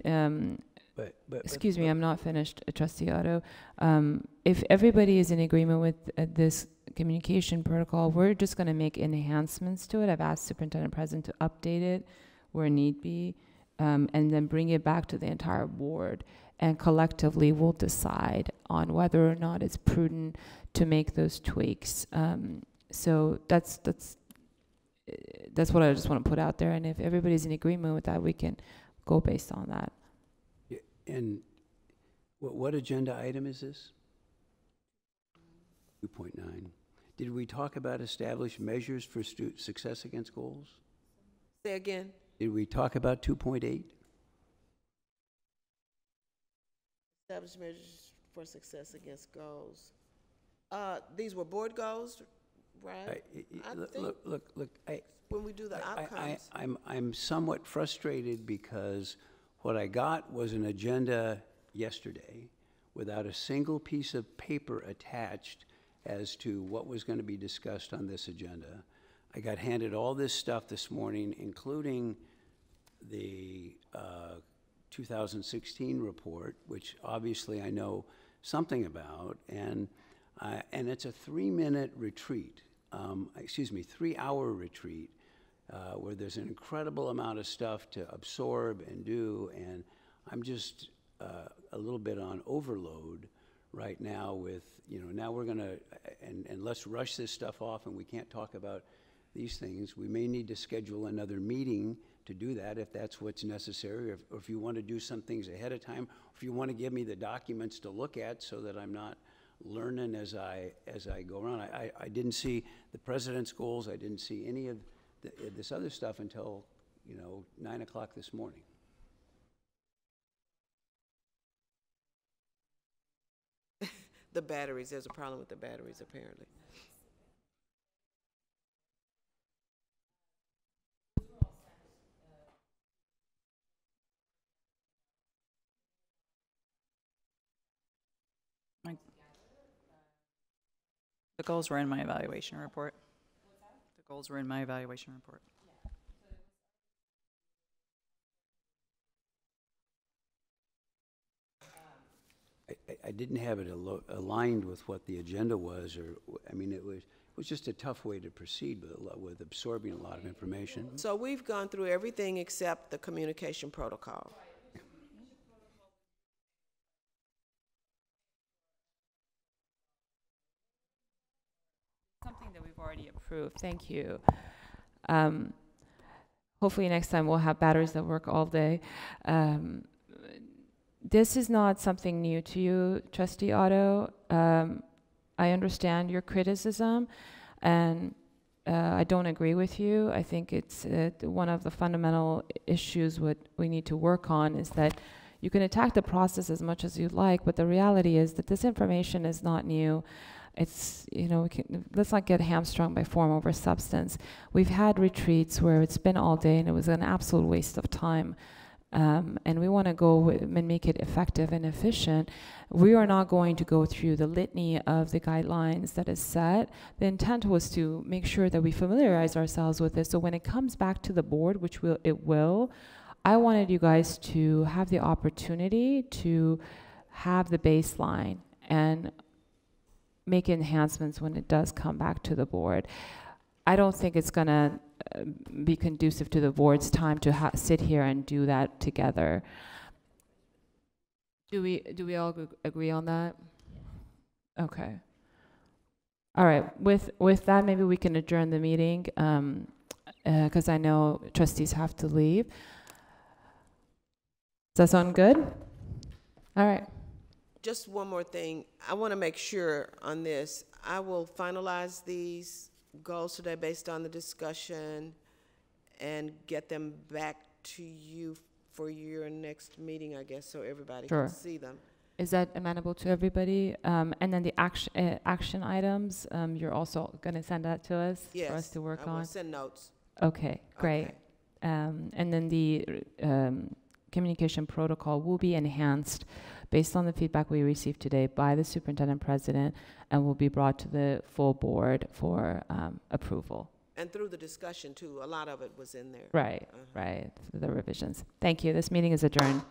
excuse me, I'm not finished, Trustee Otto. If everybody is in agreement with this communication protocol, we're just going to make enhancements to it. I've asked Superintendent President to update it where need be, and then bring it back to the entire board. And collectively, we'll decide on whether or not it's prudent to make those tweaks. So that's what I just want to put out there. And if everybody's in agreement with that, we can go based on that.
Yeah, and what agenda item is this? 2.9. Did we talk about established measures for success against goals?
Say again.
Did we talk about 2.8?
Establish measures for success against goals. These were board goals, right? I think
Look,
when we do the outcomes.
I'm somewhat frustrated because what I got was an agenda yesterday without a single piece of paper attached as to what was going to be discussed on this agenda. I got handed all this stuff this morning, including the 2016 report, which obviously I know something about, and it's a 3-minute retreat, 3-hour retreat, where there's an incredible amount of stuff to absorb and do, and I'm just a little bit on overload right now with, now we're gonna, and let's rush this stuff off and we can't talk about these things. We may need to schedule another meeting to do that if that's what's necessary, or if you want to do some things ahead of time, or if you want to give me the documents to look at so that I'm not learning as I go around. I didn't see the president's goals. I didn't see any of this other stuff until 9 o'clock this morning.
The batteries, there's a problem with the batteries apparently.
The goals were in my evaluation report. The goals were in my evaluation report.
I didn't have it aligned with what the agenda was, or it was just a tough way to proceed with absorbing a lot of information.
So we've gone through everything except the communication protocol.
Something that we've already approved. Thank you. Hopefully next time we'll have batteries that work all day. This is not something new to you, Trustee Otto. I understand your criticism, and I don't agree with you. I think it's one of the fundamental issues what we need to work on is that you can attack the process as much as you like, but the reality is that this information is not new. It's, let's not get hamstrung by form over substance. We've had retreats where it's been all day and it was an absolute waste of time. And we want to go and make it effective and efficient. We are not going to go through the litany of the guidelines that is set. The intent was to make sure that we familiarize ourselves with this. So when it comes back to the board, which it will, I wanted you guys to have the opportunity to have the baseline and make enhancements when it does come back to the board. I don't think it's going to be conducive to the board's time to sit here and do that together. Do we all agree on that? Okay. All right. With that, maybe we can adjourn the meeting because I know trustees have to leave. Does that sound good? All right.
Just one more thing. I want to make sure on this. I will finalize these goals today based on the discussion and get them back to you for your next meeting, I guess, so everybody
Sure.
can see them.
Is that amenable to everybody? And then the action items, you're also going to send that to us for us to work
I
on?
will send notes.
Okay, great.
Okay.
And then the communication protocol will be enhanced based on the feedback we received today by the superintendent president and will be brought to the full board for approval.
And through the discussion too, a lot of it was in there.
Right, right, the revisions. Thank you. This meeting is adjourned.